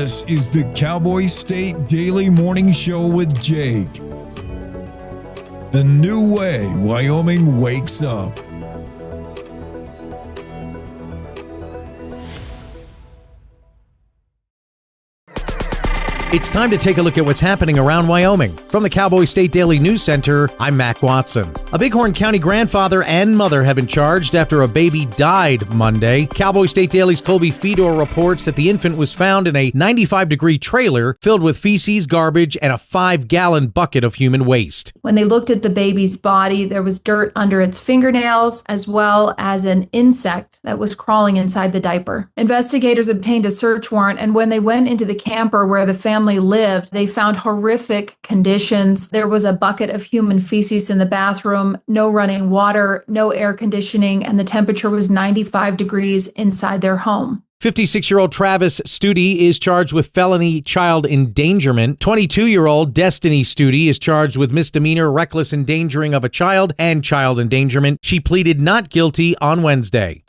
This is the Cowboy State Daily Morning Show with Jake. The new way Wyoming wakes up. It's time to take a look at what's happening around Wyoming. From the Cowboy State Daily News Center, I'm Mac Watson. A Bighorn County grandfather and mother have been charged after a baby died Monday. Cowboy State Daily's Colby Fedor reports that the infant was found in a 95-degree trailer filled with feces, garbage, and a 5-gallon bucket of human waste. When they looked at the baby's body, there was dirt under its fingernails, as well as an insect that was crawling inside the diaper. Investigators obtained a search warrant, and when they went into the camper where the family lived, they found horrific conditions. There was a bucket of human feces in the bathroom, no running water, no air conditioning, and the temperature was 95 degrees inside their home. 56-year-old Travis Studi is charged with felony child endangerment. 22-year-old Destiny Studi is charged with misdemeanor reckless endangering of a child and child endangerment. She pleaded not guilty on Wednesday.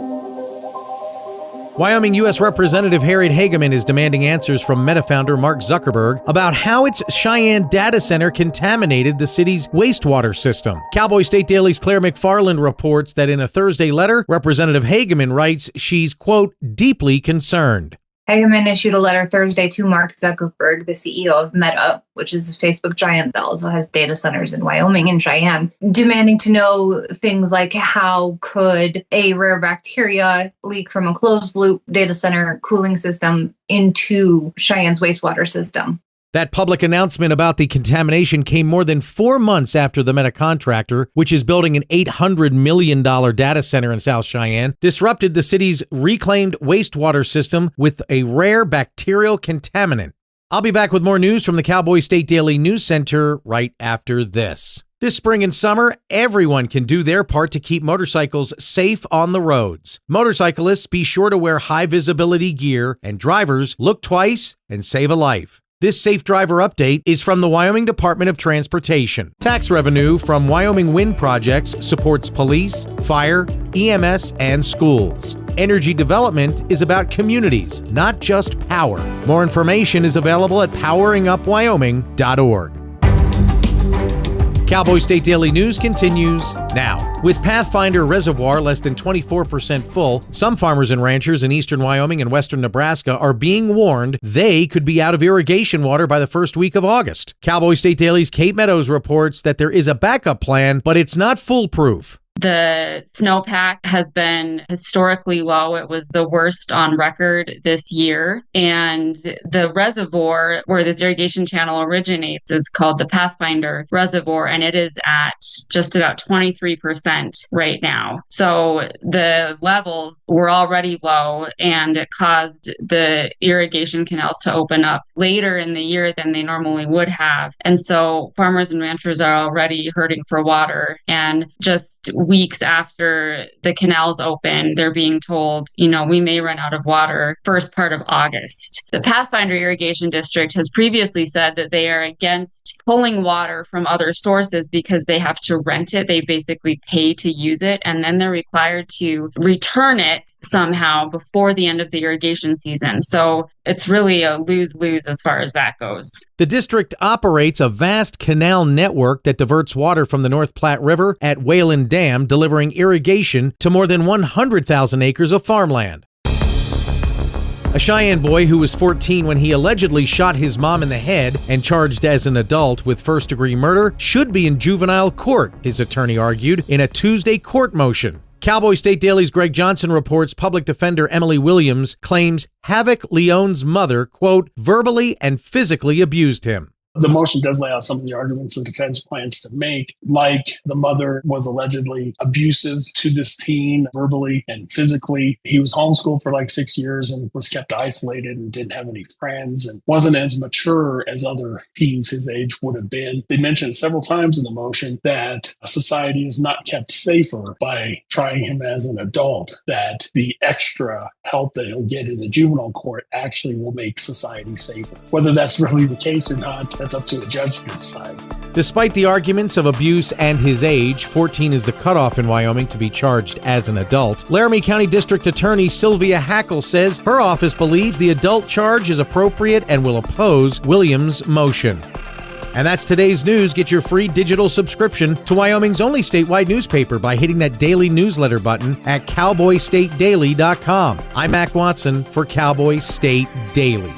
Wyoming U.S. Representative Harriet Hageman is demanding answers from Meta founder Mark Zuckerberg about how its Cheyenne data center contaminated the city's wastewater system. Cowboy State Daily's Claire McFarland reports that in a Thursday letter, Representative Hageman writes she's, quote, deeply concerned. Hageman issued a letter Thursday to Mark Zuckerberg, the CEO of Meta, which is a Facebook giant that also has data centers in Wyoming and Cheyenne, demanding to know things like how could a rare bacteria leak from a closed-loop data center cooling system into Cheyenne's wastewater system. That public announcement about the contamination came more than 4 months after the Meta contractor, which is building an $800 million data center in South Cheyenne, disrupted the city's reclaimed wastewater system with a rare bacterial contaminant. I'll be back with more news from the Cowboy State Daily News Center right after this. This spring and summer, everyone can do their part to keep motorcycles safe on the roads. Motorcyclists, be sure to wear high visibility gear, and drivers, look twice and save a life. This Safe Driver update is from the Wyoming Department of Transportation. Tax revenue from Wyoming wind projects supports police, fire, EMS, and schools. Energy development is about communities, not just power. More information is available at poweringupwyoming.org. Cowboy State Daily News continues now. With Pathfinder Reservoir less than 24% full, some farmers and ranchers in eastern Wyoming and western Nebraska are being warned they could be out of irrigation water by the first week of August. Cowboy State Daily's Kate Meadows reports that there is a backup plan, but it's not foolproof. The snowpack has been historically low. It was the worst on record this year. And the reservoir where this irrigation channel originates is called the Pathfinder Reservoir, and it is at just about 23% right now. So the levels were already low, and it caused the irrigation canals to open up later in the year than they normally would have. And so farmers and ranchers are already hurting for water, and just weeks after the canals open, they're being told, we may run out of water first part of August. The Pathfinder Irrigation District has previously said that they are against pulling water from other sources because they have to rent it. They basically pay to use it, and then they're required to return it somehow before the end of the irrigation season. So it's really a lose-lose as far as that goes. The district operates a vast canal network that diverts water from the North Platte River at Whalen Dam, delivering irrigation to more than 100,000 acres of farmland. A Cheyenne boy who was 14 when he allegedly shot his mom in the head and charged as an adult with first-degree murder should be in juvenile court, his attorney argued in a Tuesday court motion. Cowboy State Daily's Greg Johnson reports public defender Emily Williams claims Havoc Leone's mother, quote, verbally and physically abused him. The motion does lay out some of the arguments the defense plans to make, like the mother was allegedly abusive to this teen verbally and physically. He was homeschooled for like 6 years and was kept isolated and didn't have any friends and wasn't as mature as other teens his age would have been. They mentioned several times in the motion that society is not kept safer by trying him as an adult, that the extra help that he'll get in the juvenile court actually will make society safer. Whether that's really the case or not, that's up to a judge to decide. Despite the arguments of abuse and his age, 14 is the cutoff in Wyoming to be charged as an adult. Laramie County District Attorney Sylvia Hackle says her office believes the adult charge is appropriate and will oppose Williams' motion. And that's today's news. Get your free digital subscription to Wyoming's only statewide newspaper by hitting that daily newsletter button at cowboystatedaily.com. I'm Mac Watson for Cowboy State Daily.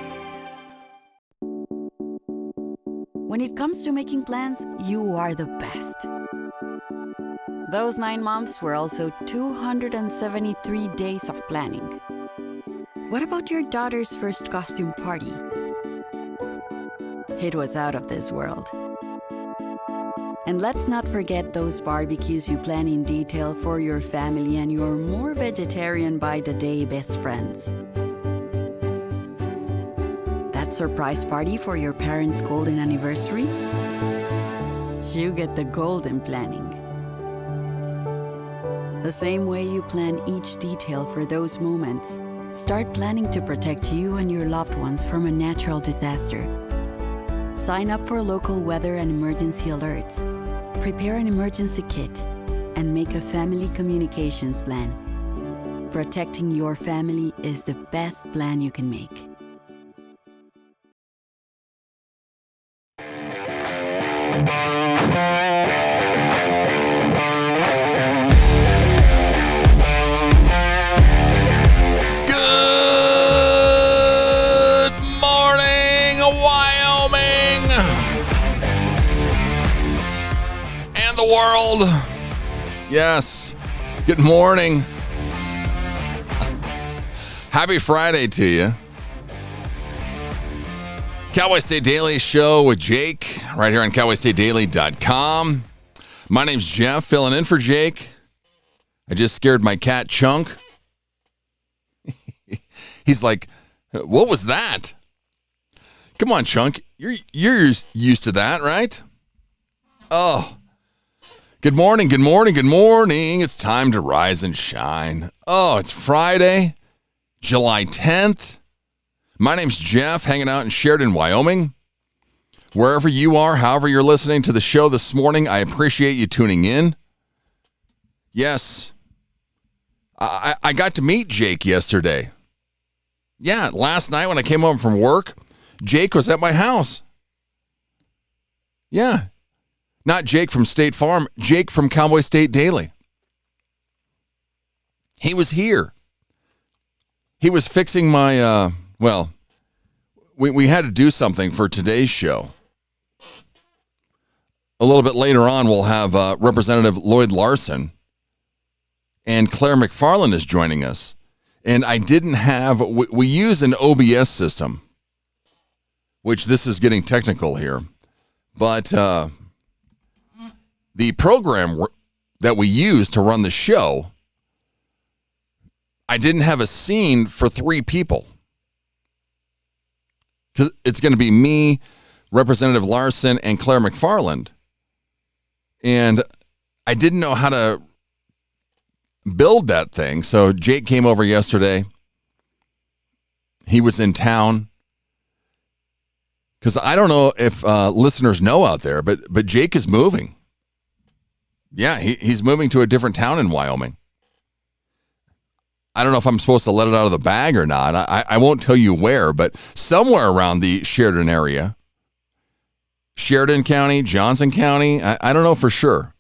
When it comes to making plans, you are the best. Those 9 months were also 273 days of planning. What about your daughter's first costume party? It was out of this world. And let's not forget those barbecues you plan in detail for your family and your more vegetarian by the day best friends. That surprise party for your parents' golden anniversary? You get the golden planning. The same way you plan each detail for those moments, start planning to protect you and your loved ones from a natural disaster. Sign up for local weather and emergency alerts. Prepare an emergency kit and make a family communications plan. Protecting your family is the best plan you can make. Good morning, Wyoming and the world. Yes, good morning. Happy Friday to you. Cowboy State Daily Show with Jake right here on cowboystatedaily.com. My name's Jeff, filling in for Jake. I just scared my cat Chunk. He's like, what was that? Come on, Chunk. You're used to that, right? Oh, good morning, good morning, good morning. It's time to rise and shine. Oh, it's Friday, July 10th. My name's Jeff, hanging out in Sheridan, Wyoming. Wherever you are, however you're listening to the show this morning, I appreciate you tuning in. Yes, I got to meet Jake yesterday. Yeah, last night when I came home from work, Jake was at my house. Yeah, not Jake from State Farm, Jake from Cowboy State Daily. He was here. He was fixing my, we had to do something for today's show. A little bit later on, we'll have Representative Lloyd Larson, and Claire McFarland is joining us. And I didn't have, we use an OBS system, which this is getting technical here. But the program that we use to run the show, I didn't have a scene for 3 people. It's going to be me, Representative Larson, and Claire McFarland. And I didn't know how to build that thing. So Jake came over yesterday. He was in town. Because I don't know if listeners know out there, but Jake is moving. Yeah, he's moving to a different town in Wyoming. I don't know if I'm supposed to let it out of the bag or not. I won't tell you where, but somewhere around the Sheridan area. Sheridan County, Johnson County. I don't know for sure.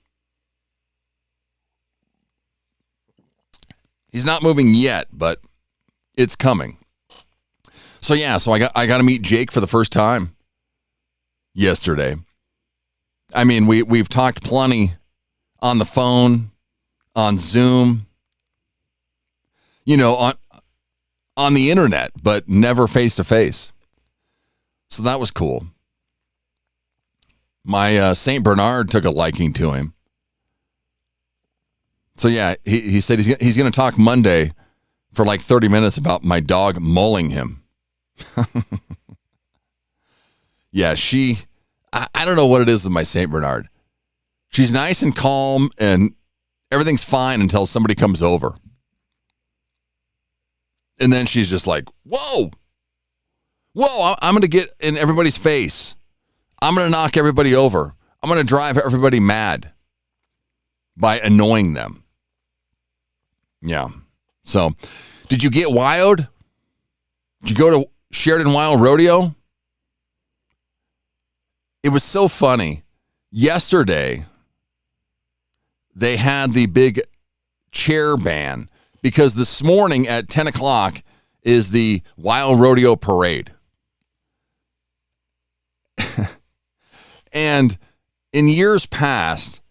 He's not moving yet, but it's coming. So yeah, so I got to meet Jake for the first time yesterday. I mean, we've talked plenty on the phone, on Zoom, you know, on the internet, but never face to face. So that was cool. My St. Bernard took a liking to him. So yeah, he said he's going to talk Monday for like 30 minutes about my dog mauling him. Yeah, I don't know what it is with my St. Bernard. She's nice and calm and everything's fine until somebody comes over. And then she's just like, whoa, I'm going to get in everybody's face. I'm going to knock everybody over. I'm going to drive everybody mad by annoying them. Yeah. So, did you get wild? Did you go to Sheridan Wild Rodeo? It was so funny. Yesterday, they had the big chair ban because this morning at 10 o'clock is the Wild Rodeo Parade. And in years past,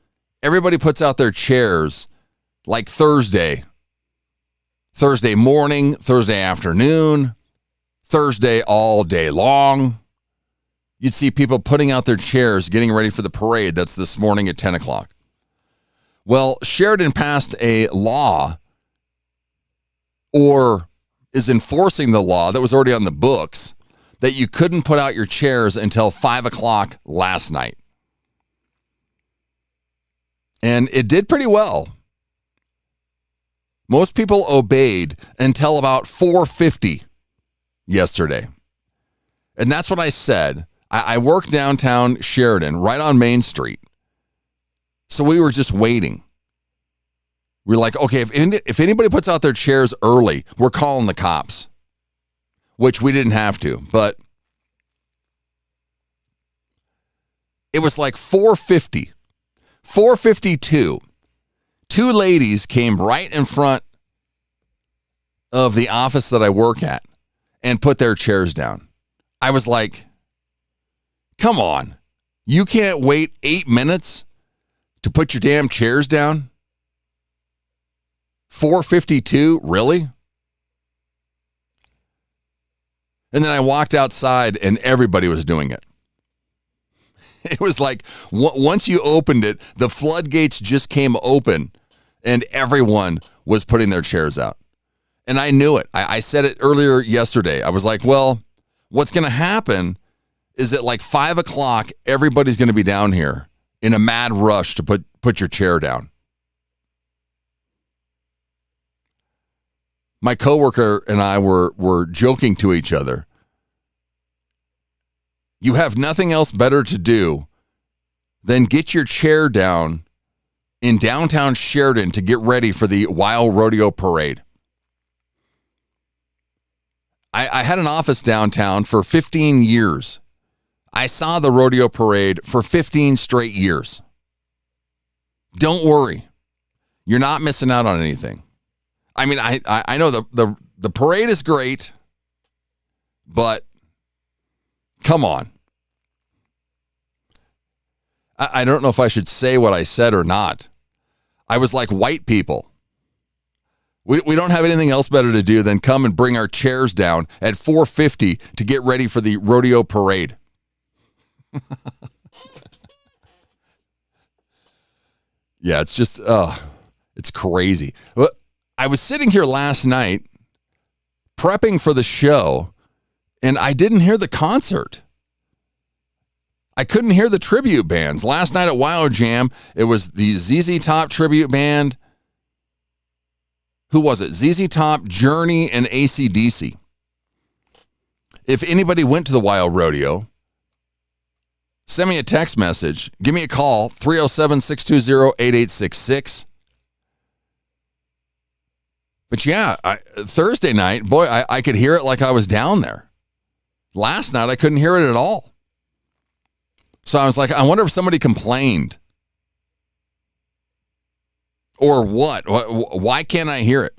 everybody puts out their chairs like Thursday morning, Thursday afternoon, Thursday all day long. You'd see people putting out their chairs, getting ready for the parade that's this morning at 10 o'clock. Well, Sheridan passed a law or is enforcing the law that was already on the books that you couldn't put out your chairs until 5 o'clock last night. And it did pretty well. Most people obeyed until about 4:50 yesterday. And that's what I said. I work downtown Sheridan, right on Main Street. So we were just waiting. We're like, okay, if anybody puts out their chairs early, we're calling the cops. Which we didn't have to, but it was like 4:50, 4:52. Two ladies came right in front of the office that I work at and put their chairs down. I was like, come on, you can't wait 8 minutes to put your damn chairs down? 4:52, really? And then I walked outside and everybody was doing it. It was like once you opened it, the floodgates just came open and everyone was putting their chairs out. And I knew it. I said it earlier yesterday. I was like, well, what's going to happen is at like 5 o'clock, everybody's going to be down here in a mad rush to put your chair down. My coworker and I were joking to each other. You have nothing else better to do than get your chair down in downtown Sheridan to get ready for the Wild Rodeo Parade. I had an office downtown for 15 years. I saw the rodeo parade for 15 straight years. Don't worry. You're not missing out on anything. I mean, I know the parade is great, but come on. I don't know if I should say what I said or not. I was like white people. We don't have anything else better to do than come and bring our chairs down at 4:50 to get ready for the rodeo parade. Yeah, it's just, it's crazy. I was sitting here last night prepping for the show, and I didn't hear the concert. I couldn't hear the tribute bands. Last night at Wild Jam, it was the ZZ Top tribute band. Who was it? ZZ Top, Journey, and AC/DC. If anybody went to the Wild Rodeo, send me a text message. Give me a call, 307-620-8866. But yeah, Thursday night, boy, I could hear it like I was down there. Last night, I couldn't hear it at all. So I was like, I wonder if somebody complained. Or what? Why can't I hear it?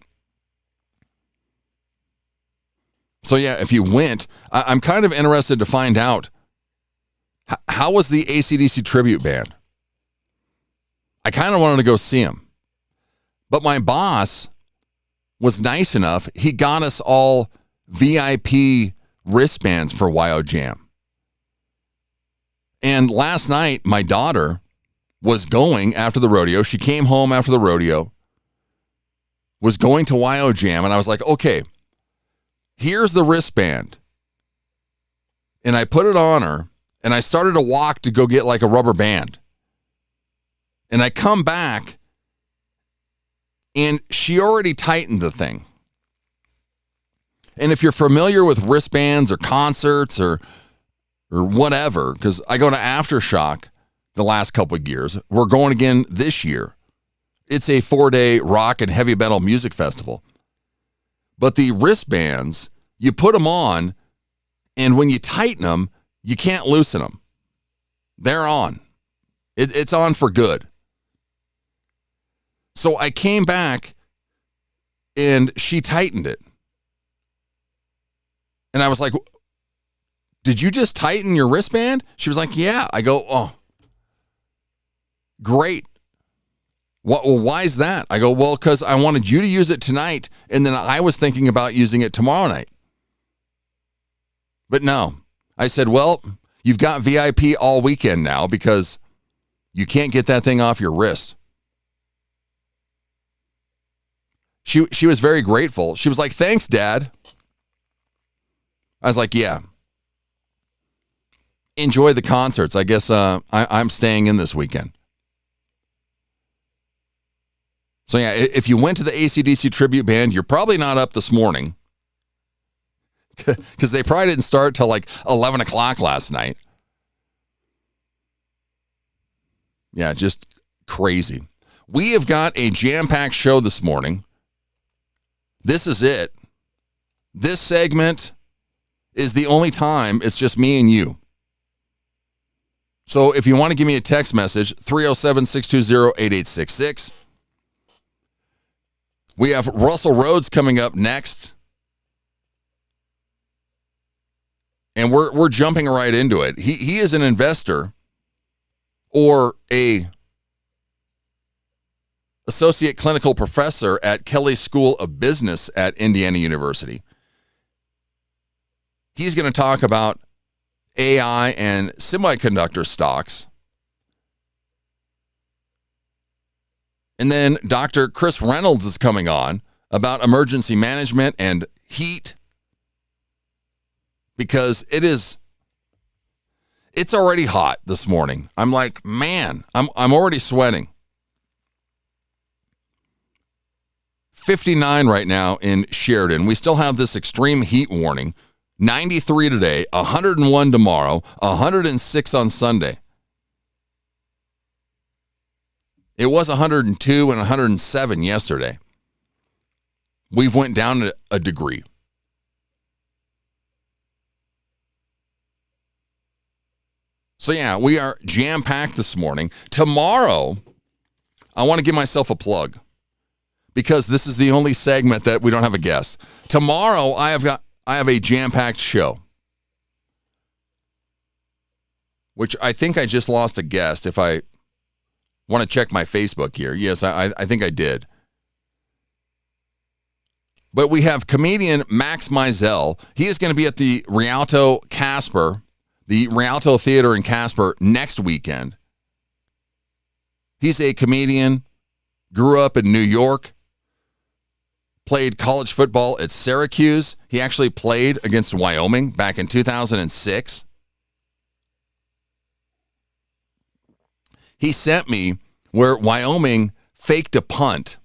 So yeah, if you went, I'm kind of interested to find out, how was the AC/DC tribute band? I kind of wanted to go see him. But my boss was nice enough. He got us all VIP wristbands for Wild Jam. And last night, my daughter was going after the rodeo. She came home after the rodeo, was going to Wild Jam, and I was like, okay, here's the wristband. And I put it on her, and I started to walk to go get like a rubber band. And I come back, and she already tightened the thing. And if you're familiar with wristbands or concerts or or whatever, because I go to Aftershock the last couple of years. We're going again this year. It's a 4-day rock and heavy metal music festival. But the wristbands, you put them on, and when you tighten them, you can't loosen them. They're on. It's on for good. So I came back, and she tightened it. And I was like, did you just tighten your wristband? She was like, yeah. I go, oh, great. Well, why is that? I go, well, because I wanted you to use it tonight, and then I was thinking about using it tomorrow night. But no. I said, well, you've got VIP all weekend now because you can't get that thing off your wrist. She was very grateful. She was like, thanks, Dad. I was like, yeah. Enjoy the concerts. I guess I'm staying in this weekend. So yeah, if you went to the AC/DC tribute band, you're probably not up this morning because they probably didn't start till like 11 o'clock last night. Yeah, just crazy. We have got a jam-packed show this morning. This is it. This segment is the only time it's just me and you. So if you want to give me a text message, 307-620-8866. We have Russell Rhodes coming up next. And we're jumping right into it. He is an investor or a associate clinical professor at Kelley School of Business at Indiana University. He's going to talk about AI and semiconductor stocks. And then Dr. Chris Reynolds is coming on about emergency management and heat because it's already hot this morning. I'm like, man, I'm already sweating. 59 right now in Sheridan. We still have this extreme heat warning. 93 today, 101 tomorrow, 106 on Sunday. It was 102 and 107 yesterday. We've went down a degree. So yeah, we are jam-packed this morning. Tomorrow, I want to give myself a plug because this is the only segment that we don't have a guest. Tomorrow, I have a jam-packed show, which I think I just lost a guest. If I want to check my Facebook here. Yes, I think I did. But we have comedian Max Mizell. He is going to be at the Rialto Casper, the Rialto Theater in Casper next weekend. He's a comedian, grew up in New York, played college football at Syracuse. He actually played against Wyoming back in 2006. He sent me where Wyoming faked a punt.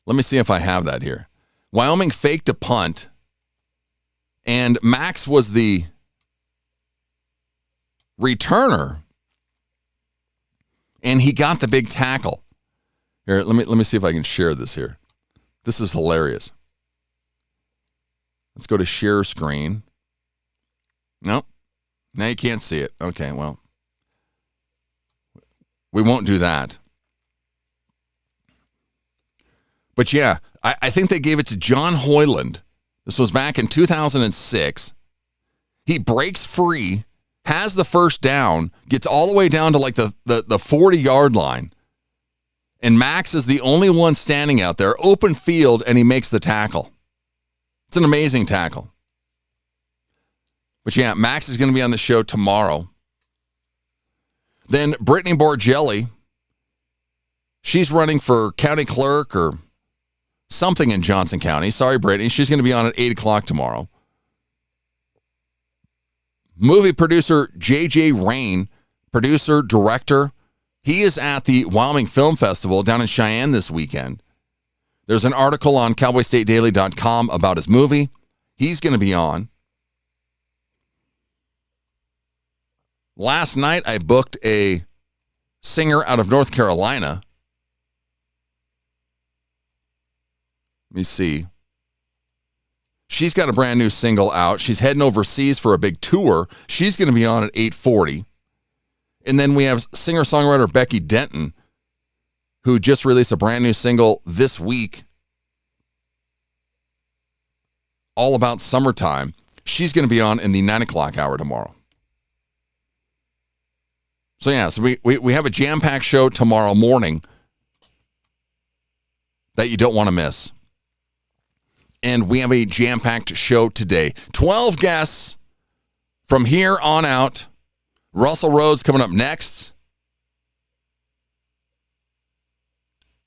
Let me see if I have that here. Wyoming faked a punt, and Max was the returner, and he got the big tackle. Here, let me see if I can share this here. This is hilarious. Let's go to share screen. Nope. Now you can't see it. Okay, well, we won't do that. But yeah, I think they gave it to John Hoyland. This was back in 2006. He breaks free, has the first down, gets all the way down to like the 40-yard line. And Max is the only one standing out there, open field, and he makes the tackle. It's an amazing tackle. But yeah, Max is going to be on the show tomorrow. Then Brittany Borgelli, she's running for county clerk or something in Johnson County. Sorry, Brittany. She's going to be on at 8 o'clock tomorrow. Movie producer J.J. Rain, producer, director, he is at the Wyoming Film Festival down in Cheyenne this weekend. There's an article on cowboystatedaily.com about his movie. He's going to be on. Last night, I booked a singer out of North Carolina. Let me see. She's got a brand new single out. She's heading overseas for a big tour. She's going to be on at 8:40. And then we have singer-songwriter Becky Denton, who just released a brand new single this week, all about summertime. She's going to be on in the 9 o'clock hour tomorrow. So we have a jam-packed show tomorrow morning that you don't want to miss. And we have a jam-packed show today. 12 guests from here on out. Russell Rhodes coming up next.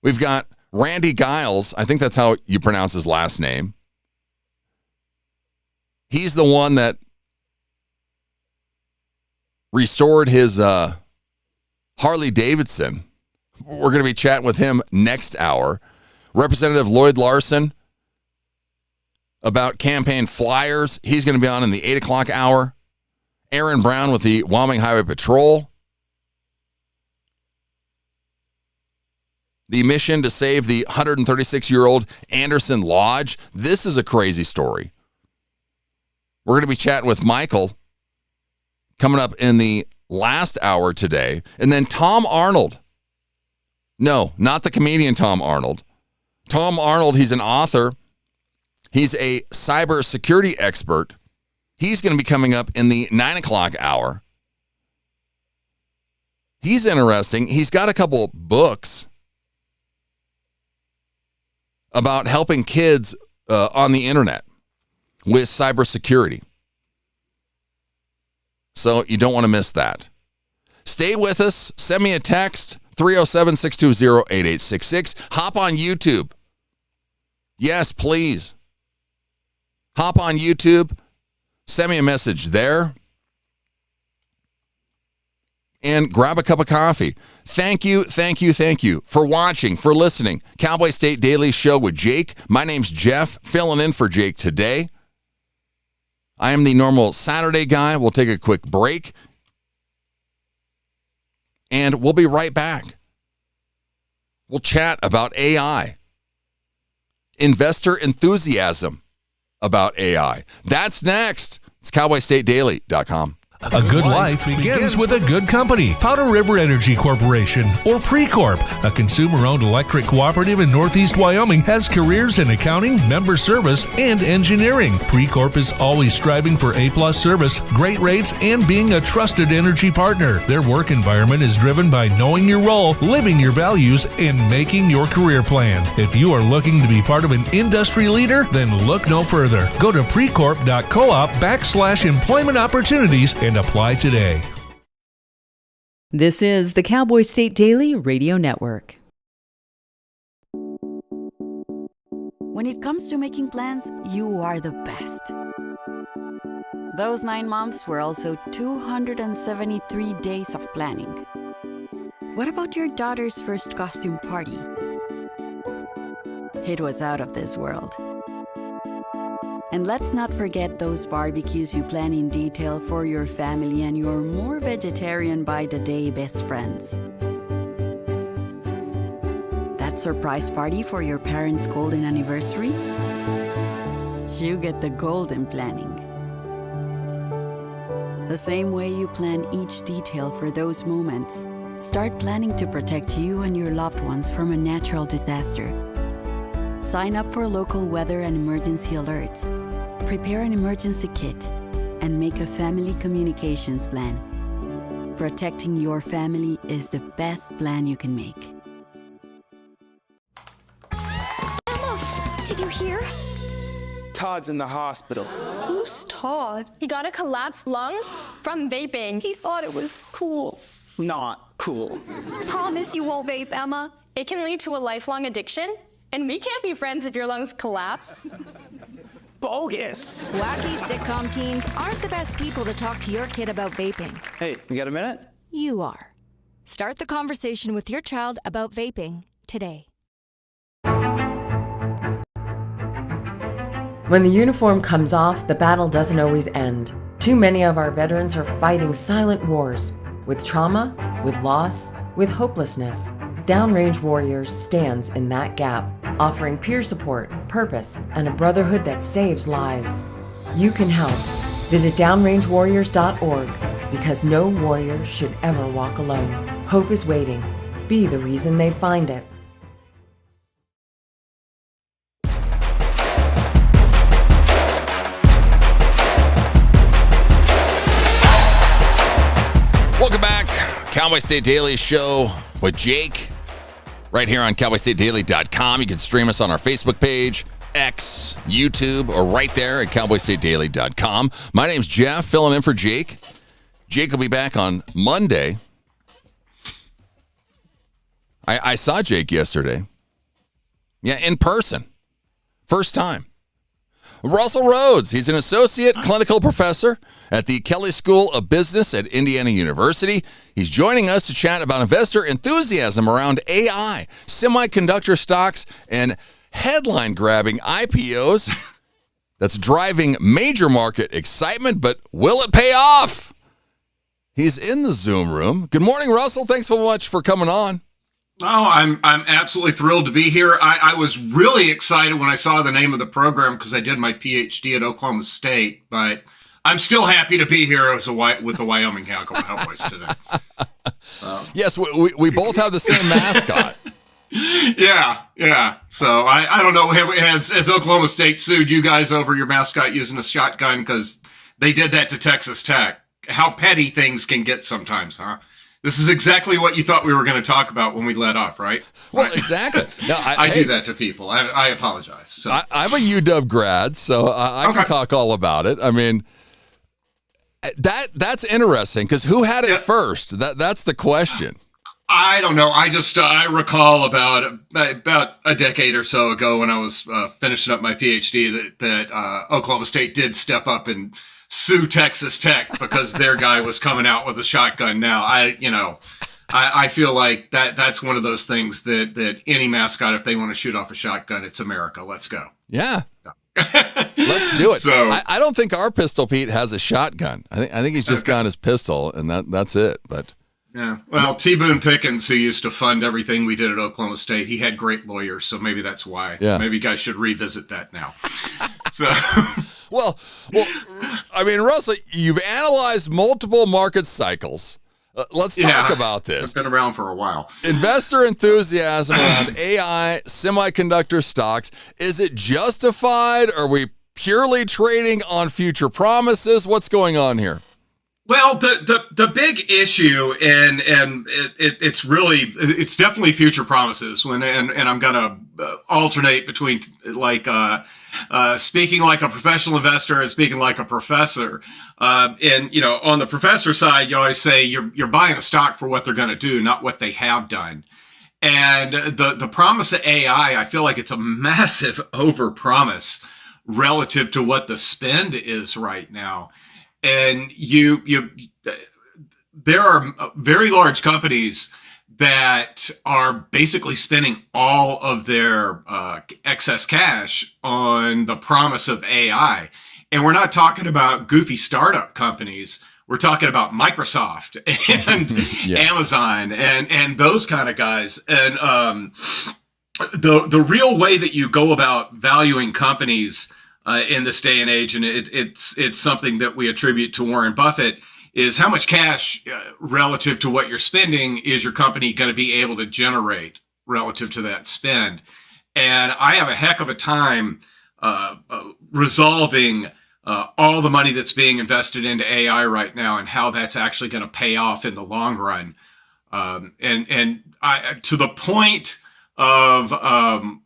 We've got Randy Giles. I think that's how you pronounce his last name. He's the one that restored his Harley Davidson. We're going to be chatting with him next hour. Representative Lloyd Larson about campaign flyers. He's going to be on in the 8 o'clock hour. Aaron Brown with the Wyoming Highway Patrol. The mission to save the 136-year-old Anderson Lodge. This is a crazy story. We're going to be chatting with Michael coming up in the last hour today. And then Tom Arnold. No, not the comedian Tom Arnold. Tom Arnold, he's an author. He's a cybersecurity expert. He's going to be coming up in the 9 o'clock hour. He's interesting. He's got a couple books about helping kids on the internet with cybersecurity. So you don't want to miss that. Stay with us. Send me a text, 307-620-8866. Hop on YouTube. Yes, please. Hop on YouTube. Send me a message there. And grab a cup of coffee. Thank you for watching, for listening. Cowboy State Daily Show with Jake. My name's Jeff, filling in for Jake today. I am the normal Saturday guy. We'll take a quick break. And we'll be right back. We'll chat about AI. Investor enthusiasm about AI. That's next. It's CowboyStateDaily.com. A good life begins with a good company. Powder River Energy Corporation, or Precorp, a consumer-owned electric cooperative in Northeast Wyoming, has careers in accounting, member service, and engineering. Precorp is always striving for A-plus service, great rates, and being a trusted energy partner. Their work environment is driven by knowing your role, living your values, and making your career plan. If you are looking to be part of an industry leader, then look no further. Go to precorp.coop/employment opportunities and apply today. This is the Cowboy State Daily Radio Network. When it comes to making plans, you are the best. Those 9 months were also 273 days of planning. What about your daughter's first costume party? It was out of this world. And let's not forget those barbecues you plan in detail for your family and your more vegetarian by the day best friends. That surprise party for your parents' golden anniversary? You get the golden planning. The same way you plan each detail for those moments, start planning to protect you and your loved ones from a natural disaster. Sign up for local weather and emergency alerts. Prepare an emergency kit and make a family communications plan. Protecting your family is the best plan you can make. Emma, did you hear? Todd's in the hospital. Who's Todd? He got a collapsed lung from vaping. He thought it was cool. Not cool. Promise you won't vape, Emma. It can lead to a lifelong addiction, and we can't be friends if your lungs collapse. Bogus. Wacky sitcom teens aren't the best people to talk to your kid about vaping. Hey, you got a minute? You are. Start the conversation with your child about vaping today. When the uniform comes off, the battle doesn't always end. Too many of our veterans are fighting silent wars with trauma, with loss, with hopelessness. Downrange Warriors stands in that gap, offering peer support, purpose, and a brotherhood that saves lives. You can help. Visit downrangewarriors.org because no warrior should ever walk alone. Hope is waiting. Be the reason they find it. Welcome back. Cowboy State Daily Show with Jake. Right here on cowboystatedaily.com. You can stream us on our Facebook page, X, YouTube, or right there at cowboystatedaily.com. My name's Jeff, filling in for Jake. Jake will be back on Monday. I saw Jake yesterday. Yeah, in person. First time. Russell Rhodes, he's an associate clinical professor at the Kelley School of Business at Indiana University. He's joining us to chat about investor enthusiasm around AI, semiconductor stocks, and headline-grabbing IPOs that's driving major market excitement, but will it pay off? He's in the Zoom room. Good morning, Russell. Thanks so much for coming on. Oh, I'm absolutely thrilled to be here. I was really excited when I saw the name of the program because I did my PhD at Oklahoma State, but I'm still happy to be here with the Wyoming Cowboys today. Yes, we both have the same mascot. Yeah. So I don't know, has Oklahoma State sued you guys over your mascot using a shotgun? Because they did that to Texas Tech. How petty things can get sometimes, huh? This is exactly what you thought we were going to talk about when we let off, right? Well, exactly. No, I do that to people. I apologize. So. I'm a UW grad, so I can talk all about it. I mean, that's interesting because who had it first? That's the question. I don't know. I recall about a decade or so ago when I was finishing up my PhD that Oklahoma State did step up and sue Texas Tech because their guy was coming out with a shotgun. Now, I feel like that's one of those things that any mascot, if they want to shoot off a shotgun, it's America. Let's go. Yeah. Let's do it. So, I don't think our Pistol Pete has a shotgun. I think he's just got his pistol, and that's it. But yeah, well, T. Boone Pickens, who used to fund everything we did at Oklahoma State, he had great lawyers, so maybe that's why. Yeah. Maybe you guys should revisit that now. So, well, I mean, Russell, you've analyzed multiple market cycles. Let's talk about this. It's been around for a while. Investor enthusiasm around AI, semiconductor stocks. Is it justified? Are we purely trading on future promises? What's going on here? Well, the big issue, and it's definitely future promises. And I'm gonna alternate between speaking like a professional investor and speaking like a professor. And on the professor side, you always say you're buying a stock for what they're going to do, not what they have done. And the promise of AI, I feel like it's a massive overpromise relative to what the spend is right now. And there are very large companies that are basically spending all of their excess cash on the promise of AI. And we're not talking about goofy startup companies. We're talking about Microsoft and Amazon and those kind of guys. And the real way that you go about valuing companies in this day and age, and it's something that we attribute to Warren Buffett, is how much cash relative to what you're spending is your company going to be able to generate relative to that spend. And I have a heck of a time resolving all the money that's being invested into AI right now and how that's actually going to pay off in the long run. And I, to the point of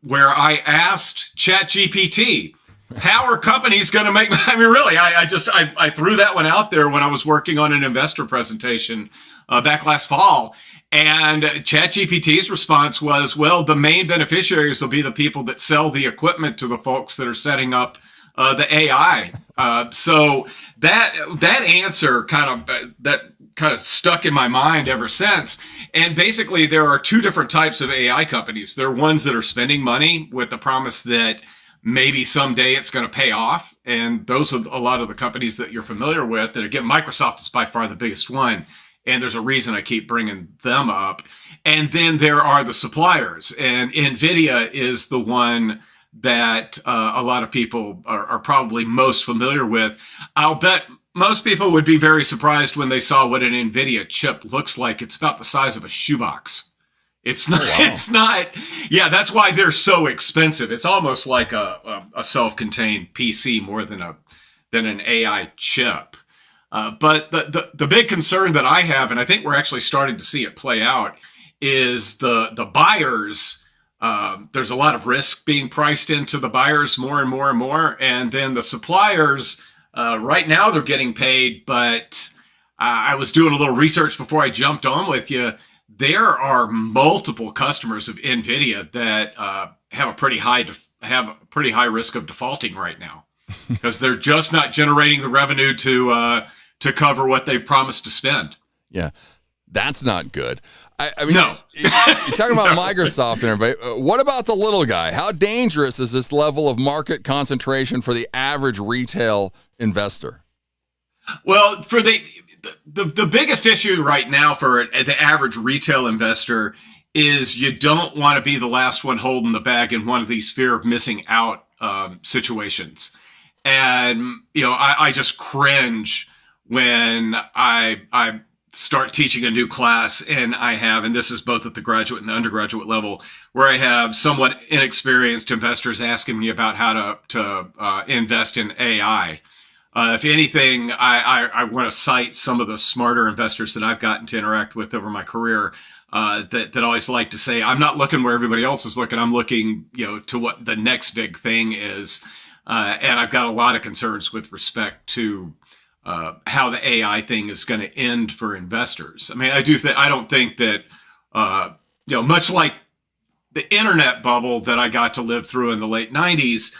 where I asked ChatGPT, how are companies going to make? I mean, really, I threw that one out there when I was working on an investor presentation back last fall, and ChatGPT's response was, "Well, the main beneficiaries will be the people that sell the equipment to the folks that are setting up the AI." So that answer kind of stuck in my mind ever since. And basically, there are two different types of AI companies. There are ones that are spending money with the promise that maybe someday it's going to pay off. And those are a lot of the companies that you're familiar with. And again, Microsoft is by far the biggest one. And there's a reason I keep bringing them up. And then there are the suppliers. And NVIDIA is the one that a lot of people are probably most familiar with. I'll bet most people would be very surprised when they saw what an NVIDIA chip looks like. It's about the size of a shoebox. It's not, It's not, yeah, that's why they're so expensive. It's almost like a self-contained PC more than an AI chip. But the big concern that I have, and I think we're actually starting to see it play out, is the buyers. There's a lot of risk being priced into the buyers more and more and more. And then the suppliers, right now they're getting paid, but I was doing a little research before I jumped on with you. There are multiple customers of NVIDIA that have a pretty high risk of defaulting right now because they're just not generating the revenue to cover what they've promised to spend. Yeah, that's not good. I mean, no. You're talking about Microsoft and everybody. What about the little guy? How dangerous is this level of market concentration for the average retail investor? Well, for the biggest issue right now for the average retail investor is you don't want to be the last one holding the bag in one of these fear of missing out situations. And, I just cringe when I start teaching a new class and this is both at the graduate and undergraduate level, where I have somewhat inexperienced investors asking me about how to invest in AI. If anything, I want to cite some of the smarter investors that I've gotten to interact with over my career that always like to say, I'm not looking where everybody else is looking. I'm looking, to what the next big thing is. And I've got a lot of concerns with respect to how the AI thing is going to end for investors. I mean, I don't think that, much like the internet bubble that I got to live through in the late 90s,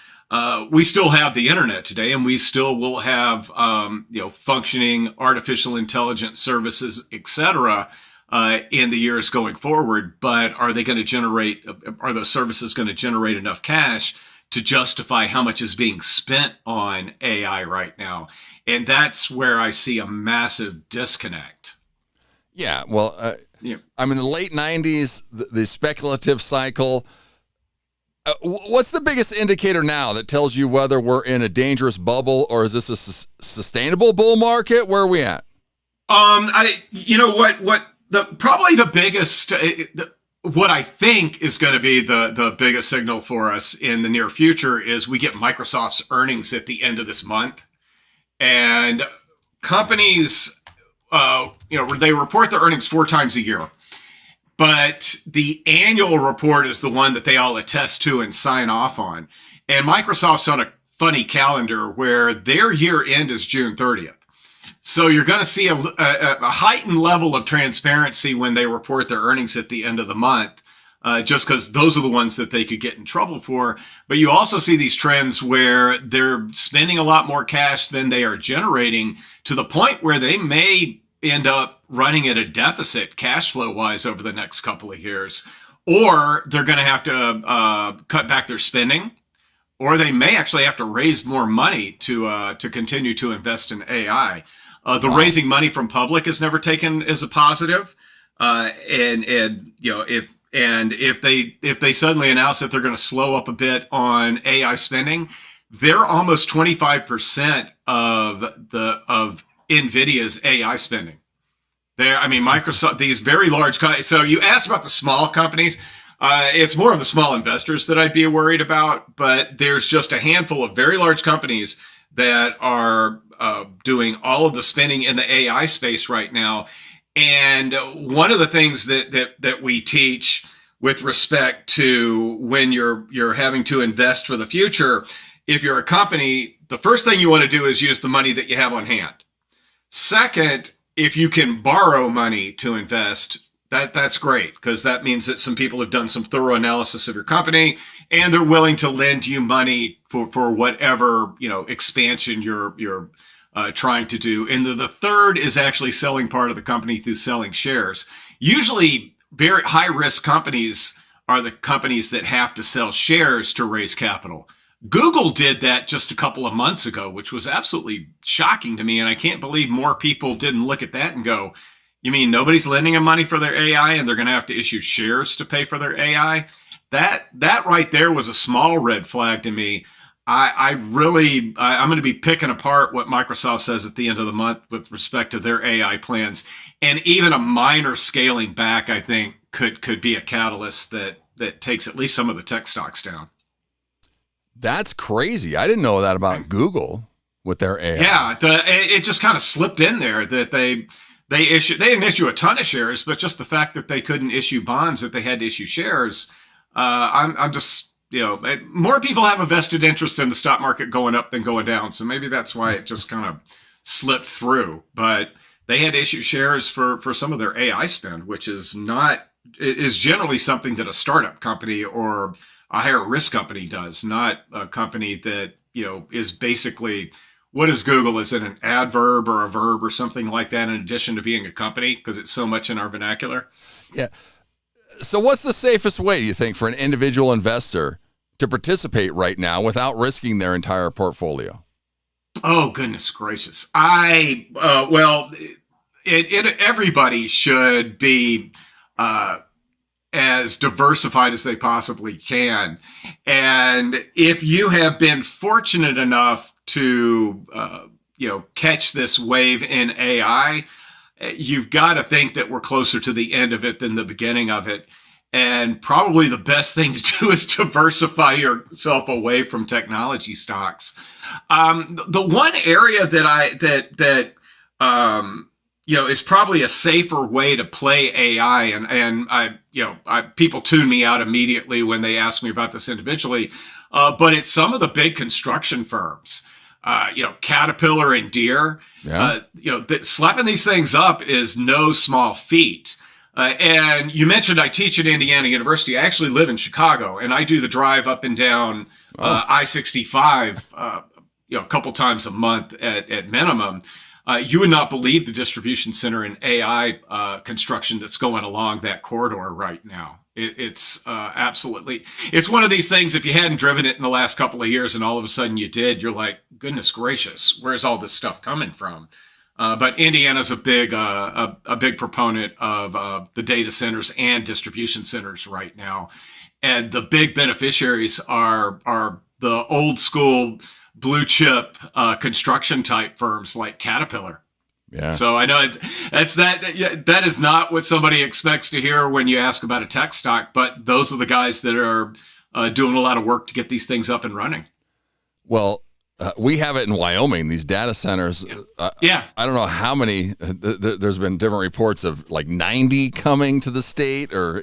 we still have the internet today, and we still will have, functioning artificial intelligence services, et cetera, in the years going forward. But are those services going to generate enough cash to justify how much is being spent on AI right now? And that's where I see a massive disconnect. Yeah, well, I'm in the late 90s, the speculative cycle. What's the biggest indicator now that tells you whether we're in a dangerous bubble or is this a sustainable bull market? Where are we at? Probably the biggest, what I think is going to be the biggest signal for us in the near future is we get Microsoft's earnings at the end of this month. And companies, they report their earnings 4 times a year. But the annual report is the one that they all attest to and sign off on. And Microsoft's on a funny calendar where their year end is June 30th. So you're going to see a heightened level of transparency when they report their earnings at the end of the month, just because those are the ones that they could get in trouble for. But you also see these trends where they're spending a lot more cash than they are generating, to the point where they may end up running at a deficit cash flow wise over the next couple of years, or they're going to have to cut back their spending, or they may actually have to raise more money to continue to invest in AI. Raising money from public is never taken as a positive, if they suddenly announce that they're going to slow up a bit on AI spending, they're almost 25% of NVIDIA's AI spending. Microsoft, these very large companies. So you asked about the small companies. It's more of the small investors that I'd be worried about, but there's just a handful of very large companies that are doing all of the spending in the AI space right now. And one of the things that we teach with respect to when you're having to invest for the future, if you're a company, the first thing you want to do is use the money that you have on hand. Second, if you can borrow money to invest, that's great, because that means that some people have done some thorough analysis of your company and they're willing to lend you money for whatever, expansion you're trying to do. And the third is actually selling part of the company through selling shares. Usually very high risk companies are the companies that have to sell shares to raise capital. Google did that just a couple of months ago, which was absolutely shocking to me. And I can't believe more people didn't look at that and go, you mean nobody's lending them money for their AI and they're going to have to issue shares to pay for their AI? That right there was a small red flag to me. I'm going to be picking apart what Microsoft says at the end of the month with respect to their AI plans. And even a minor scaling back, I think, could be a catalyst that takes at least some of the tech stocks down. That's crazy. I didn't know that about Google with their AI. Yeah, it just kind of slipped in there that they didn't issue a ton of shares, but just the fact that they couldn't issue bonds, that they had to issue shares. I'm just, more people have a vested interest in the stock market going up than going down. So maybe that's why it just kind of slipped through. But they had to issue shares for some of their AI spend, which is generally something that a startup company or a higher risk company does, not a company that, is basically, what is Google? Is it an adverb or a verb or something like that in addition to being a company? Because it's so much in our vernacular. Yeah. So what's the safest way, do you think, for an individual investor to participate right now without risking their entire portfolio? Oh, goodness gracious. Everybody should be as diversified as they possibly can. And if you have been fortunate enough to, catch this wave in AI, you've got to think that we're closer to the end of it than the beginning of it. And probably the best thing to do is diversify yourself away from technology stocks. The one area that is probably a safer way to play AI, and people tune me out immediately when they ask me about this individually, but it's some of the big construction firms. Caterpillar and Deere, slapping these things up is no small feat. And you mentioned I teach at Indiana University. I actually live in Chicago, and I do the drive up and down I-65, a couple times a month at minimum. You would not believe the distribution center and AI construction that's going along that corridor right now. It's absolutely, it's one of these things, if you hadn't driven it in the last couple of years and all of a sudden you did, you're like, goodness gracious, where's all this stuff coming from? But Indiana's a big proponent of the data centers and distribution centers right now. And the big beneficiaries are the old school blue chip construction type firms like Caterpillar. Yeah. So I know that is not what somebody expects to hear when you ask about a tech stock, but those are the guys that are doing a lot of work to get these things up and running. Well, we have it in Wyoming, these data centers. Yeah. I don't know how many, there's been different reports of like 90 coming to the state or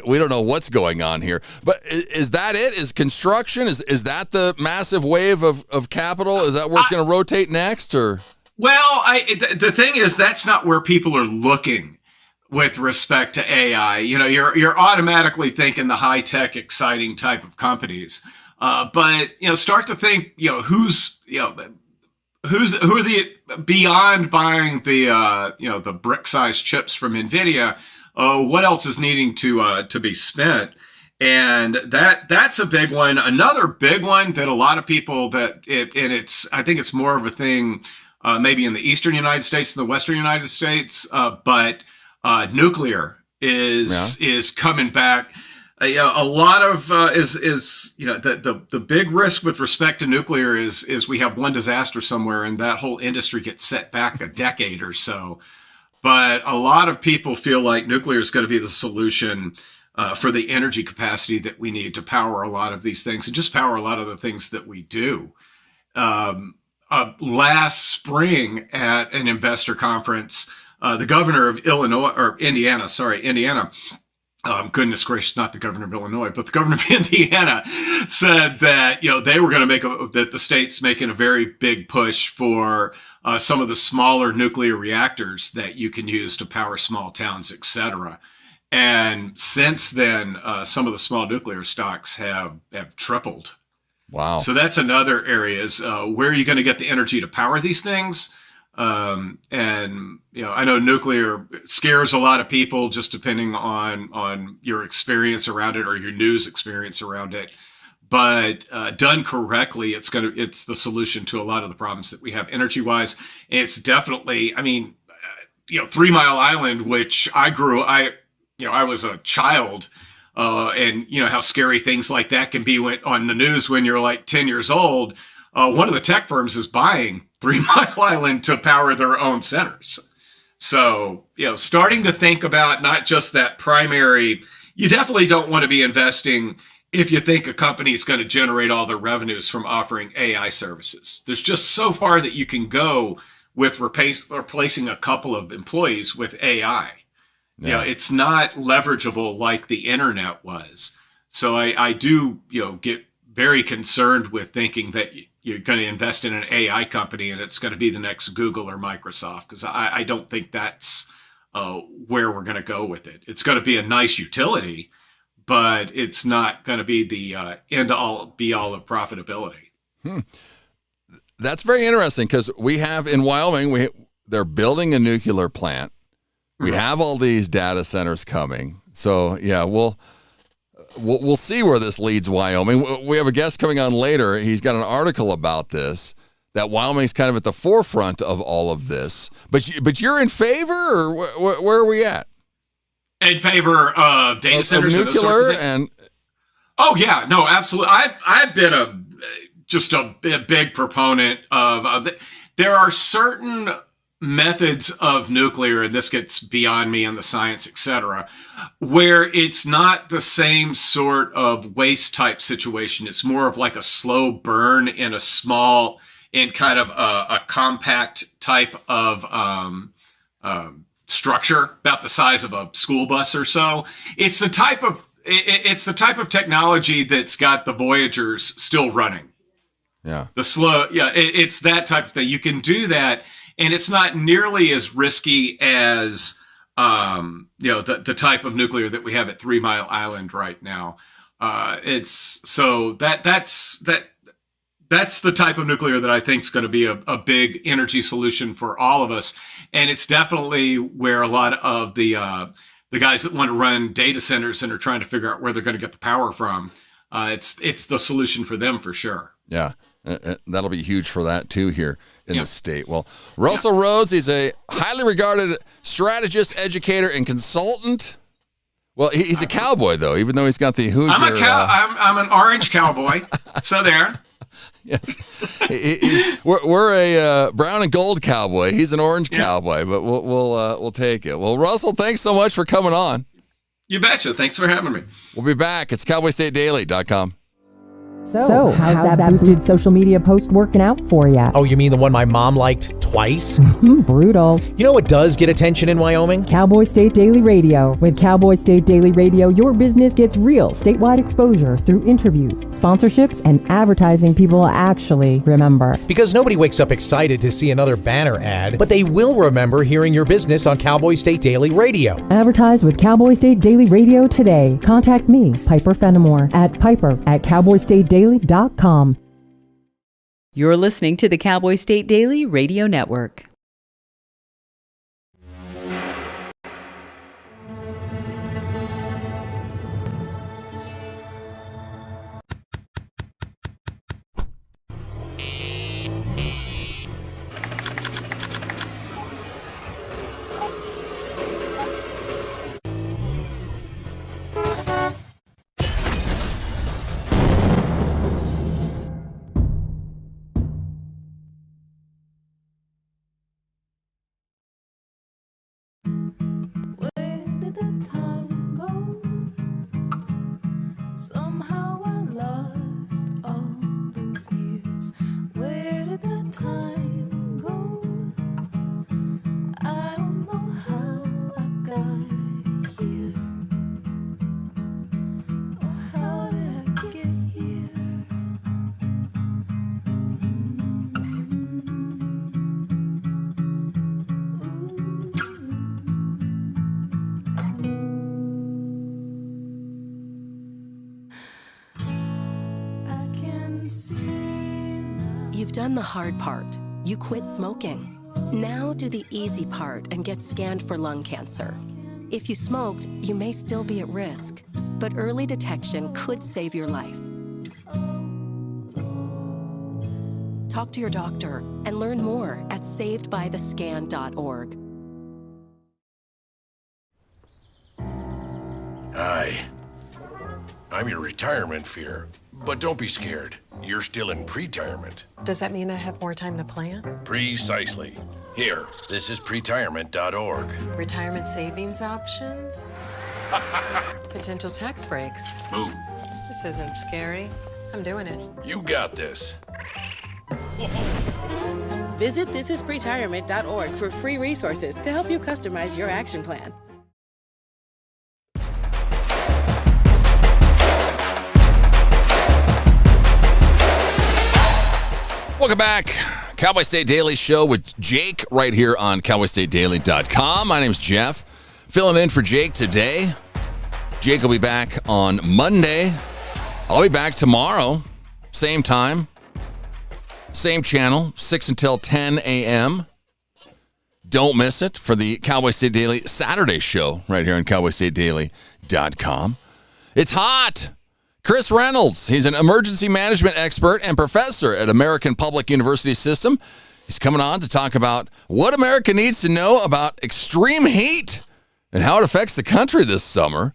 we don't know what's going on here, but is that it? Is construction, is that the massive wave of capital? Is that where it's going to rotate next or? Well, the thing is, that's not where people are looking with respect to AI. You're automatically thinking the high tech, exciting type of companies. But start to think, who are the beyond buying the brick sized chips from NVIDIA? What else is needing to be spent? And that's a big one. Another big one that a lot of people I think it's more of a thing, maybe in the Eastern United States than the Western United States. But nuclear is coming back. A lot of the big risk with respect to nuclear is we have one disaster somewhere and that whole industry gets set back a decade or so. But a lot of people feel like nuclear is going to be the solution for the energy capacity that we need to power a lot of these things and just power a lot of the things that we do. Last spring at an investor conference, the governor of Indiana, goodness gracious, not the governor of Illinois, but the governor of Indiana said that, they were going to that the state's making a very big push for some of the smaller nuclear reactors that you can use to power small towns, et cetera. And since then, some of the small nuclear stocks have tripled. Wow. So that's another area is where are you going to get the energy to power these things? I know nuclear scares a lot of people just depending on your experience around it or your news experience around it. but done correctly, it's the solution to a lot of the problems that we have energy wise. It's definitely, 3 Mile Island, which I was a child, and how scary things like that can be on the news when you're like 10 years old. One of the tech firms is buying 3 Mile Island to power their own centers. So, starting to think about not just that primary, you definitely don't want to be investing if you think a company is going to generate all their revenues from offering AI services. There's just so far that you can go with replacing a couple of employees with AI. Yeah. It's not leverageable like the internet was. So I do, get very concerned with thinking that you're going to invest in an AI company and it's going to be the next Google or Microsoft, because I don't think that's where we're going to go with it. It's going to be a nice utility, but it's not going to be the end-all, be-all of profitability. That's very interesting, because we have in Wyoming, they're building a nuclear plant. We have all these data centers coming. So, yeah, we'll see where this leads Wyoming. We have a guest coming on later. He's got an article about this, that Wyoming's kind of at the forefront of all of this. But you're in favor, or where are we at? In favor of data centers of nuclear and oh yeah, no, absolutely. I've been a big proponent of there are certain methods of nuclear, and this gets beyond me and the science, etc., where it's not the same sort of waste type situation. It's more of like a slow burn in kind of a compact type of structure, about the size of a school bus or so. It's the type of technology that's got the Voyagers still running. Yeah. It's that type of thing. You can do that, and it's not nearly as risky as the type of nuclear that we have at 3 Mile Island right now. That's the type of nuclear that I think is going to be a big energy solution for all of us. And it's definitely where a lot of the guys that want to run data centers and are trying to figure out where they're going to get the power from, it's the solution for them for sure. Yeah, that'll be huge for that too here in the state. Well, Russell Rhodes, he's a highly regarded strategist, educator, and consultant. Well, he's a cowboy though, even though he's got the Hoosier. I'm an orange cowboy. So there. Yes, we're a brown and gold cowboy. He's an orange cowboy, but we'll take it. Well, Russell, thanks so much for coming on. You betcha. Thanks for having me. We'll be back. It's CowboyStateDaily.com. So how's that boosted social media post working out for you? Oh, you mean the one my mom liked twice? Brutal. You know what does get attention in Wyoming? Cowboy State Daily Radio. With Cowboy State Daily Radio, your business gets real statewide exposure through interviews, sponsorships, and advertising people actually remember. Because nobody wakes up excited to see another banner ad, but they will remember hearing your business on Cowboy State Daily Radio. Advertise with Cowboy State Daily Radio today. Contact me, Piper Fenimore, at piper@cowboystatedaily.com. You're listening to the Cowboy State Daily Radio Network. You've done the hard part. You quit smoking. Now do the easy part and get scanned for lung cancer. If you smoked, you may still be at risk, but early detection could save your life. Talk to your doctor and learn more at savedbythescan.org. Hi. I'm your retirement fear. But don't be scared. You're still in pre-retirement. Does that mean I have more time to plan? Precisely. Here, this is pretirement.org. Retirement savings options? Potential tax breaks? Move. This isn't scary. I'm doing it. You got this. Visit thisispretirement.org for free resources to help you customize your action plan. Welcome back. Cowboy State Daily Show with Jake right here on cowboystatedaily.com. My name's Jeff. Filling in for Jake today. Jake will be back on Monday. I'll be back tomorrow. Same time. Same channel. 6 until 10 a.m. Don't miss it for the Cowboy State Daily Saturday show right here on cowboystatedaily.com. It's hot. Chris Reynolds, he's an emergency management expert and professor at American Public University System. He's coming on to talk about what America needs to know about extreme heat and how it affects the country this summer.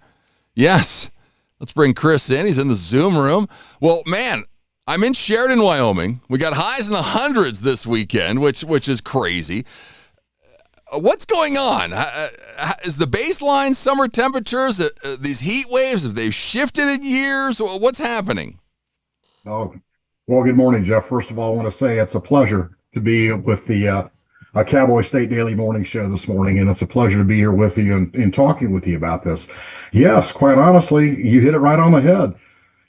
Yes, let's bring Chris in. He's in the Zoom room. Well, man, I'm in Sheridan, Wyoming. We got highs in the hundreds this weekend, which is crazy. What's going on? Is the baseline summer temperatures, these heat waves, have they shifted in years? What's happening? Oh, well, good morning, Jeff. First of all, I want to say it's a pleasure to be with the Cowboy State Daily Morning Show this morning, and it's a pleasure to be here with you and talking with you about this. Yes, quite honestly, you hit it right on the head.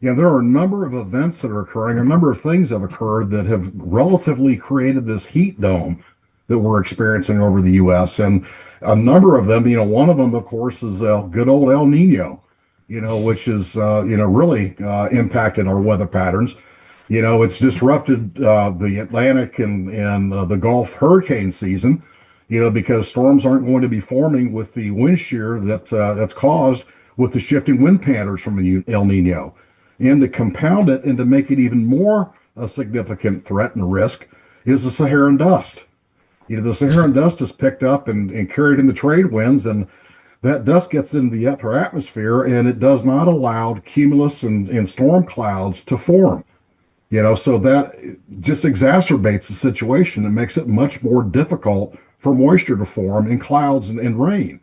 You know, there are a number of events that are occurring, a number of things have occurred that have relatively created this heat dome that we're experiencing over the U.S. And a number of them, one of them, of course, is good old El Nino, which is, really impacted our weather patterns. It's disrupted the Atlantic and the Gulf hurricane season, because storms aren't going to be forming with the wind shear that's caused with the shifting wind patterns from El Nino. And to compound it and to make it even more a significant threat and risk is the Saharan dust. The Saharan dust is picked up and carried in the trade winds, and that dust gets into the upper atmosphere, and it does not allow cumulus and storm clouds to form. So that just exacerbates the situation and makes it much more difficult for moisture to form in clouds and rain.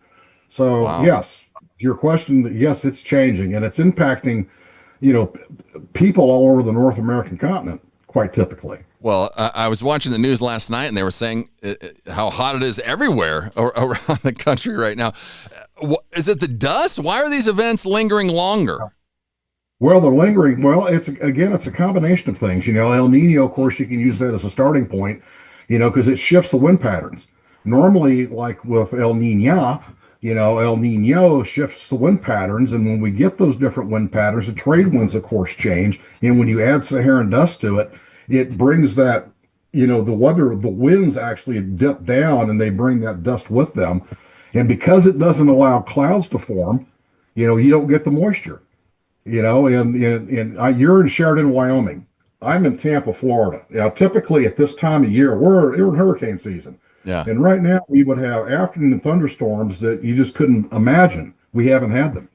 So, wow. Yes, your question, yes, it's changing, and it's impacting, people all over the North American continent, quite typically. Well, I was watching the news last night, and they were saying how hot it is everywhere around the country right now. Is it the dust? Why are these events lingering longer? Well, they're lingering. Well, it's a combination of things. El Nino, of course, you can use that as a starting point, because it shifts the wind patterns. Normally, like with El Nino, El Nino shifts the wind patterns, and when we get those different wind patterns, the trade winds, of course, change. And when you add Saharan dust to it, it brings that, the winds actually dip down and they bring that dust with them. And because it doesn't allow clouds to form, you don't get the moisture, and you're in Sheridan, Wyoming. I'm in Tampa, Florida. Now, typically at this time of year, we're in hurricane season. Yeah. And right now we would have afternoon thunderstorms that you just couldn't imagine. We haven't had them.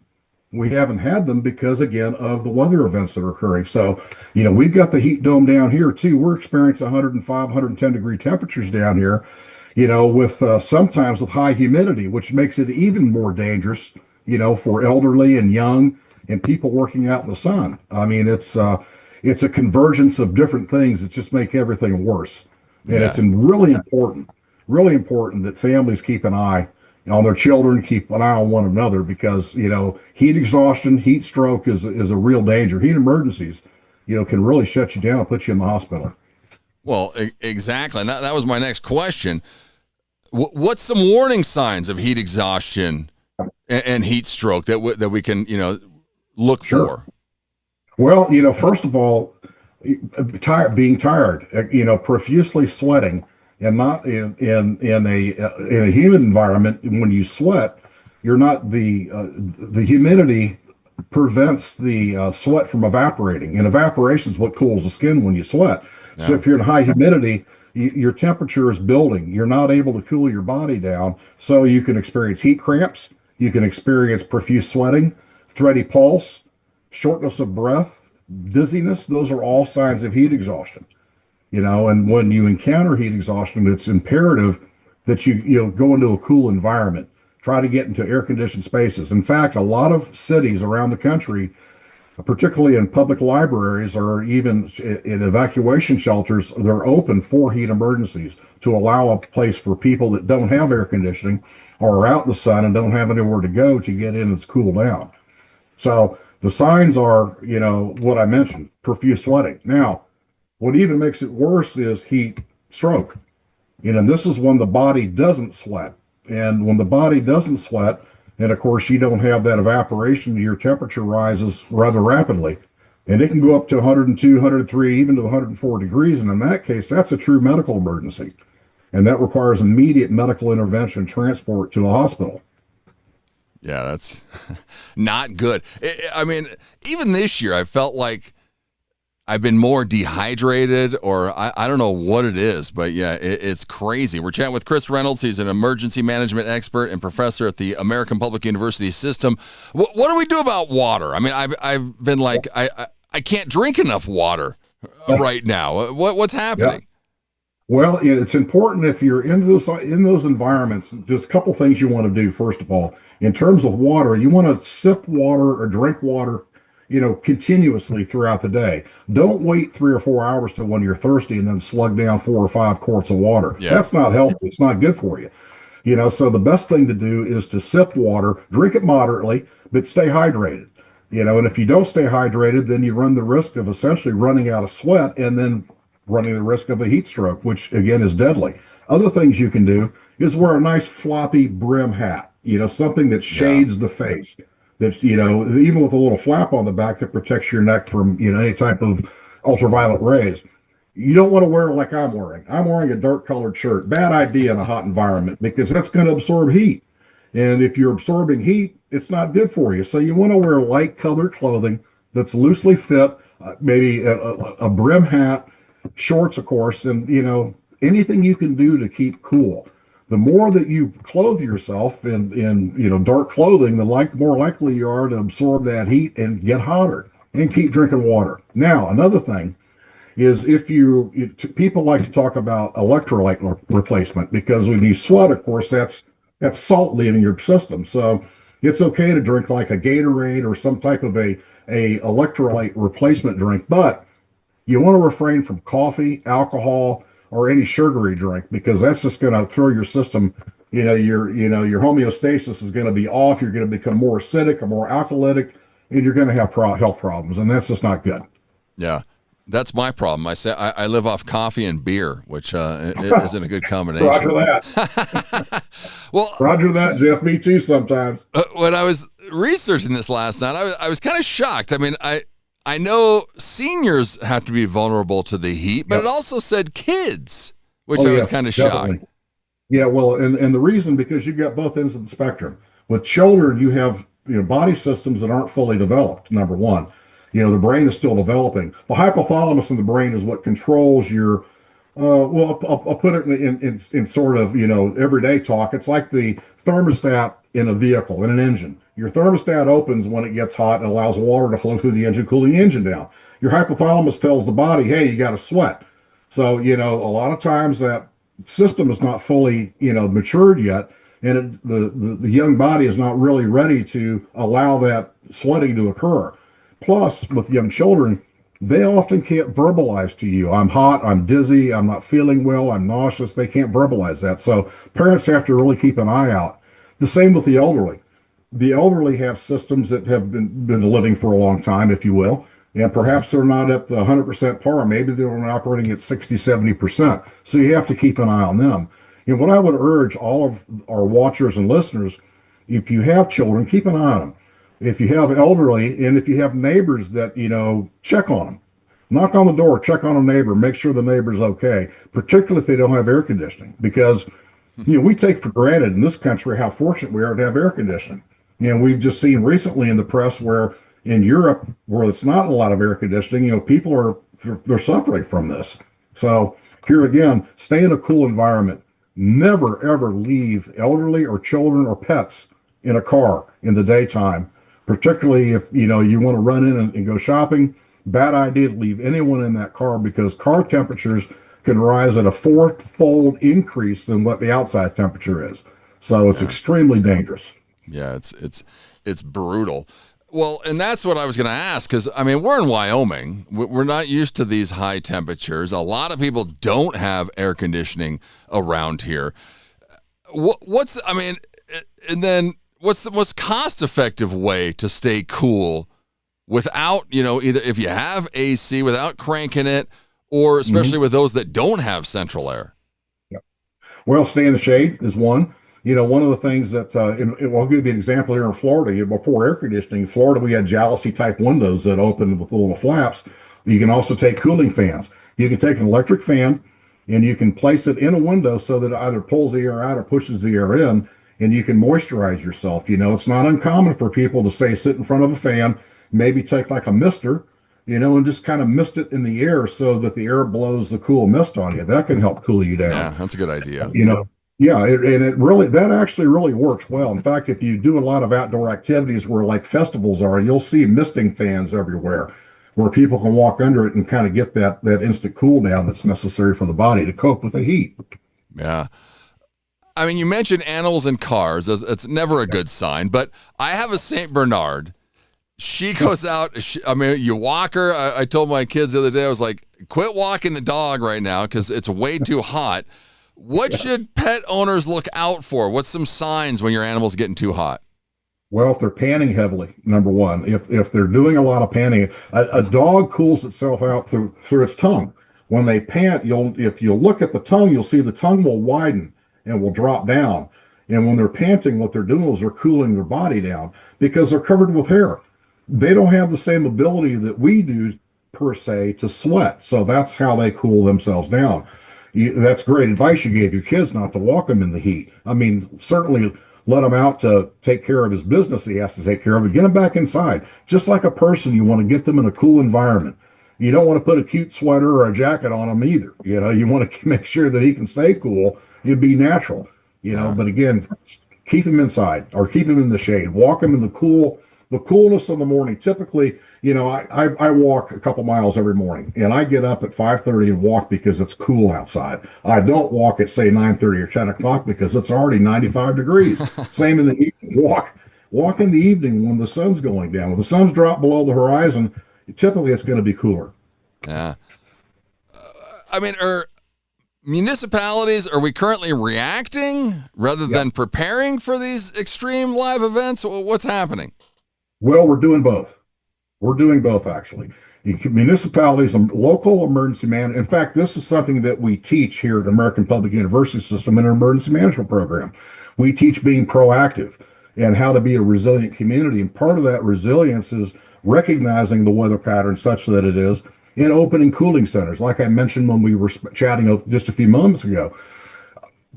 We haven't had them because, again, of the weather events that are occurring. So, we've got the heat dome down here, too. We're experiencing 105, 110 degree temperatures down here, with sometimes with high humidity, which makes it even more dangerous, for elderly and young and people working out in the sun. I mean, it's a convergence of different things that just make everything worse. And it's really important that families keep an eye on their children, keep an eye on one another, because, heat exhaustion, heat stroke is a real danger. Heat emergencies, can really shut you down and put you in the hospital. Well, exactly. And that was my next question. What's some warning signs of heat exhaustion and heat stroke that we can, look for? Well, first of all, being tired, profusely sweating, and not in a humid environment. When you sweat, you're not the humidity prevents the sweat from evaporating. And evaporation is what cools the skin when you sweat. So if you're in high humidity, your temperature is building. You're not able to cool your body down. So you can experience heat cramps. You can experience profuse sweating, thready pulse, shortness of breath, dizziness. Those are all signs of heat exhaustion. And when you encounter heat exhaustion, it's imperative that you go into a cool environment. Try to get into air-conditioned spaces. In fact, a lot of cities around the country, particularly in public libraries or even in evacuation shelters, they're open for heat emergencies to allow a place for people that don't have air conditioning or are out in the sun and don't have anywhere to go to get in and cool down. So the signs are, what I mentioned, profuse sweating. Now, what even makes it worse is heat stroke. And this is when the body doesn't sweat. And when the body doesn't sweat, and of course you don't have that evaporation, your temperature rises rather rapidly. And it can go up to 102, 103, even to 104 degrees. And in that case, that's a true medical emergency. And that requires immediate medical intervention, transport to a hospital. Yeah, that's not good. I mean, even this year, I felt like I've been more dehydrated, or I don't know what it is, but yeah, it's crazy. We're chatting with Chris Reynolds. He's an emergency management expert and professor at the American Public University System. What do we do about water? I mean, I've been like, I can't drink enough water right now. What's happening? Yeah. Well, it's important if you're in those environments. Just a couple things you want to do. First of all, in terms of water, you want to sip water or drink water, continuously throughout the day. Don't wait 3 or 4 hours to when you're thirsty and then slug down 4 or 5 quarts of water. Yeah. That's not healthy. It's not good for you. So the best thing to do is to sip water, drink it moderately, but stay hydrated. And if you don't stay hydrated, then you run the risk of essentially running out of sweat and then running the risk of a heat stroke, which again is deadly. Other things you can do is wear a nice floppy brim hat, something that shades the face. That, even with a little flap on the back that protects your neck from, any type of ultraviolet rays. You don't want to wear it like I'm wearing. I'm wearing a dark colored shirt. Bad idea in a hot environment because that's going to absorb heat. And if you're absorbing heat, it's not good for you. So you want to wear light colored clothing that's loosely fit, maybe a brim hat, shorts, of course, and, anything you can do to keep cool. The more that you clothe yourself in dark clothing, the more likely you are to absorb that heat and get hotter. And keep drinking water. Now, another thing is people like to talk about electrolyte replacement because when you sweat, of course, that's salt leaving your system. So it's okay to drink like a Gatorade or some type of a electrolyte replacement drink, but you want to refrain from coffee, alcohol, or any sugary drink, because that's just going to throw your system, your homeostasis is going to be off. You're going to become more acidic or more alkalytic, and you're going to have health problems, and that's just not good. Yeah, that's my problem. I live off coffee and beer, which isn't a good combination. Roger that. Well, Roger that, Jeff. Me too sometimes. When I was researching this last night, I was kind of shocked. I mean, I know seniors have to be vulnerable to the heat, but it also said kids, which I was kind of shocked. Yeah, well, and the reason, because you've got both ends of the spectrum. With children, you have body systems that aren't fully developed, number one. The brain is still developing. The hypothalamus in the brain is what controls your, I'll put it in sort of, everyday talk. It's like the thermostat in a vehicle, in an engine. Your thermostat opens when it gets hot and allows water to flow through the engine, cooling the engine down. Your hypothalamus tells the body, hey, you got to sweat. So, a lot of times that system is not fully, matured yet. And the young body is not really ready to allow that sweating to occur. Plus, with young children, they often can't verbalize to you, I'm hot, I'm dizzy, I'm not feeling well, I'm nauseous. They can't verbalize that. So parents have to really keep an eye out. The same with the elderly. The elderly have systems that have been living for a long time, if you will, and perhaps they're not at the 100% par. Maybe they're operating at 60, 70%. So you have to keep an eye on them. What I would urge all of our watchers and listeners, if you have children, keep an eye on them. If you have elderly and if you have neighbors that, check on them. Knock on the door, check on a neighbor, make sure the neighbor's okay, particularly if they don't have air conditioning, because, we take for granted in this country how fortunate we are to have air conditioning. We've just seen recently in the press where, In Europe, where it's not a lot of air conditioning, people they're suffering from this. So here again, stay in a cool environment. Never ever leave elderly or children or pets in a car in the daytime, particularly if you want to run in and go shopping. Bad idea to leave anyone in that car, because car temperatures can rise at a fourfold increase than what the outside temperature is. So it's extremely dangerous. Yeah, it's brutal. Well, and that's what I was going to ask, because, I mean, we're in Wyoming. We're not used to these high temperatures. A lot of people don't have air conditioning around here. What's the most cost-effective way to stay cool without, either if you have AC, without cranking it, or especially with those that don't have central air? Yeah. Well, stay in the shade is one. One of the things that, I'll give you an example here in Florida. Before air conditioning, in Florida, we had jalousie type windows that opened with little flaps. You can also take cooling fans. You can take an electric fan and you can place it in a window so that it either pulls the air out or pushes the air in, and you can moisturize yourself. It's not uncommon for people to sit in front of a fan, maybe take like a mister, and just kind of mist it in the air so that the air blows the cool mist on you. That can help cool you down. Yeah, that's a good idea. Yeah, that actually really works well. In fact, if you do a lot of outdoor activities where like festivals are, you'll see misting fans everywhere where people can walk under it and kind of get that instant cool down that's necessary for the body to cope with the heat. Yeah. I mean, you mentioned animals and cars. It's never a good sign, but I have a St. Bernard. She goes out. You walk her. I told my kids the other day, I was like, quit walking the dog right now because it's way too hot. What should pet owners look out for? What's some signs when your animal's getting too hot? Well, if they're panting heavily, number one. If they're doing a lot of panting, a dog cools itself out through its tongue. When they pant, if you look at the tongue, you'll see the tongue will widen and will drop down. And when they're panting, what they're doing is they're cooling their body down because they're covered with hair. They don't have the same ability that we do, per se, to sweat. So that's how they cool themselves down. That's great advice you gave your kids, not to walk them in the heat. I mean, certainly let him out to take care of his business he has to take care of, and get him back inside. Just like a person, you want to get them in a cool environment. You don't want to put a cute sweater or a jacket on him either. You want to make sure that he can stay cool. It'd be natural, but again, keep him inside or keep him in the shade. Walk him in the coolness of the morning. Typically, I walk a couple miles every morning, and I get up at 5:30 and walk because it's cool outside. I don't walk at, say, 9:30 or 10 o'clock because it's already 95 degrees. Same in the evening. Walk in the evening when the sun's going down. When the sun's dropped below the horizon, typically it's going to be cooler. Yeah. Are municipalities, are we currently reacting rather than preparing for these extreme live events? What's happening? Well, we're doing both. We're doing both, actually. Municipalities and local emergency management. In fact, this is something that we teach here at American Public University System in our emergency management program. We teach being proactive and how to be a resilient community. And part of that resilience is recognizing the weather pattern such that it is, and opening cooling centers. Like I mentioned when we were chatting just a few moments ago,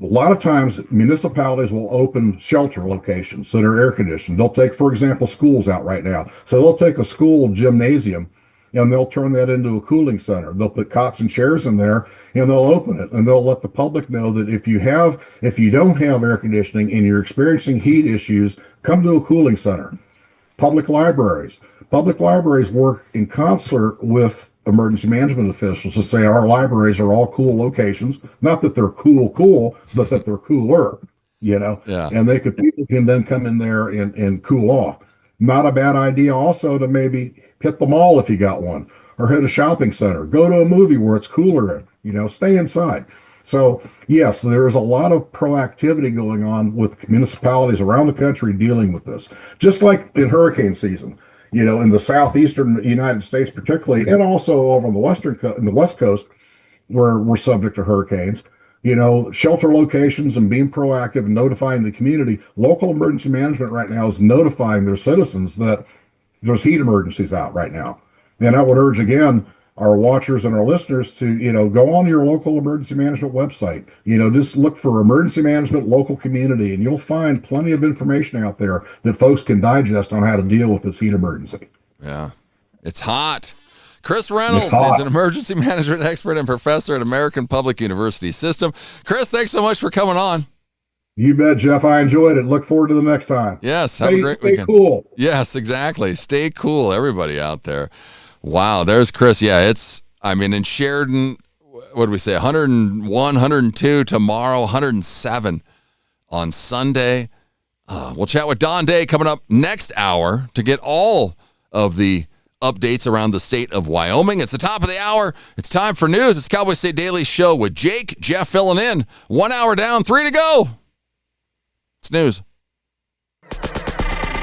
a lot of times municipalities will open shelter locations that are air conditioned. They'll take, for example, schools out right now. So they'll take a school gymnasium and they'll turn that into a cooling center. They'll put cots and chairs in there and they'll open it, and they'll let the public know that if you don't have air conditioning and you're experiencing heat issues, come to a cooling center. Public libraries work in concert with emergency management officials to say our libraries are all cool locations. Not that they're cool, but that they're cooler, Yeah. And people can then come in there and cool off. Not a bad idea also to maybe hit the mall if you got one, or hit a shopping center, go to a movie where it's cooler, stay inside. So yes, there's a lot of proactivity going on with municipalities around the country dealing with this. Just like in hurricane season, in the southeastern United States particularly, and also over on the West Coast, where we're subject to hurricanes, shelter locations and being proactive and notifying the community. Local emergency management right now is notifying their citizens that there's heat emergencies out right now. And I would urge, again, our watchers and our listeners to, go on your local emergency management website, just look for emergency management, local community, and you'll find plenty of information out there that folks can digest on how to deal with this heat emergency. Yeah. It's hot. Chris Reynolds is an emergency management expert and professor at American Public University System. Chris, thanks so much for coming on. You bet, Jeff. I enjoyed it. Look forward to the next time. Yes, have a great weekend. Stay cool. Yes, exactly. Stay cool, everybody out there. Wow, there's Chris. Yeah, in Sheridan, what did we say, 101, 102, tomorrow, 107 on Sunday. We'll chat with Don Day coming up next hour to get all of the updates around the state of Wyoming. It's the top of the hour. It's time for news. It's Cowboy State Daily Show with Jake, Jeff filling in. 1 hour down, 3 to go. It's news.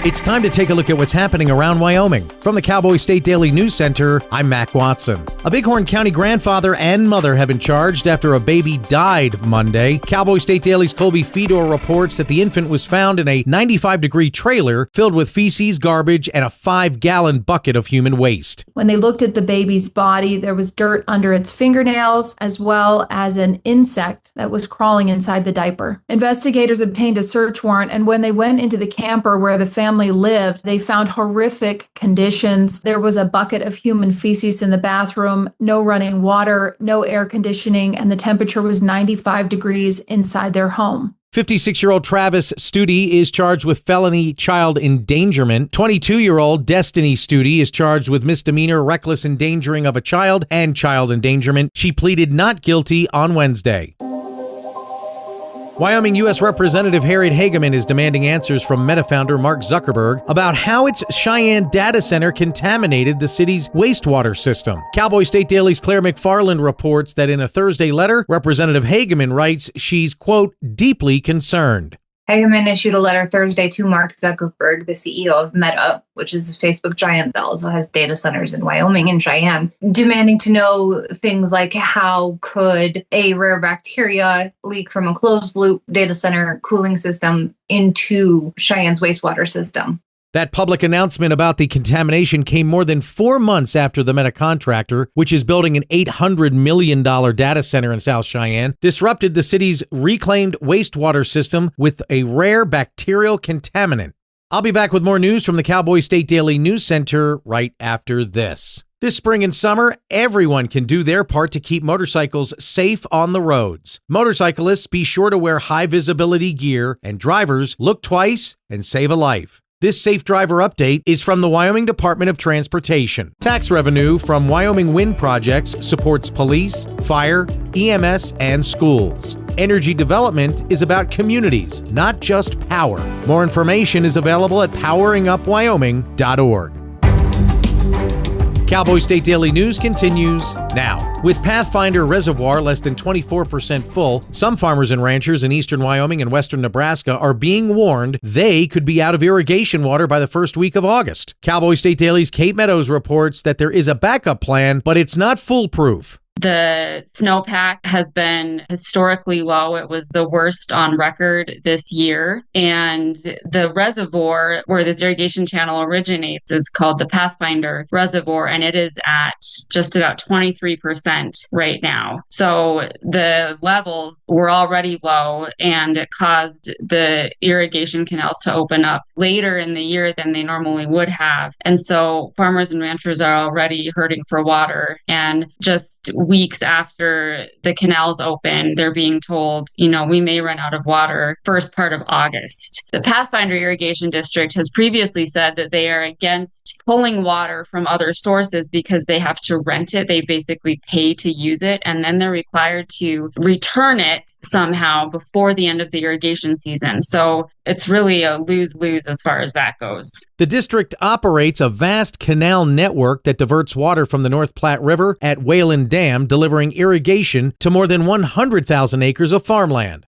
It's time to take a look at what's happening around Wyoming. From the Cowboy State Daily News Center, I'm Mac Watson. A Bighorn County grandfather and mother have been charged after a baby died Monday. Cowboy State Daily's Colby Fedor reports that the infant was found in a 95-degree trailer filled with feces, garbage, and a 5-gallon bucket of human waste. When they looked at the baby's body, there was dirt under its fingernails, as well as an insect that was crawling inside the diaper. Investigators obtained a search warrant, and when they went into the camper where the family lived, they found horrific conditions. There was a bucket of human feces in the bathroom, no running water, no air conditioning, and the temperature was 95 degrees inside their home. 56-year-old Travis Studi is charged with felony child endangerment. 22-year-old Destiny Studi is charged with misdemeanor reckless endangering of a child and child endangerment. She pleaded not guilty on Wednesday. Wyoming U.S. Representative Harriet Hageman is demanding answers from Meta founder Mark Zuckerberg about how its Cheyenne data center contaminated the city's wastewater system. Cowboy State Daily's Claire McFarland reports that in a Thursday letter, Representative Hageman writes she's, quote, deeply concerned. Hageman issued a letter Thursday to Mark Zuckerberg, the CEO of Meta, which is a Facebook giant that also has data centers in Wyoming and Cheyenne, demanding to know things like how could a rare bacteria leak from a closed-loop data center cooling system into Cheyenne's wastewater system. That public announcement about the contamination came more than 4 months after the Meta contractor, which is building an $800 million data center in South Cheyenne, disrupted the city's reclaimed wastewater system with a rare bacterial contaminant. I'll be back with more news from the Cowboy State Daily News Center right after this. This spring and summer, everyone can do their part to keep motorcycles safe on the roads. Motorcyclists, be sure to wear high visibility gear, and drivers, look twice and save a life. This Safe Driver update is from the Wyoming Department of Transportation. Tax revenue from Wyoming wind projects supports police, fire, EMS, and schools. Energy development is about communities, not just power. More information is available at poweringupwyoming.org. Cowboy State Daily News continues now. With Pathfinder Reservoir less than 24% full, some farmers and ranchers in eastern Wyoming and western Nebraska are being warned they could be out of irrigation water by the first week of August. Cowboy State Daily's Kate Meadows reports that there is a backup plan, but it's not foolproof. The snowpack has been historically low. It was the worst on record this year. And the reservoir where this irrigation channel originates is called the Pathfinder Reservoir, and it is at just about 23% right now. So the levels were already low, and it caused the irrigation canals to open up later in the year than they normally would have. And so farmers and ranchers are already hurting for water. And just weeks after the canals open, they're being told, we may run out of water first part of August. The Pathfinder Irrigation District has previously said that they are against pulling water from other sources because they have to rent it. They basically pay to use it, and then they're required to return it somehow before the end of the irrigation season. So it's really a lose-lose as far as that goes. The district operates a vast canal network that diverts water from the North Platte River at Whalen Dam, delivering irrigation to more than 100,000 acres of farmland.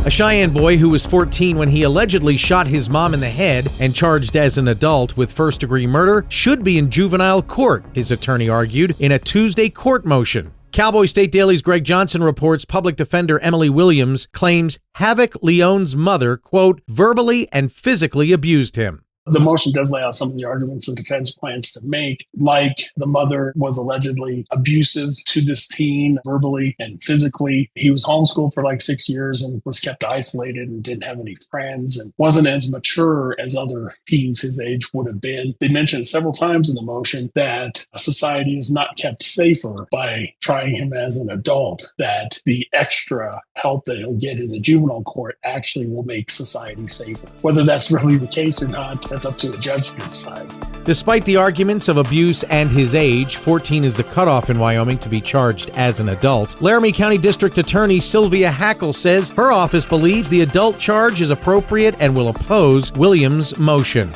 A Cheyenne boy who was 14 when he allegedly shot his mom in the head and charged as an adult with first-degree murder should be in juvenile court, his attorney argued in a Tuesday court motion. Cowboy State Daily's Greg Johnson reports public defender Emily Williams claims Havoc Leone's mother, quote, verbally and physically abused him. The motion does lay out some of the arguments the defense plans to make, like the mother was allegedly abusive to this teen verbally and physically. He was homeschooled for like 6 years and was kept isolated and didn't have any friends and wasn't as mature as other teens his age would have been. They mentioned several times in the motion that society is not kept safer by trying him as an adult, that the extra help that he'll get in the juvenile court actually will make society safer. Whether that's really the case or not, that's up to a judge to decide. Despite the arguments of abuse and his age, 14 is the cutoff in Wyoming to be charged as an adult. Laramie County District Attorney Sylvia Hackle says her office believes the adult charge is appropriate and will oppose Williams' motion.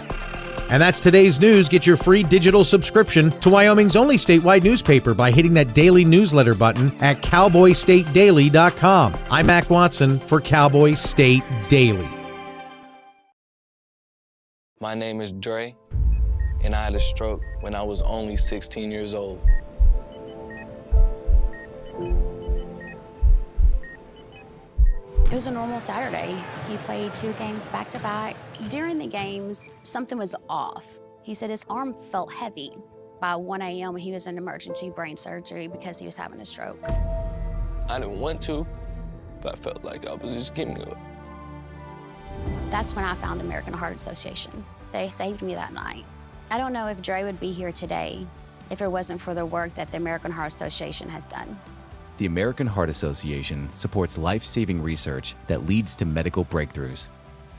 And that's today's news. Get your free digital subscription to Wyoming's only statewide newspaper by hitting that daily newsletter button at cowboystatedaily.com. I'm Mac Watson for Cowboy State Daily. My name is Dre, and I had a stroke when I was only 16 years old. It was a normal Saturday. He played 2 games back-to-back. During the games, something was off. He said his arm felt heavy. By 1 a.m., he was in emergency brain surgery because he was having a stroke. I didn't want to, but I felt like I was just giving up. That's when I found American Heart Association. They saved me that night. I don't know if Dre would be here today if it wasn't for the work that the American Heart Association has done. The American Heart Association supports life-saving research that leads to medical breakthroughs.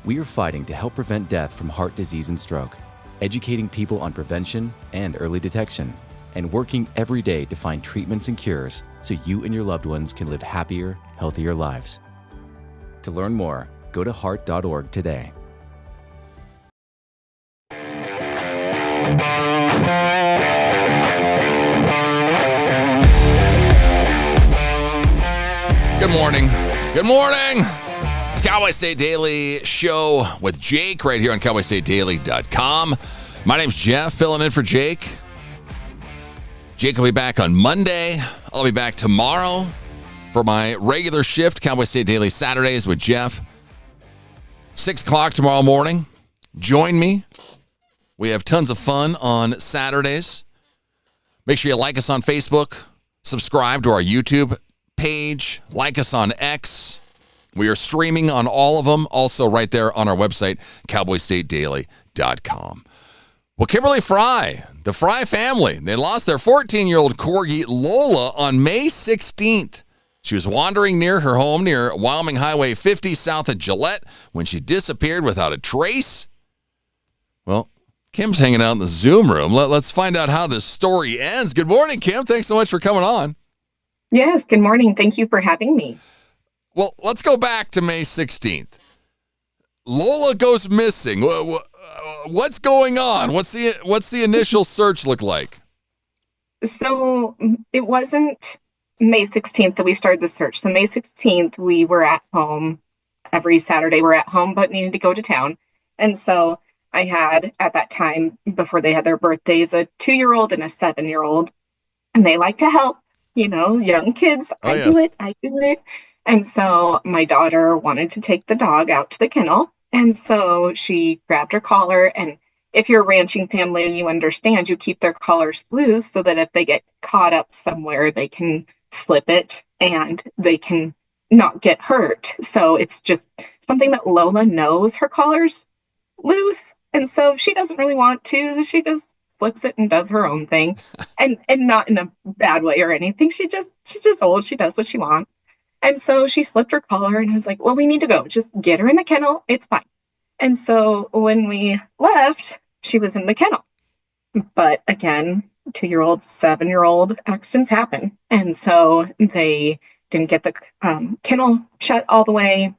We are fighting to help prevent death from heart disease and stroke, educating people on prevention and early detection, and working every day to find treatments and cures so you and your loved ones can live happier, healthier lives. To learn more, go to heart.org today. Good morning. Good morning. It's Cowboy State Daily Show with Jake right here on cowboystatedaily.com. My name's Jeff, filling in for Jake. Jake will be back on Monday. I'll be back tomorrow for my regular shift, Cowboy State Daily Saturdays with Jeff. 6 o'clock tomorrow morning. Join me. We have tons of fun on Saturdays. Make sure you like us on Facebook. Subscribe to our YouTube page. Like us on X. We are streaming on all of them. Also right there on our website, cowboystatedaily.com. Well, Kimberly Fry, the Fry family, they lost their 14-year-old corgi, Lola, on May 16th. She was wandering near her home near Wyoming Highway 50 south of Gillette when she disappeared without a trace. Well, Kim's hanging out in the Zoom room. Let's find out how this story ends. Good morning, Kim. Thanks so much for coming on. Yes, good morning. Thank you for having me. Well, let's go back to May 16th. Lola goes missing. What's going on? What's the initial search look like? So it wasn't May 16th that we started the search. So May 16th, we were at home. Every Saturday we're at home, but needed to go to town. And so I had, at that time, before they had their birthdays, a 2-year-old and a 7-year-old. And they like to help, young kids. I do it. And so my daughter wanted to take the dog out to the kennel. And so she grabbed her collar. And if you're a ranching family, you understand you keep their collars loose so that if they get caught up somewhere, they can slip it and they can not get hurt. So it's just something that Lola knows her collar's loose. And so she doesn't really want to. She just flips it and does her own thing. And not in a bad way or anything. She's just old. She does what she wants. And so she slipped her collar and I was like, well, we need to go. Just get her in the kennel. It's fine. And so when we left, she was in the kennel. But again, 2-year-old, 7-year-old accidents happen. And so they didn't get the kennel shut all the way.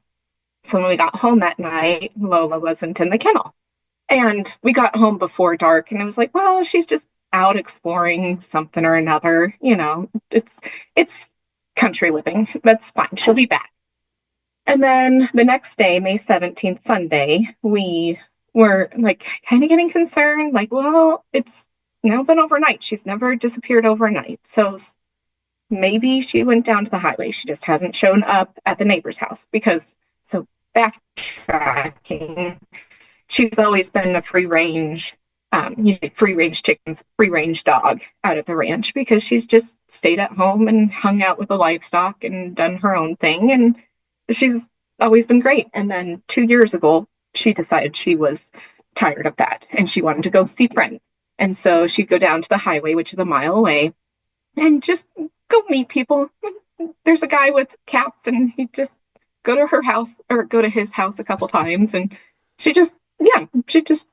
So when we got home that night, Lola wasn't in the kennel. And we got home before dark and it was like, well, she's just out exploring something or another. It's country living. That's fine. She'll be back. And then the next day, May 17th, Sunday, we were kind of getting concerned. Well, it's now been overnight. She's never disappeared overnight. So maybe she went down to the highway. She just hasn't shown up at the neighbor's house backtracking, she's always been a free range, usually free range chickens, free range dog out at the ranch, because she's just stayed at home and hung out with the livestock and done her own thing. And she's always been great. And then 2 years ago, she decided she was tired of that and she wanted to go see friends. And so she'd go down to the highway, which is a mile away, and just go meet people. There's a guy with cats, and he'd just go to her house or go to his house a couple times. And she just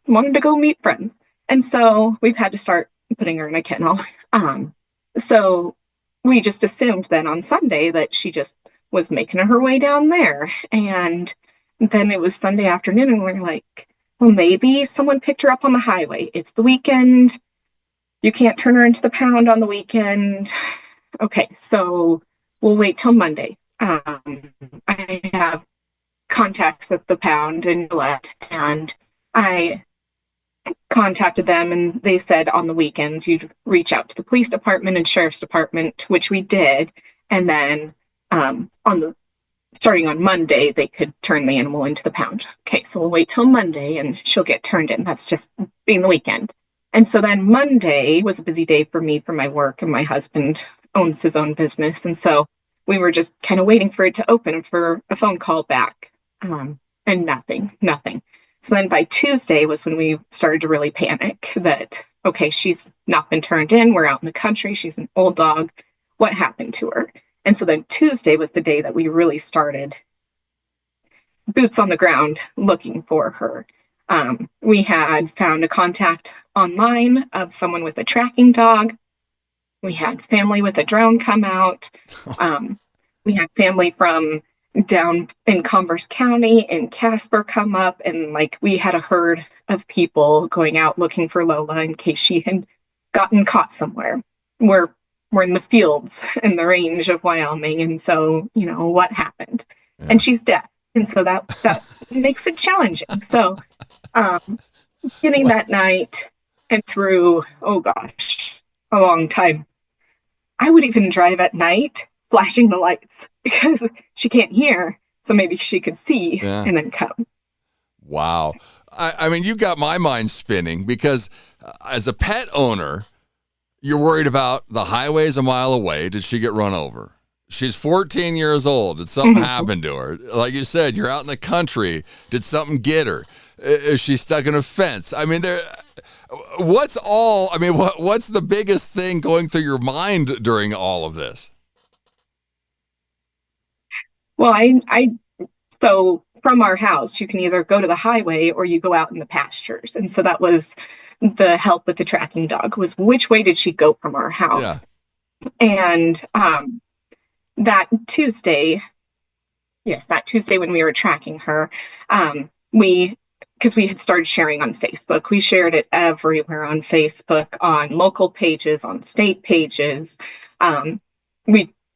wanted to go meet friends. And so we've had to start putting her in a kennel. So we just assumed then on Sunday that she just was making her way down there. And then it was Sunday afternoon, and we're like, well, maybe someone picked her up on the highway. It's the weekend. You can't turn her into the pound on the weekend. Okay, so we'll wait till Monday. I have contacts at the pound in Gillette, and I contacted them, and they said on the weekends you'd reach out to the police department and sheriff's department, which we did. And then starting on Monday, they could turn the animal into the pound. Okay, so we'll wait till Monday and she'll get turned in. That's just being the weekend. And so then Monday was a busy day for me for my work, and my husband owns his own business. And so we were just kind of waiting for it to open for a phone call back, and nothing. So then by Tuesday was when we started to really panic that, okay, she's not been turned in. We're out in the country. She's an old dog. What happened to her? And so then Tuesday was the day that we really started boots on the ground looking for her. We had found a contact online of someone with a tracking dog. We had family with a drone come out. We had family from down in Converse County in Casper come up, and like we had a herd of people going out looking for Lola in case she had gotten caught somewhere. We're in the fields in the range of Wyoming, and so, you know, what happened? Yeah. And she's deaf, and so that makes it challenging. So getting that night and through, oh gosh, a long time. I would even drive at night flashing the lights because she can't hear, so maybe she could see and then come. Wow. I mean, you've got my mind spinning, because as a pet owner, you're worried about the highway's a mile away. Did she get run over? She's 14 years old. Did something happen to her? Like you said, you're out in the country. Did something get her? Is she stuck in a fence? I mean, what's the biggest thing going through your mind during all of this? Well, so from our house, you can either go to the highway or you go out in the pastures. And so that was the help with the tracking dog, was which way did she go from our house? Yeah. And that Tuesday when we were tracking her, because we had started sharing on Facebook. We shared it everywhere on Facebook, on local pages, on state pages.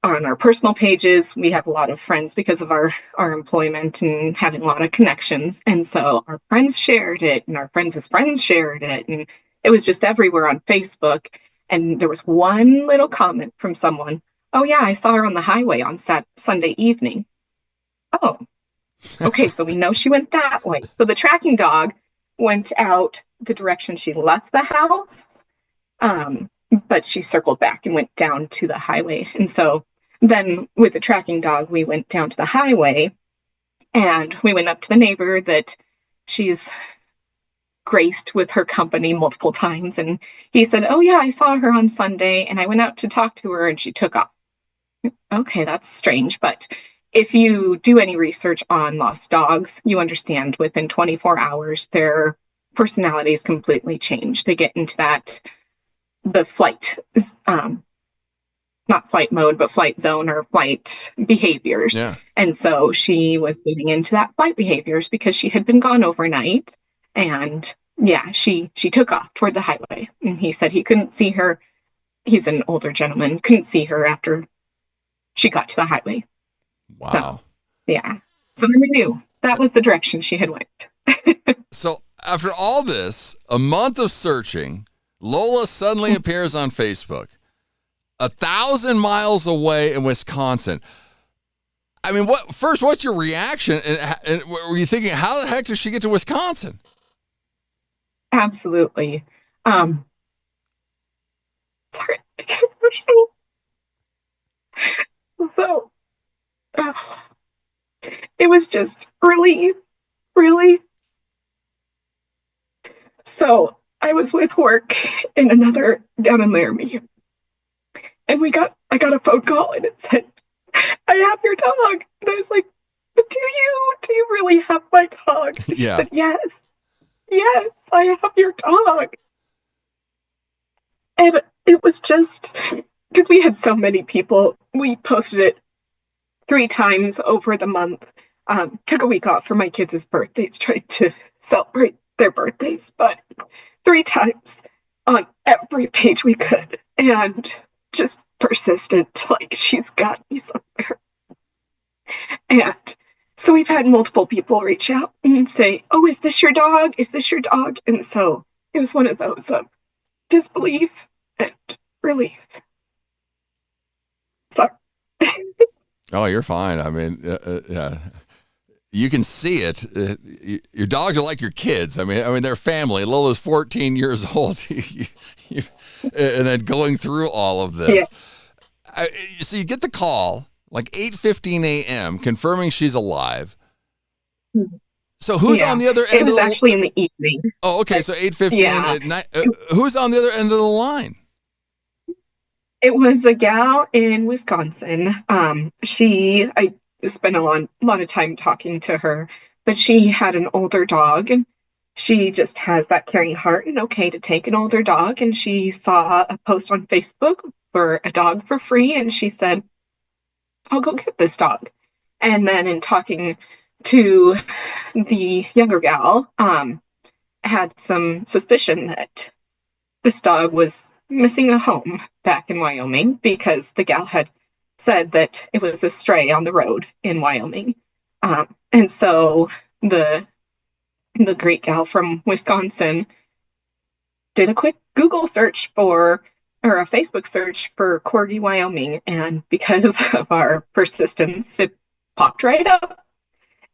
On our personal pages, we have a lot of friends because of our employment and having a lot of connections. And so our friends shared it, and our friends' friends shared it. And it was just everywhere on Facebook. And there was one little comment from someone, oh yeah, I saw her on the highway on Sunday evening. Oh, okay, so we know she went that way. So the tracking dog went out the direction she left the house, but she circled back and went down to the highway. And so then with the tracking dog, we went down to the highway, and we went up to the neighbor that she's graced with her company multiple times. And he said, oh yeah, I saw her on Sunday, and I went out to talk to her and she took off. Okay, that's strange. But if you do any research on lost dogs, you understand within 24 hours, their personalities completely change. They get into the flight, not flight mode, but flight zone or flight behaviors. Yeah. And so she was getting into that flight behaviors because she had been gone overnight. And yeah, she took off toward the highway. And he said he couldn't see her. He's an older gentleman, couldn't see her after she got to the highway. Wow. So, yeah. So then we knew that was the direction she had went. So after all this, a month of searching, Lola suddenly appears on Facebook, 1,000 miles away in Wisconsin. I mean, what's your reaction? And were you thinking, how the heck did she get to Wisconsin? Absolutely. Sorry, I get emotional. So, uh, it was just really, really. So I was with work in another down in Laramie, and I got a phone call, and it said, "I have your dog," and I was like, "But do you really have my dog?" And she Yeah. said, yes, I have your dog. And it was just because we had so many people. We posted it 3 times over the month. Took a week off for my kids' birthdays, tried to celebrate their birthdays, but 3 times on every page we could, and just persistent, like she's got me somewhere. And so we've had multiple people reach out and say, "Oh, is this your dog? Is this your dog?" And so it was one of those of disbelief and relief. Sorry. Oh, you're fine. I mean, yeah, you can see it. Your dogs are like your kids. I mean, they're family. Lola's 14 years old, and then going through all of this. Yeah. So you get the call like 8:15 a.m. confirming she's alive. So who's on the other end? It was actually in the evening. Oh, okay. So 8:15 at night. Who's on the other end of the line? It was a gal in Wisconsin. I spent a lot of time talking to her, but she had an older dog, and she just has that caring heart and okay to take an older dog. And she saw a post on Facebook for a dog for free, and she said, "I'll go get this dog." And then in talking to the younger gal, had some suspicion that this dog was missing a home back in Wyoming, because the gal had said that it was a stray on the road in Wyoming. And so the great gal from Wisconsin did a quick Google search or a Facebook search for Corgi, Wyoming. And because of our persistence, it popped right up.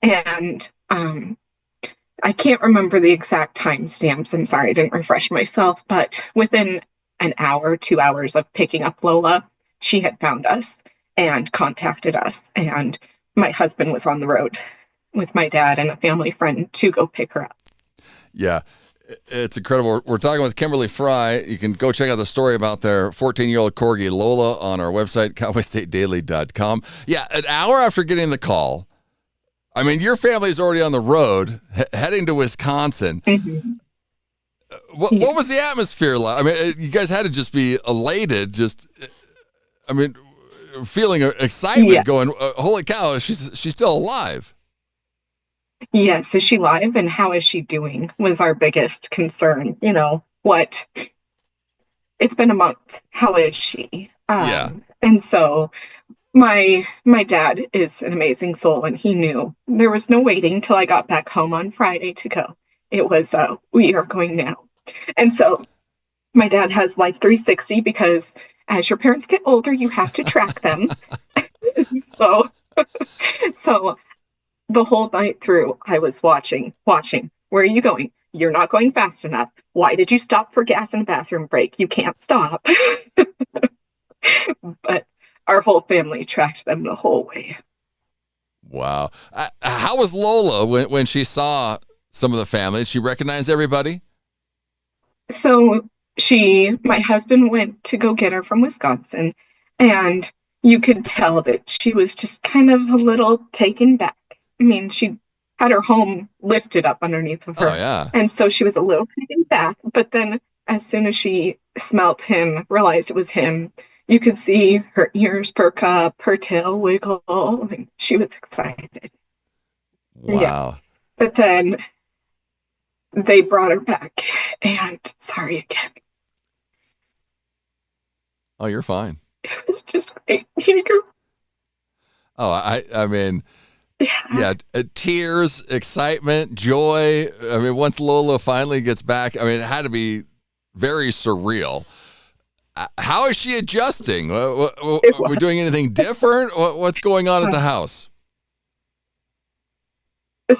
And I can't remember the exact timestamps. I'm sorry, I didn't refresh myself, but within an hour, 2 hours of picking up Lola, she had found us and contacted us. And my husband was on the road with my dad and a family friend to go pick her up. Yeah, it's incredible. We're talking with Kimberly Fry. You can go check out the story about their 14-year-old corgi, Lola, on our website, cowboystatedaily.com. Yeah, an hour after getting the call, I mean, your family's already on the road, heading to Wisconsin. Mm-hmm. What was the atmosphere like? I mean, you guys had to just be elated, feeling excitement, going, holy cow, she's still alive. Yes, is she live, and how is she doing was our biggest concern. It's been a month. How is she? And so my dad is an amazing soul, and he knew there was no waiting till I got back home on Friday to go. It was, we are going now. And so my dad has Life 360, because as your parents get older, you have to track them. so the whole night through, I was watching. Where are you going? You're not going fast enough. Why did you stop for gas in a bathroom break? You can't stop. But our whole family tracked them the whole way. Wow. How was Lola when she saw some of the family? Did she recognize everybody? So my husband went to go get her from Wisconsin, and you could tell that she was just kind of a little taken back. I mean, she had her home lifted up underneath of her. Oh, yeah. And so she was a little taken back. But then as soon as she smelt him, realized it was him, you could see her ears perk up, her tail wiggle, and she was excited. Wow. Yeah. But then they brought her back, and sorry again. Oh, you're fine. It was just great meeting her. Oh, I mean, yeah, tears, excitement, joy. I mean, once Lola finally gets back, I mean, it had to be very surreal. How is she adjusting? Are we doing anything different? What's going on at the house?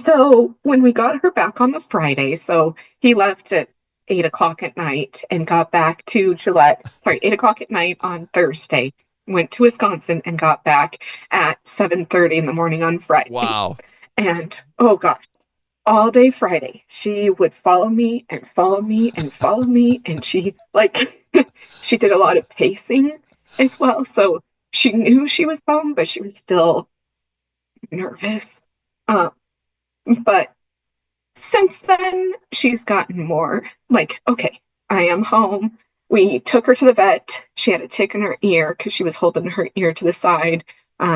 So when we got her back on the Friday, so he left at 8 o'clock at night and got back to Gillette. Sorry, 8 o'clock at night on Thursday. Went to Wisconsin and got back at 7:30 in the morning on Friday. Wow. And oh gosh, all day Friday, she would follow me and follow me and follow me. And she she did a lot of pacing as well. So she knew she was home, but she was still nervous. But since then, she's gotten more like, okay, I am home. We took her to the vet. She had a tick in her ear because she was holding her ear to the side.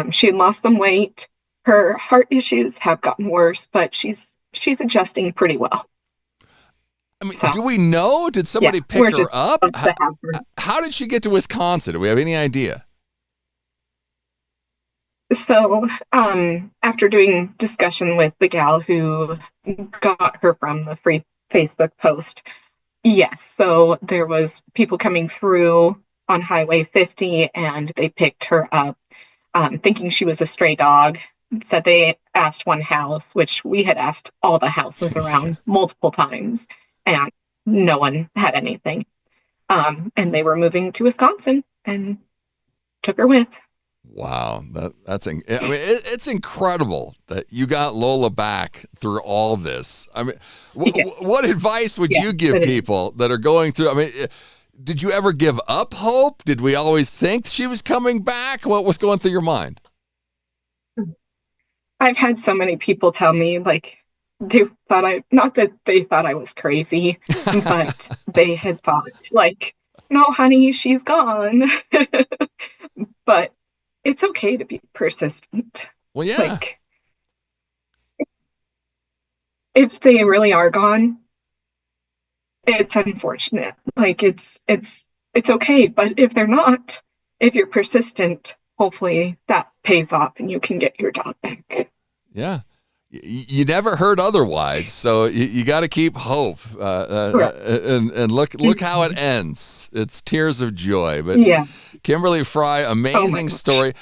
She had lost some weight. Her heart issues have gotten worse, but she's adjusting pretty well. I mean, do we know? Did somebody pick her up? How did she get to Wisconsin? Do we have any idea? So, after doing discussion with the gal who got her from the free Facebook post, yes. So there was people coming through on Highway 50 and they picked her up, thinking she was a stray dog. Said they asked one house, which we had asked all the houses around multiple times, and no one had anything. And they were moving to Wisconsin and took her with. Wow, it's incredible that you got Lola back through all this. I mean, what advice would you give people that are going through? I mean, did you ever give up hope? Did we always think she was coming back? What was going through your mind? I've had so many people tell me, like, they thought not that they thought I was crazy, but they had thought, like, no, honey, she's gone. But it's okay to be persistent. Well, yeah. Like, if they really are gone, it's unfortunate. Like, it's okay. But if they're not, if you're persistent, hopefully that pays off and you can get your dog back. Yeah. You never heard otherwise, so you got to keep hope. And look how it ends. It's tears of joy. But yeah. Kimberly Fry, amazing story.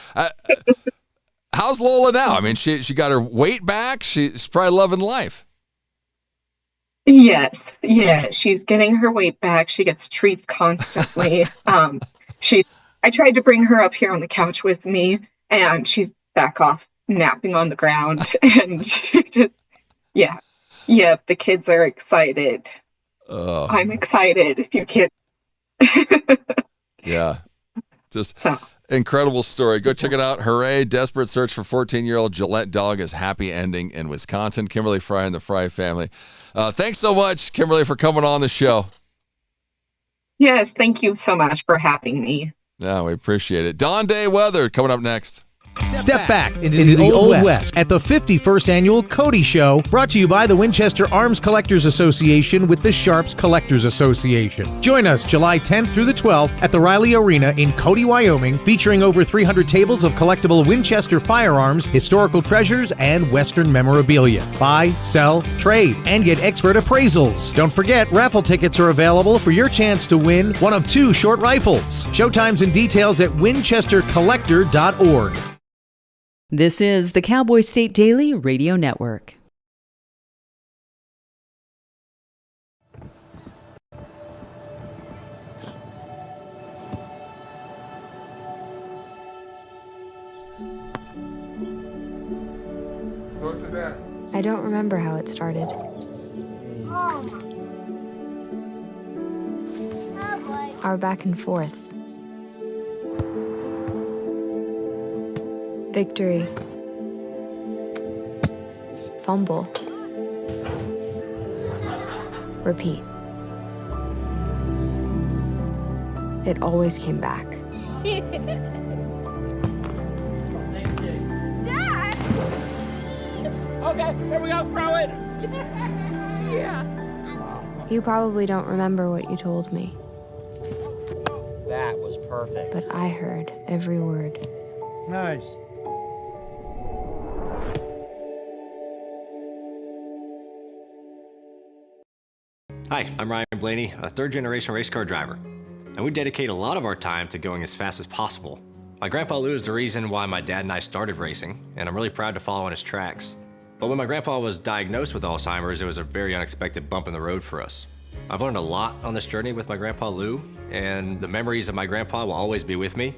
How's Lola now? I mean, she got her weight back. She's probably loving life. Yes, yeah, she's getting her weight back. She gets treats constantly. I tried to bring her up here on the couch with me, and she's back off napping on the ground. And she just, the kids are excited. I'm excited, if you can't. Yeah, just incredible story. Go check it out. Hooray, desperate search for 14-year-old Gillette dog is happy ending in Wisconsin. Kimberly Fry and the Fry family. Thanks so much, Kimberly, for coming on the show. Yes, thank you so much for having me. Yeah, we appreciate it. Dawn Day weather coming up next. Step back into the Old West at the 51st Annual Cody Show, brought to you by the Winchester Arms Collectors Association with the Sharps Collectors Association. Join us July 10th through the 12th at the Riley Arena in Cody, Wyoming, featuring over 300 tables of collectible Winchester firearms, historical treasures, and Western memorabilia. Buy, sell, trade, and get expert appraisals. Don't forget, raffle tickets are available for your chance to win one of 2 short rifles. Showtimes and details at winchestercollector.org. This is the Cowboy State Daily Radio Network. I don't remember how it started. Our back and forth. Victory. Fumble. Repeat. It always came back. Dad! Okay, here we go, throw it! Yeah. You probably don't remember what you told me, That was perfect. but I heard every word. Nice. Hi, I'm Ryan Blaney, a third-generation race car driver, and we dedicate a lot of our time to going as fast as possible. My grandpa Lou is the reason why my dad and I started racing, and I'm really proud to follow in his tracks. But when my grandpa was diagnosed with Alzheimer's, it was a very unexpected bump in the road for us. I've learned a lot on this journey with my grandpa Lou, and the memories of my grandpa will always be with me.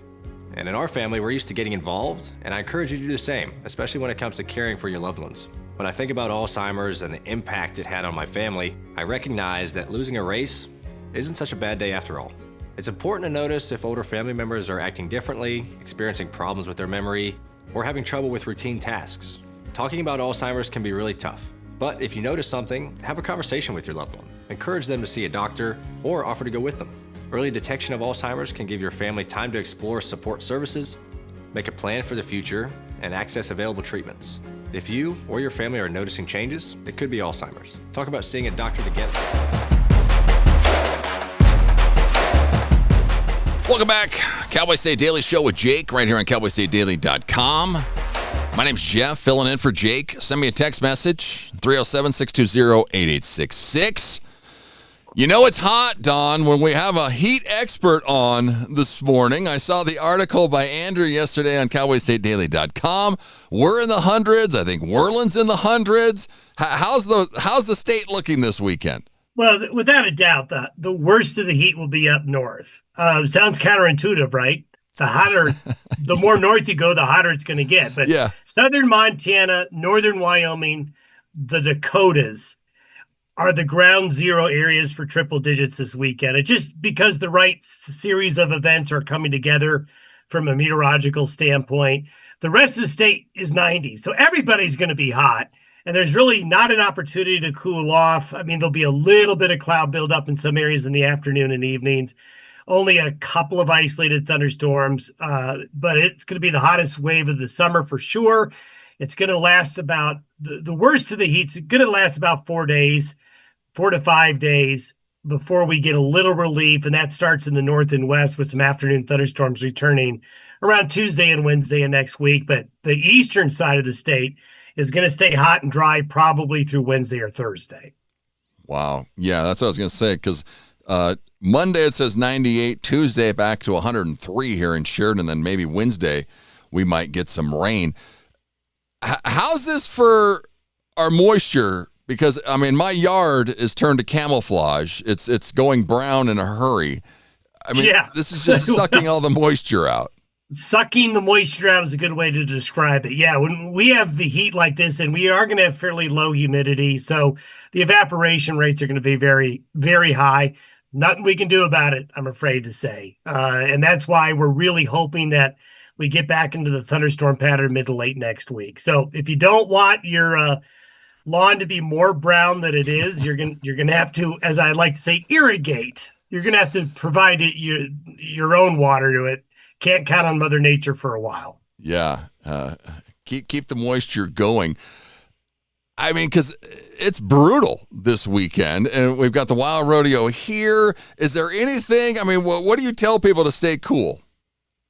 And in our family, we're used to getting involved, and I encourage you to do the same, especially when it comes to caring for your loved ones. When I think about Alzheimer's and the impact it had on my family, I recognize that losing a race isn't such a bad day after all. It's important to notice if older family members are acting differently, experiencing problems with their memory, or having trouble with routine tasks. Talking about Alzheimer's can be really tough, but if you notice something, have a conversation with your loved one. Encourage them to see a doctor or offer to go with them. Early detection of Alzheimer's can give your family time to explore support services, make a plan for the future, and access available treatments. If you or your family are noticing changes, it could be Alzheimer's. Talk about seeing a doctor together. Welcome back. Cowboy State Daily Show with Jake right here on cowboystatedaily.com. My name's Jeff, filling in for Jake. Send me a text message, 307-620-8866. You know it's hot, Don, when we have a heat expert on this morning. I saw the article by Andrew yesterday on cowboystatedaily.com. We're in the hundreds. I think Worland's in the hundreds. How's the state looking this weekend? Well, without a doubt, the worst of the heat will be up north. Sounds counterintuitive, right? The more north you go, the hotter it's going to get. But yeah. Southern Montana, northern Wyoming, the Dakotas are the ground zero areas for triple digits this weekend. It's just because the right series of events are coming together from a meteorological standpoint. The rest of the state is 90, so everybody's going to be hot. And there's really not an opportunity to cool off. I mean, there'll be a little bit of cloud buildup in some areas in the afternoon and evenings. Only a couple of isolated thunderstorms, but it's going to be the hottest wave of the summer for sure. It's going to last about, the worst of the heat's going to last about 4 days, 4 to 5 days before we get a little relief. And that starts in the north and west with some afternoon thunderstorms returning around Tuesday and Wednesday of next week. But the eastern side of the state is going to stay hot and dry probably through Wednesday or Thursday. Wow. Yeah, that's what I was going to say, because Monday it says 98, Tuesday back to 103 here in Sheridan, then maybe Wednesday we might get some rain. How's this for our moisture? Because, I mean, my yard is turned to camouflage. It's going brown in a hurry. I mean, This is just sucking all the moisture out. Sucking the moisture out is a good way to describe it. Yeah, when we have the heat like this, and we are going to have fairly low humidity, so the evaporation rates are going to be very, very high. Nothing we can do about it, I'm afraid to say. And that's why we're really hoping that we get back into the thunderstorm pattern mid to late next week. So if you don't want your lawn to be more brown than it is, you're gonna have to, as I like to say, irrigate. You're gonna have to provide it your own water to it. Can't count on Mother Nature for a while. Yeah, keep the moisture going. I mean, because it's brutal this weekend, and we've got the Wild Rodeo here. Is there anything? I mean, what do you tell people to stay cool?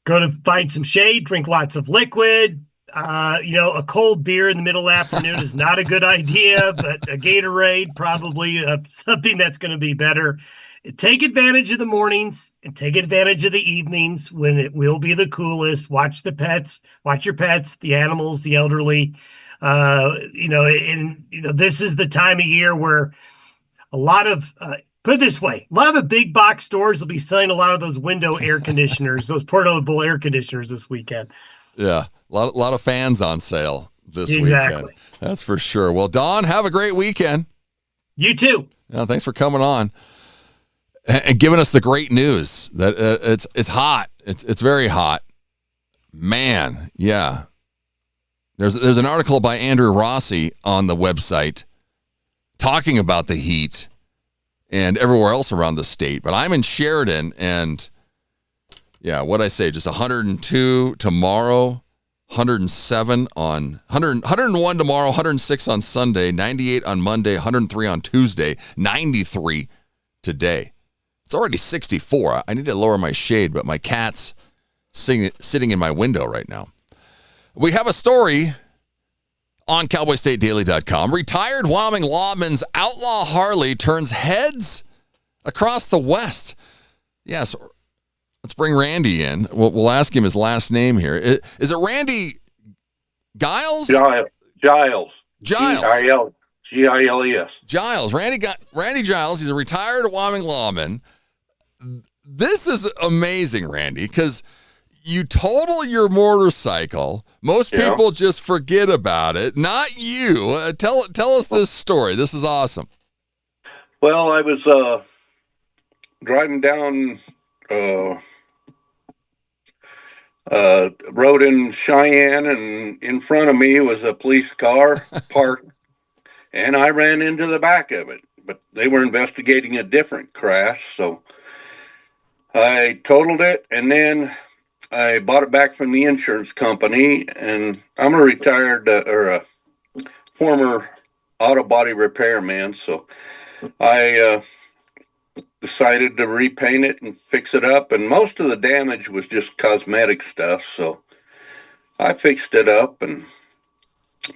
Go to find some shade, drink lots of liquid. A cold beer in the middle of the afternoon is not a good idea, but a Gatorade probably something that's going to be better. Take advantage of the mornings and take advantage of the evenings when it will be the coolest. Watch your pets, the animals, the elderly. This is the time of year where a lot of put it this way, a lot of the big box stores will be selling a lot of those window air conditioners, those portable air conditioners this weekend. Yeah, a lot of fans on sale this weekend. That's for sure. Well, Don, have a great weekend. You too. Yeah, thanks for coming on and giving us the great news that it's hot. It's very hot. Man, yeah. There's an article by Andrew Rossi on the website talking about the heat and everywhere else around the state. But I'm in Sheridan, and yeah, what'd I say? Just 102 tomorrow, 107 on 101 tomorrow, 106 on Sunday, 98 on Monday, 103 on Tuesday, 93 today. It's already 64. I need to lower my shade, but my cat's sitting in my window right now. We have a story on cowboystatedaily.com. Retired Wyoming lawman's outlaw Harley turns heads across the West. Yes, let's bring Randy in. We'll ask him his last name here. Is it Randy Giles? Giles. Giles. Giles. Giles. Randy Giles. He's a retired Wyoming lawman. This is amazing, Randy, because you total your motorcycle. Most people just forget about it. Not you. Tell us this story. This is awesome. Well, I was driving down road in Cheyenne, and in front of me was a police car parked, and I ran into the back of it. But they were investigating a different crash, so I totaled it, and then I bought it back from the insurance company. And I'm a retired or a former auto body repairman, so I decided to repaint it and fix it up, and most of the damage was just cosmetic stuff, so I fixed it up, and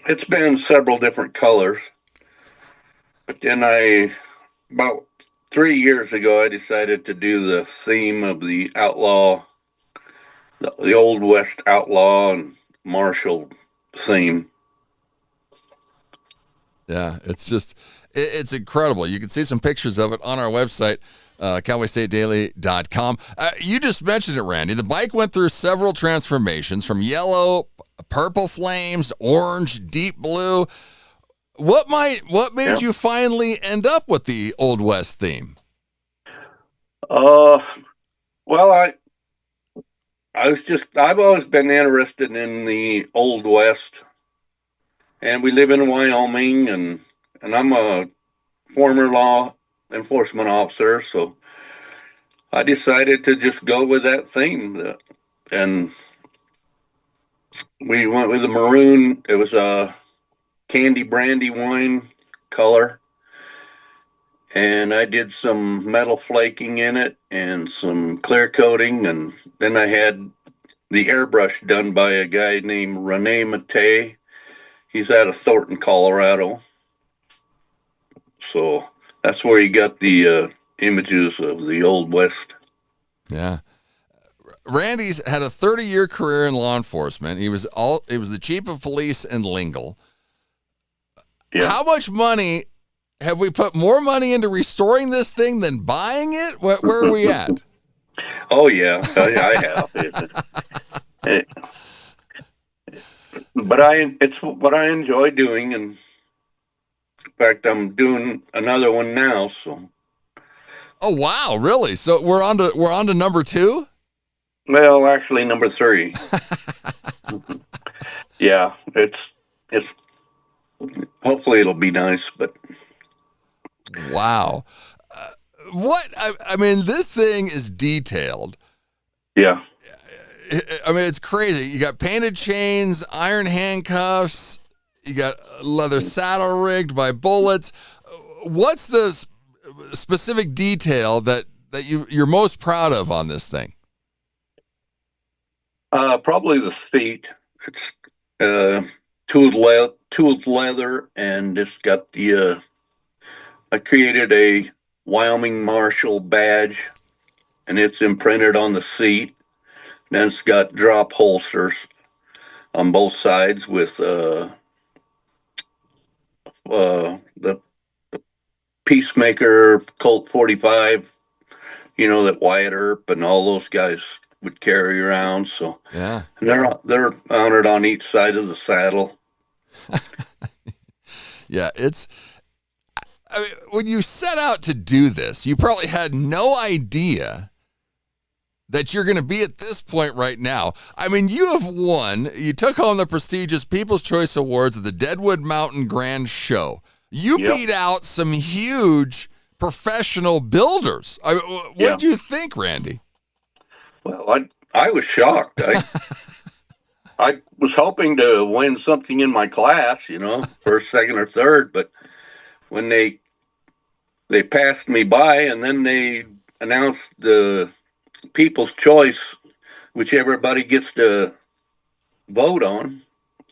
it's been several different colors. But then about 3 years ago, I decided to do the theme of the outlaw, the Old West outlaw and martial theme. Yeah, it's incredible. You can see some pictures of it on our website, cowboystatedaily.com. You just mentioned it, Randy. The bike went through several transformations from yellow, purple flames, orange, deep blue. What made you finally end up with the Old West theme? Well, I've always been interested in the Old West, and we live in Wyoming, and I'm a former law enforcement officer, so I decided to just go with that theme, and we went with the maroon. It was a candy brandy wine color, and I did some metal flaking in it and some clear coating, and then I had the airbrush done by a guy named Rene Matei. He's out of Thornton, Colorado. So that's where he got the images of the Old West. Yeah. Randy's had a 30-year career in law enforcement. He was the chief of police in Lingle. Yeah. How much money have we put more money into restoring this thing than buying it? Where are we at? Oh yeah, I have. But it's what I enjoy doing, and in fact, I'm doing another one now. So. Oh wow, really? So we're on to number 2? Well, actually, number 3. Yeah, it's. Hopefully, it'll be nice, but. Wow, I mean, this thing is detailed. Yeah. I mean, it's crazy. You got painted chains, iron handcuffs. You got leather saddle rigged by bullets. What's the specific detail that you're most proud of on this thing? Probably the seat. It's tooled leather, and it's got the. I created a Wyoming Marshal badge, and it's imprinted on the seat. Then it's got drop holsters on both sides with the Peacemaker Colt 45, that Wyatt Earp and all those guys would carry around. So yeah, and they're mounted on each side of the saddle. Yeah, I mean, when you set out to do this, you probably had no idea that you're going to be at this point right now. I mean, you have won. You took home the prestigious People's Choice Awards at the Deadwood Mountain Grand Show. You beat out some huge professional builders. What do you think, Randy? Well, I was shocked. I was hoping to win something in my class, first, second, or third, but when they passed me by, and then they announced the People's Choice, which everybody gets to vote on,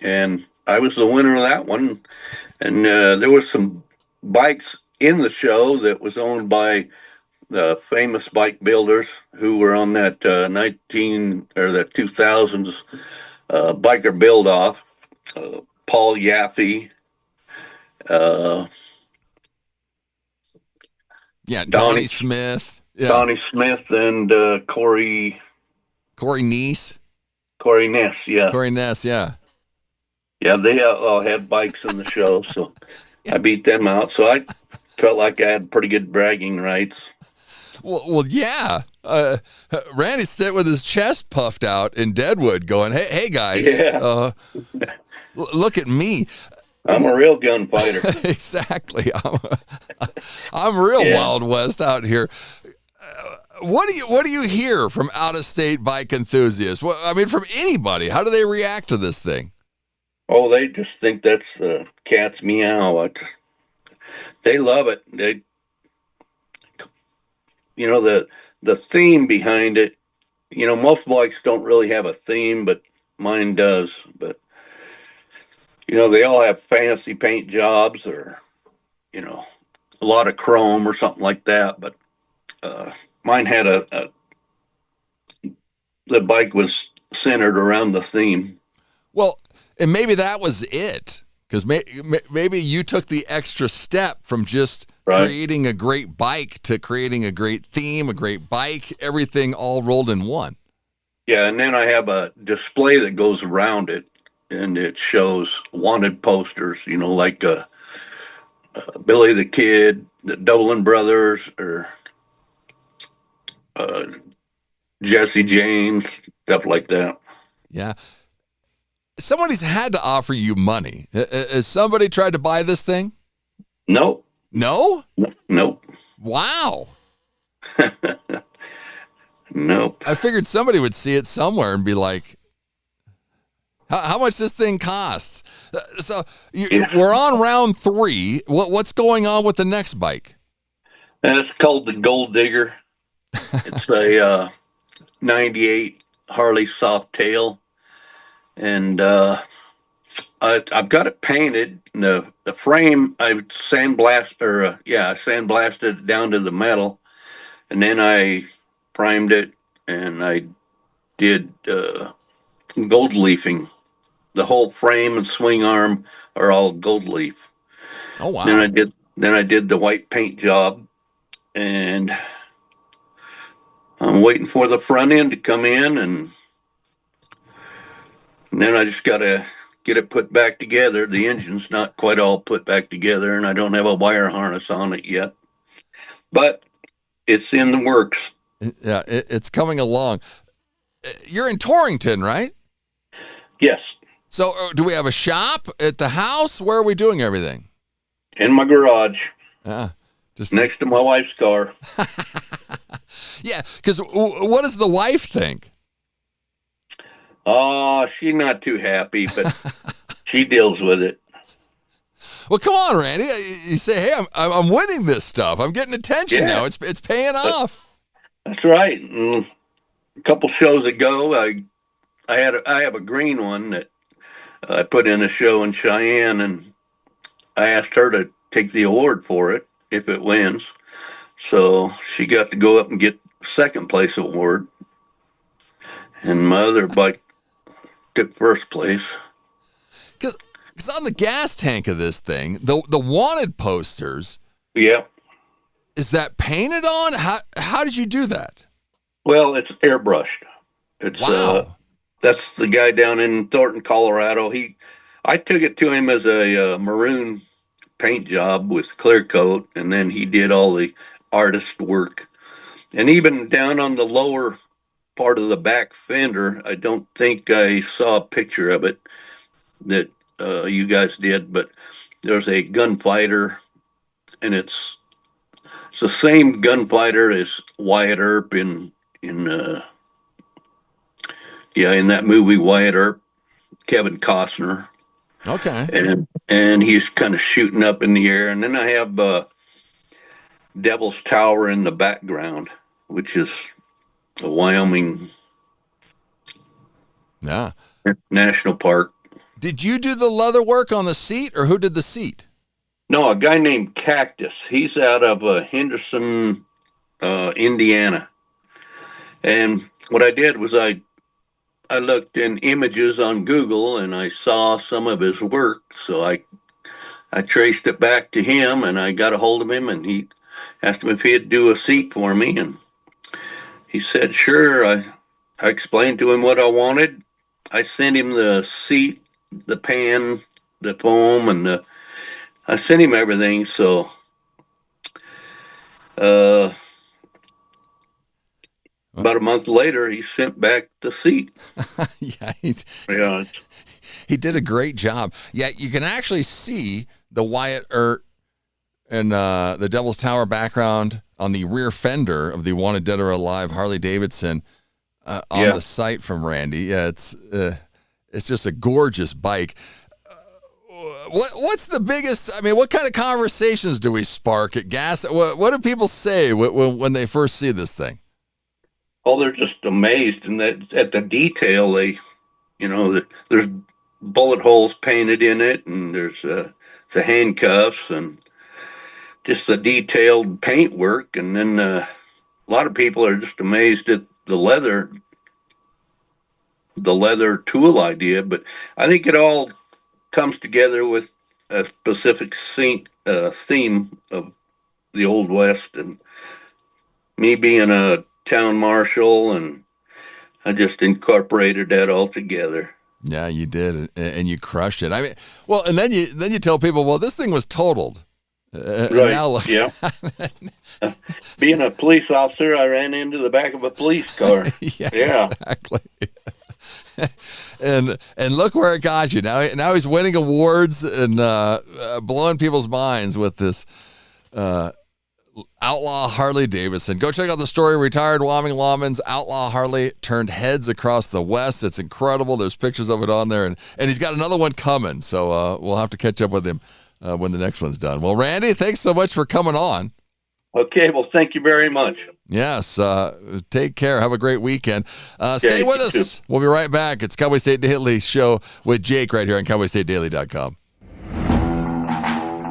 and I was the winner of that one. And there were some bikes in the show that was owned by the famous bike builders who were on that 2000s biker build off. Paul Yaffe, Uh, Yeah, Donnie Smith. Yeah. Donnie Smith and Corey Ness. Corey Ness, yeah. Corey Ness, yeah. Yeah, they all had bikes in the show, so I beat them out. So I felt like I had pretty good bragging rights. Well, yeah. Randy's sitting with his chest puffed out in Deadwood going, hey guys, Yeah. Look at me. I'm a real gunfighter. Exactly. I'm real Wild West out here. What do you hear from out-of-state bike enthusiasts? Well, I mean, from anybody. How do they react to this thing? Oh, they just think that's cat's meow. They love it. They, the theme behind it. Most bikes don't really have a theme, but mine does. But they all have fancy paint jobs, or a lot of chrome or something like that. But mine had the bike was centered around the theme. Well, and maybe that was it, because maybe you took the extra step from just creating a great bike to creating a great theme, a great bike, everything all rolled in one. Yeah, and then I have a display that goes around it, and it shows wanted posters, like Billy the Kid, the Dolan Brothers, or Jesse James, stuff like that. Yeah. Somebody's had to offer you money. Has somebody tried to buy this thing? Nope. No? Nope. Wow. Nope. I figured somebody would see it somewhere and be like, how much this thing costs? So we're on round 3. What's going on with the next bike? It's called the Gold Digger. It's a 98 Harley Softail. And I've got it painted. The frame I sandblasted it down to the metal, and then I primed it, and I did gold leafing. The whole frame and swing arm are all gold leaf. Oh wow! Then I did the white paint job, and I'm waiting for the front end to come in, and then I just got to get it put back together. The engine's not quite all put back together, and I don't have a wire harness on it yet. But it's in the works. Yeah, it's coming along. You're in Torrington, right? Yes. So do we have a shop at the house? Where are we doing everything? In my garage. Yeah. Just next to my wife's car. Yeah, because what does the wife think? Oh, she's not too happy, but she deals with it. Well, come on, Randy. You say, hey, I'm winning this stuff. I'm getting attention now. It's paying off. That's right. And a couple shows ago, I have a green one that I put in a show in Cheyenne, and I asked her to take the award for it if it wins. So she got to go up and get second place award, and my other bike took first place. Because on the gas tank of this thing, the wanted posters. Yeah. Is that painted on? How did you do that? Well, it's airbrushed. It's wow. That's the guy down in Thornton, Colorado. I took it to him as a maroon paint job with clear coat, and then he did all the artist work. And even down on the lower part of the back fender, I don't think I saw a picture of it that you guys did, but there's a gunfighter, and it's the same gunfighter as Wyatt Earp in that movie Wyatt Earp, Kevin Costner. Okay. And he's kind of shooting up in the air, and then I have Devil's Tower in the background, which is a Wyoming national park. Did you do the leather work on the seat, or who did the seat? No, a guy named Cactus. He's out of Henderson, Indiana. And what I did was I looked in images on Google, and I saw some of his work. So I I traced it back to him, and I got a hold of him, and he asked him if he'd do a seat for me, and he said, sure. I explained to him what I wanted. I sent him the seat, the pan, the foam, and I sent him everything. So, about a month later, he sent back the seat. Yeah, he did a great job. Yeah, you can actually see the Wyatt Earp and the Devil's Tower background on the rear fender of the Wanted Dead or Alive Harley Davidson on the site from Randy. Yeah, it's just a gorgeous bike. What's the biggest? I mean, what kind of conversations do we spark at gas? What do people say when they first see this thing? Oh, they're just amazed, and at the detail. There's bullet holes painted in it, and there's the handcuffs, and just the detailed paintwork. And then a lot of people are just amazed at the leather tool idea. But I think it all comes together with a specific theme of the Old West, and me being a town marshal, and I just incorporated that all together. Yeah, you did, and you crushed it. I mean, well, and then you tell people, well, this thing was totaled. Right. Now look. Yeah. Being a police officer, I ran into the back of a police car. Yeah. Exactly. and look where it got you. Now he's winning awards and blowing people's minds with this outlaw Harley Davidson. Go check out the story. Retired Wyoming lawman's outlaw Harley turned heads across the West. It's incredible. There's pictures of it on there, and he's got another one coming. So we'll have to catch up with him when the next one's done. Well, Randy, thanks so much for coming on. Okay, well, thank you very much. Yes, take care. Have a great weekend. Stay with us. Too. We'll be right back. It's Cowboy State Daily Show with Jake right here on CowboyStateDaily.com.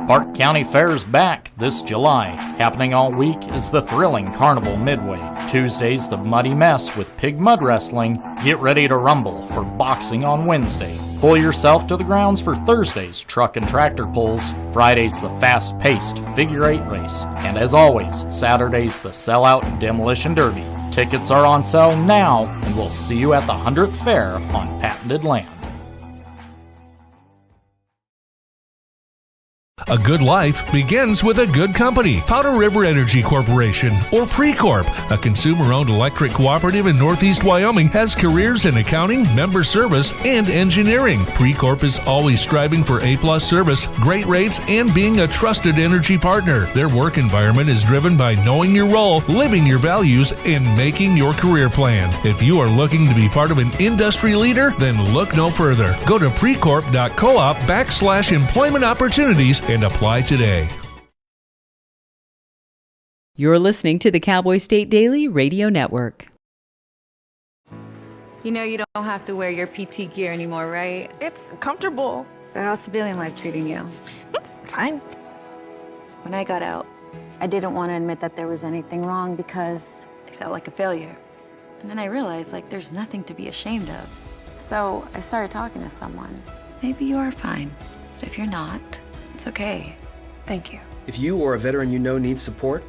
Park County Fair's back this July. Happening all week is the thrilling Carnival Midway. Tuesday's the Muddy Mess with pig mud wrestling. Get ready to rumble for boxing on Wednesday. Pull yourself to the grounds for Thursday's truck and tractor pulls. Friday's the fast-paced figure 8 race. And as always, Saturday's the sellout demolition derby. Tickets are on sale now, and we'll see you at the 100th Fair on patented land. A good life begins with a good company. Powder River Energy Corporation, or Precorp, a consumer-owned electric cooperative in Northeast Wyoming, has careers in accounting, member service, and engineering. Precorp is always striving for A+ service, great rates, and being a trusted energy partner. Their work environment is driven by knowing your role, living your values, and making your career plan. If you are looking to be part of an industry leader, then look no further. Go to precorp.coop/employment opportunities and apply today. You're listening to the Cowboy State Daily Radio Network. You know you don't have to wear your PT gear anymore, right? It's comfortable. So how's civilian life treating you? It's fine. When I got out, I didn't want to admit that there was anything wrong because I felt like a failure. And then I realized, there's nothing to be ashamed of. So I started talking to someone. Maybe you are fine, but if you're not, it's okay. Thank you. If you or a veteran you know needs support,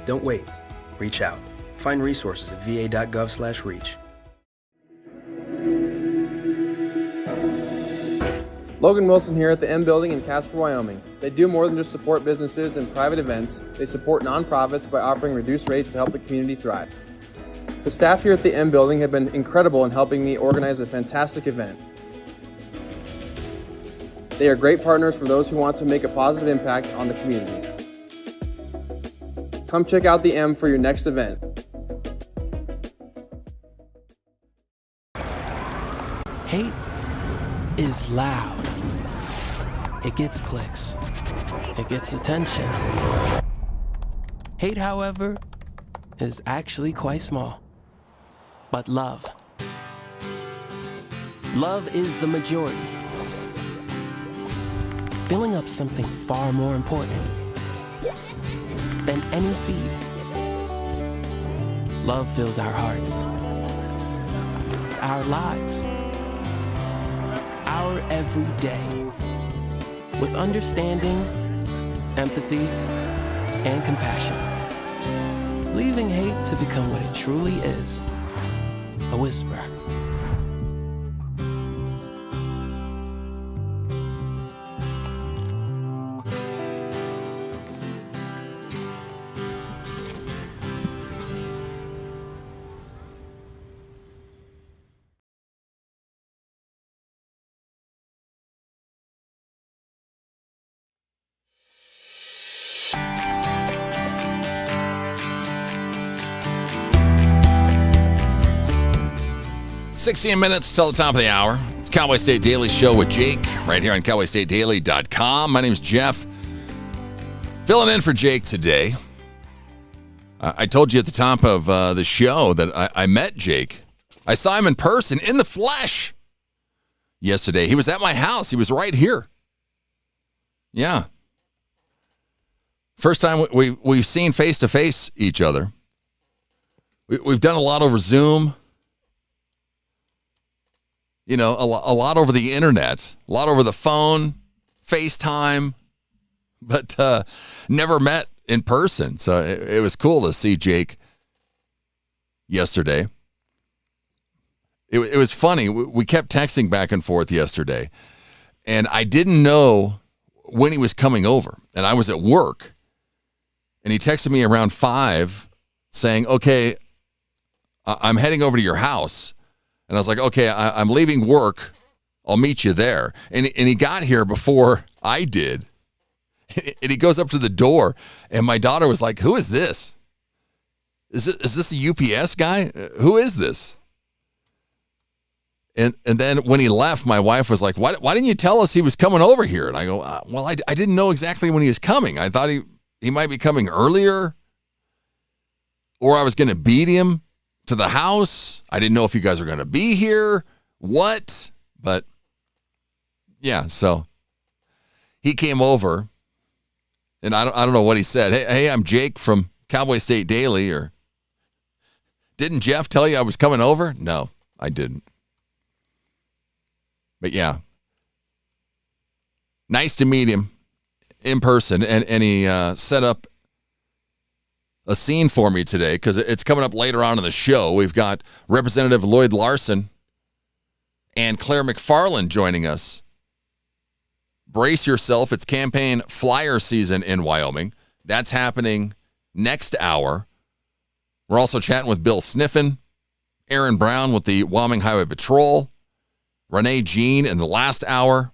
don't wait. Reach out. Find resources at va.gov/reach. Logan Wilson here at the M Building in Casper, Wyoming. They do more than just support businesses and private events. They support nonprofits by offering reduced rates to help the community thrive. The staff here at the M Building have been incredible in helping me organize a fantastic event. They are great partners for those who want to make a positive impact on the community. Come check out the M for your next event. Hate is loud. It gets clicks. It gets attention. Hate, however, is actually quite small. But love is the majority. Filling up something far more important than any feed. Love fills our hearts, our lives, our every day. with understanding, empathy, and compassion. Leaving hate to become what it truly is, a whisper. "16 minutes till the top of the hour. It's Cowboy State Daily Show with Jake right here on cowboystatedaily.com. My name's Jeff. Filling in for Jake today. I told you at the top of the show that I met Jake. I saw him in person, in the flesh, yesterday. He was at my house. He was right here. Yeah. First time we've seen face-to-face each other. We've done a lot over Zoom. You know, a lot over the internet, a lot over the phone, FaceTime, but never met in person. So it was cool to see Jake yesterday. It was funny. We kept texting back and forth yesterday, and I didn't know when he was coming over, and I was at work, and he texted me around 5 saying, okay, I'm heading over to your house. And I was like, okay, I'm leaving work. I'll meet you there. And he got here before I did. And he goes up to the door, and my daughter was like, who is this? Is this a UPS guy? Who is this? And then when he left, my wife was like, why didn't you tell us he was coming over here? And I go, well, I didn't know exactly when he was coming. I thought he might be coming earlier, or I was going to beat him to the house. I didn't know if you guys were going to be here. What? But yeah, so he came over, and I don't know what he said. Hey, I'm Jake from Cowboy State Daily. Or didn't Jeff tell you I was coming over? No, I didn't. But yeah, nice to meet him in person, and he set up a scene for me today because it's coming up later on in the show. We've got Representative Lloyd Larson and Claire McFarland joining us. Brace yourself. It's campaign flyer season in Wyoming. That's happening next hour. We're also chatting with Bill Sniffen, Aaron Brown with the Wyoming Highway Patrol, Renee Jean in the last hour.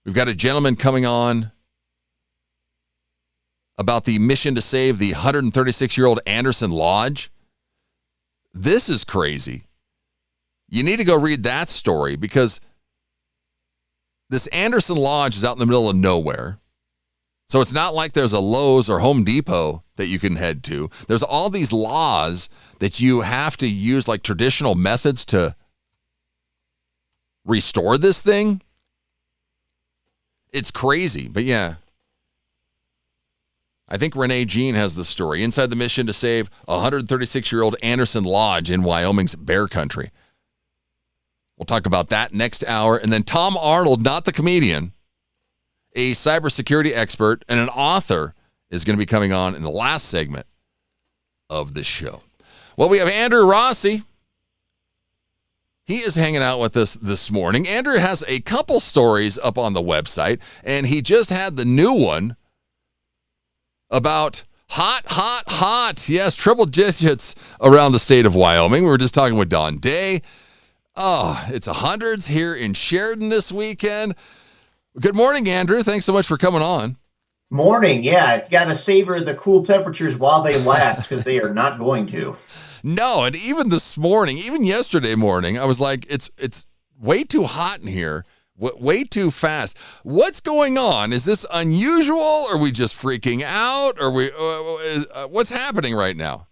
We've got a gentleman coming on about the mission to save the 136-year-old Anderson Lodge. This is crazy. You need to go read that story because this Anderson Lodge is out in the middle of nowhere. So it's not like there's a Lowe's or Home Depot that you can head to. There's all these laws that you have to use like traditional methods to restore this thing. It's crazy, but yeah. I think Renee Jean has the story. Inside the mission to save 136-year-old Anderson Lodge in Wyoming's Bear Country. We'll talk about that next hour. And then Tom Arnold, not the comedian, a cybersecurity expert and an author, is going to be coming on in the last segment of this show. Well, we have Andrew Rossi. He is hanging out with us this morning. Andrew has a couple stories up on the website, and he just had the new one about hot. Yes, triple digits around the state of Wyoming. We were just talking with Don Day. Oh, it's 100s here in Sheridan this weekend. Good morning, Andrew. Thanks so much for coming on. Morning. Yeah, it's got to savor the cool temperatures while they last because they are not going to. No, and even this morning, even yesterday morning, I was like, it's way too hot in here. Way too fast. What's going on? Is this unusual? Are we just freaking out? What's happening right now?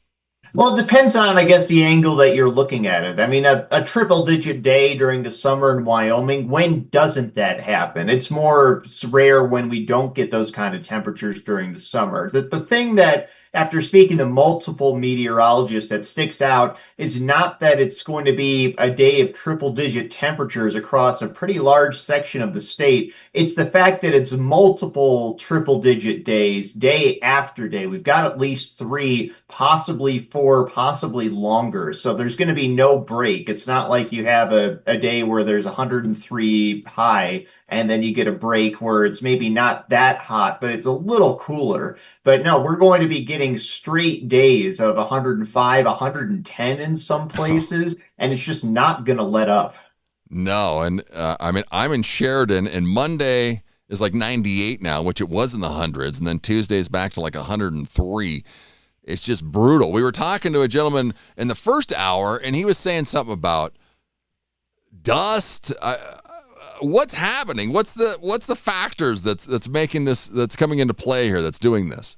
Well, it depends on, I guess, the angle that you're looking at it. I mean, a triple-digit day during the summer in Wyoming, when doesn't that happen? It's more rare when we don't get those kind of temperatures during the summer. The thing that after speaking to multiple meteorologists, that sticks out is not that it's going to be a day of triple-digit temperatures across a pretty large section of the state. It's the fact that it's multiple triple-digit days, day after day. We've got at least 3, possibly 4, possibly longer. So there's going to be no break. It's not like you have a day where there's 103 high and then you get a break where it's maybe not that hot, but it's a little cooler. But no, we're going to be getting straight days of 105, 110 in some places, and it's just not going to let up. No, and I mean, I'm in Sheridan, and Monday is like 98 now, which it was in the hundreds, and then Tuesday's back to like 103. It's just brutal. We were talking to a gentleman in the first hour, and he was saying something about dust. What's happening? What's the factors that's making this, that's coming into play here, that's doing this?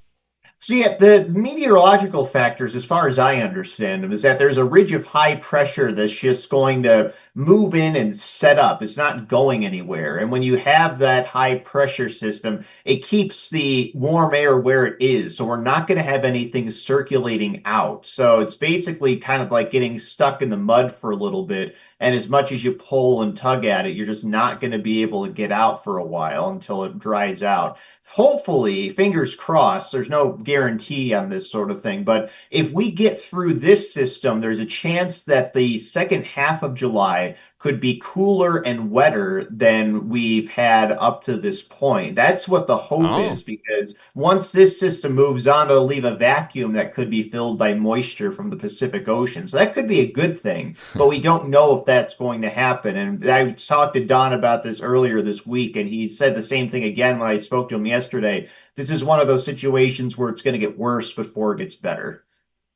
So yeah, the meteorological factors, as far as I understand them, is that there's a ridge of high pressure that's just going to move in and set up. It's not going anywhere. And when you have that high pressure system, it keeps the warm air where it is. So we're not going to have anything circulating out. So it's basically kind of like getting stuck in the mud for a little bit. And as much as you pull and tug at it, you're just not going to be able to get out for a while until it dries out. Hopefully, fingers crossed, there's no guarantee on this sort of thing, but if we get through this system, there's a chance that the second half of July could be cooler and wetter than we've had up to this point. That's what the hope is, because once this system moves on, it'll leave a vacuum that could be filled by moisture from the Pacific Ocean. So that could be a good thing, but we don't know if that's going to happen. And I talked to Don about this earlier this week, and he said the same thing again when I spoke to him yesterday. This is one of those situations where it's going to get worse before it gets better.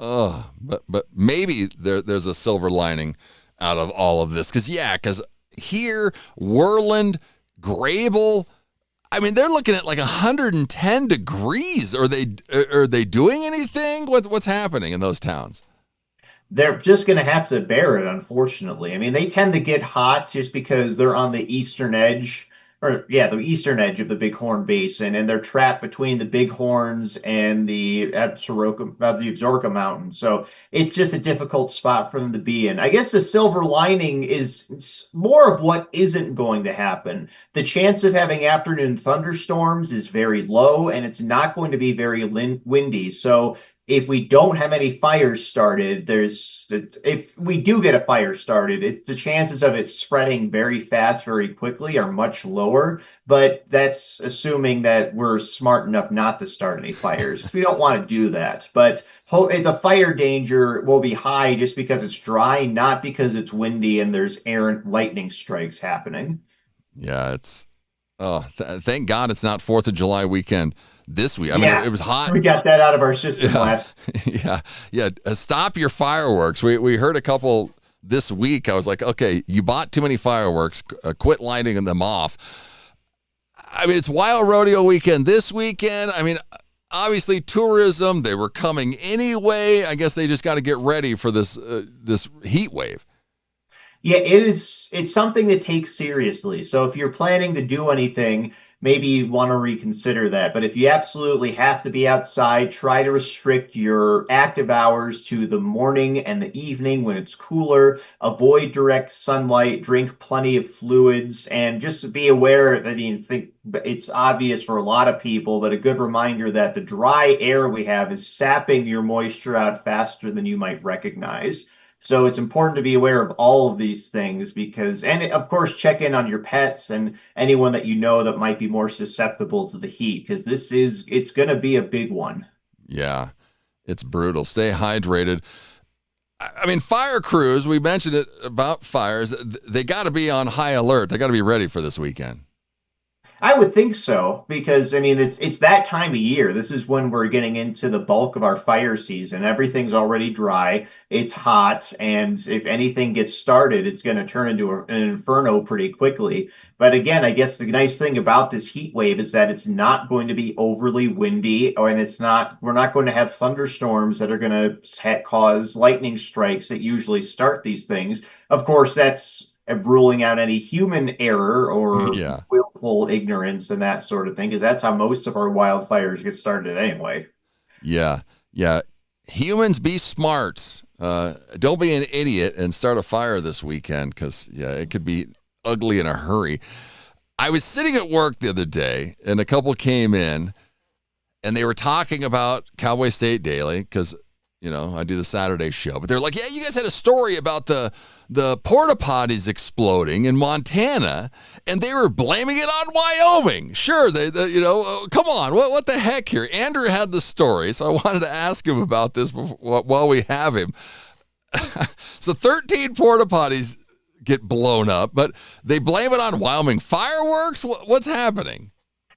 Oh, but maybe there's a silver lining out of all of this. Because here, Worland, Grable, I mean, they're looking at like 110 degrees. Are they doing anything? What's happening in those towns? They're just going to have to bear it, unfortunately. I mean, they tend to get hot just because they're on the eastern edge, the eastern edge of the Bighorn Basin, and they're trapped between the Bighorns and the Absaroka Mountains. So it's just a difficult spot for them to be in. I guess the silver lining is more of what isn't going to happen. The chance of having afternoon thunderstorms is very low, and it's not going to be very windy. So if we don't have any fires started, if we do get a fire started, the chances of it spreading very fast, very quickly are much lower. But that's assuming that we're smart enough not to start any fires. We don't want to do that. But the fire danger will be high just because it's dry, not because it's windy and there's errant lightning strikes happening. Yeah, thank God it's not 4th of July weekend this week. I mean, it was hot. We got that out of our system last. Yeah. Stop your fireworks. We heard a couple this week. I was like, okay, you bought too many fireworks. Quit lighting them off. I mean, it's Wild Rodeo weekend this weekend. I mean, obviously tourism, they were coming anyway. I guess they just got to get ready for this heat wave. Yeah, it's something to take seriously. So if you're planning to do anything, maybe you want to reconsider that. But if you absolutely have to be outside, try to restrict your active hours to the morning and the evening when it's cooler. Avoid direct sunlight, drink plenty of fluids, and just be aware. I mean, think it's obvious for a lot of people, but a good reminder that the dry air we have is sapping your moisture out faster than you might recognize. So it's important to be aware of all of these things and of course, check in on your pets and anyone that you know that might be more susceptible to the heat, because it's going to be a big one. Yeah, it's brutal. Stay hydrated. I mean, fire crews, we mentioned it about fires. They got to be on high alert. They got to be ready for this weekend. I would think so, because I mean it's that time of year. This is when we're getting into the bulk of our fire season. Everything's already dry, it's hot, and if anything gets started, it's going to turn into an inferno pretty quickly. But again, I guess the nice thing about this heat wave is that it's not going to be overly windy, and we're not going to have thunderstorms that are going to cause lightning strikes that usually start these things. Of course, that's ruling out any human error or willful ignorance and that sort of thing, because that's how most of our wildfires get started anyway. Yeah. Yeah, humans, be smart. Don't be an idiot and start a fire this weekend because, it could be ugly in a hurry. I was sitting at work the other day, and a couple came in, and they were talking about Cowboy State Daily because, I do the Saturday show. But they're like, yeah, you guys had a story about the porta potties exploding in Montana, and they were blaming it on Wyoming. Sure, come on, what the heck here? Andrew had the story, so I wanted to ask him about this while we have him. So 13 porta potties get blown up, but they blame it on Wyoming fireworks. What's happening?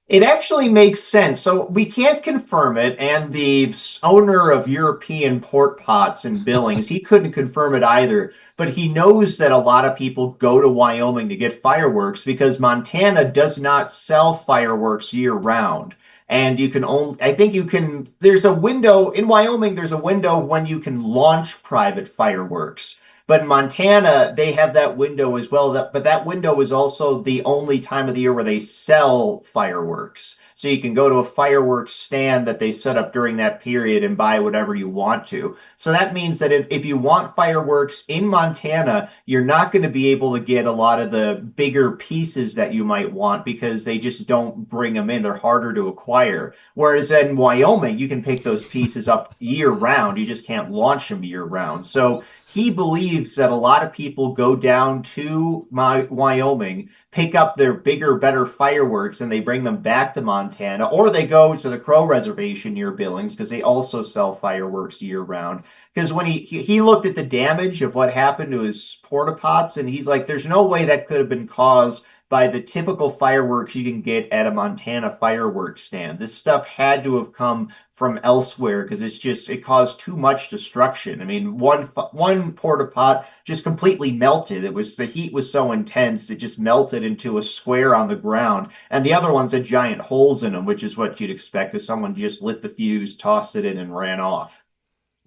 It actually makes sense. So we can't confirm it, and the owner of European Port Pots in Billings, he couldn't confirm it either, but he knows that a lot of people go to Wyoming to get fireworks because Montana does not sell fireworks year round. And there's a window in Wyoming, there's a window when you can launch private fireworks. But in Montana, they have that window as well. But that window is also the only time of the year where they sell fireworks. So you can go to a fireworks stand that they set up during that period and buy whatever you want to. So that means that if you want fireworks in Montana, you're not going to be able to get a lot of the bigger pieces that you might want because they just don't bring them in. They're harder to acquire. Whereas in Wyoming, you can pick those pieces up year round. You just can't launch them year round. So he believes that a lot of people go down to Wyoming, pick up their bigger, better fireworks, and they bring them back to Montana, or they go to the Crow Reservation near Billings because they also sell fireworks year round. Because when he looked at the damage of what happened to his porta pots, and he's like, there's no way that could have been caused by the typical fireworks you can get at a Montana fireworks stand. This stuff had to have come from elsewhere because it caused too much destruction. I mean, one porta pot just completely melted. The heat was so intense it just melted into a square on the ground, and the other ones had giant holes in them, which is what you'd expect if someone just lit the fuse, tossed it in, and ran off.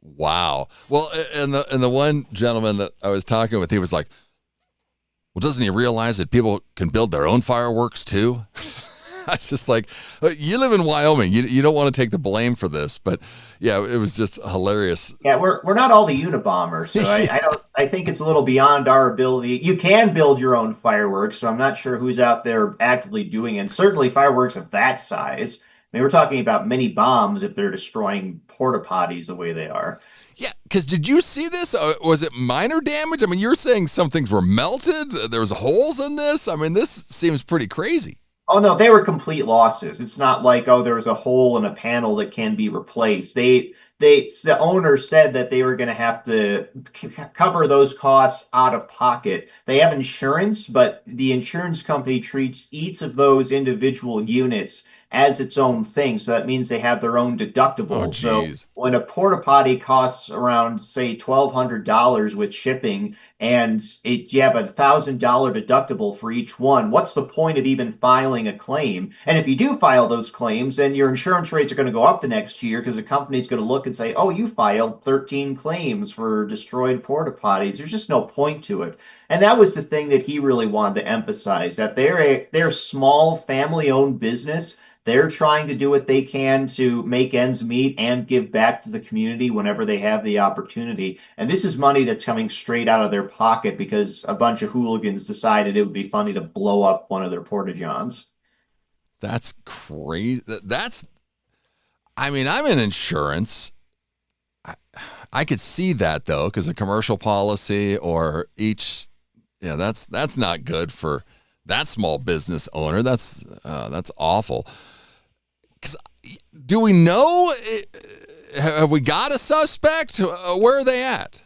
Wow. Well, and the one gentleman that I was talking with, he was like, well, doesn't he realize that people can build their own fireworks too? I was just like, you live in Wyoming. You don't want to take the blame for this, but yeah, it was just hilarious. Yeah, we're not all the Unabomber, so I think it's a little beyond our ability. You can build your own fireworks, so I'm not sure who's out there actively doing it. And certainly fireworks of that size. I mean, we're talking about mini bombs if they're destroying porta potties the way they are. Yeah, because did you see this? Was it minor damage? I mean, you're saying some things were melted. There was holes in this. I mean, this seems pretty crazy. Oh, no, they were complete losses. It's not like, there was a hole in a panel that can be replaced. The owner said that they were going to have to cover those costs out of pocket. They have insurance, but the insurance company treats each of those individual units as its own thing. So that means they have their own deductible. So when a porta potty costs around, say, $1,200 with shipping, and you have a $1,000 deductible for each one, what's the point of even filing a claim? And if you do file those claims, then your insurance rates are going to go up the next year because the company's going to look and say, oh, you filed 13 claims for destroyed porta potties. There's just no point to it. And that was the thing that he really wanted to emphasize, that they're a small family-owned business. They're trying to do what they can to make ends meet and give back to the community whenever they have the opportunity. And this is money that's coming straight out of their pocket because a bunch of hooligans decided it would be funny to blow up one of their porta-johns. That's crazy. I mean, I'm in insurance. I could see that, though, because a commercial policy or that's not good for that small business owner. That's awful. Do we know? Have we got a suspect? Where are they at?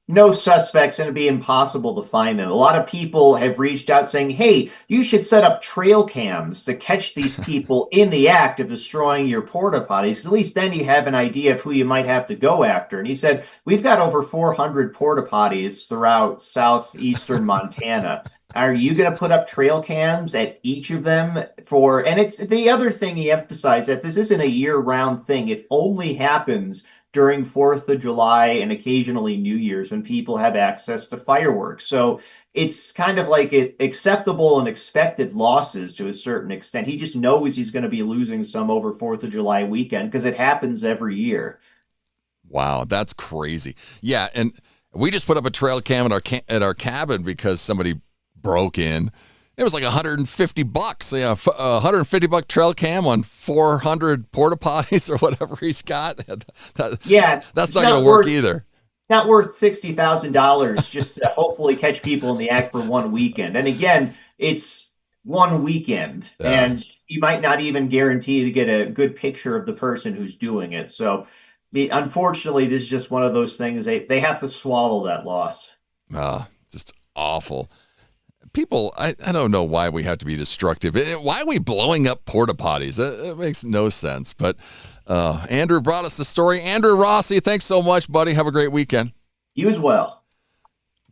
No suspects, and it'd be impossible to find them. A lot of people have reached out saying, hey, you should set up trail cams to catch these people in the act of destroying your porta potties. At least then you have an idea of who you might have to go after. And he said, we've got over 400 porta potties throughout southeastern Montana. Are you going to put up trail cams at each of them and it's the other thing he emphasized, that this isn't a year-round thing. It only happens during 4th of July and occasionally New Year's when people have access to fireworks. So it's kind of like acceptable and expected losses to a certain extent. He just knows he's going to be losing some over 4th of July weekend because it happens every year. Wow, that's crazy. Yeah, and we just put up a trail cam at our cabin because somebody broke in. It was like $150. So yeah, $150 trail cam on 400 porta potties or whatever he's got. That's not going to work either. Not worth $60,000 just to hopefully catch people in the act for one weekend. And again, it's one weekend, and you might not even guarantee to get a good picture of the person who's doing it. So, unfortunately, this is just one of those things. They have to swallow that loss. Just awful. People, I don't know why we have to be destructive. Why are we blowing up porta potties? It makes no sense. But Andrew brought us the story. Andrew Rossi, thanks so much, buddy. Have a great weekend. You as well.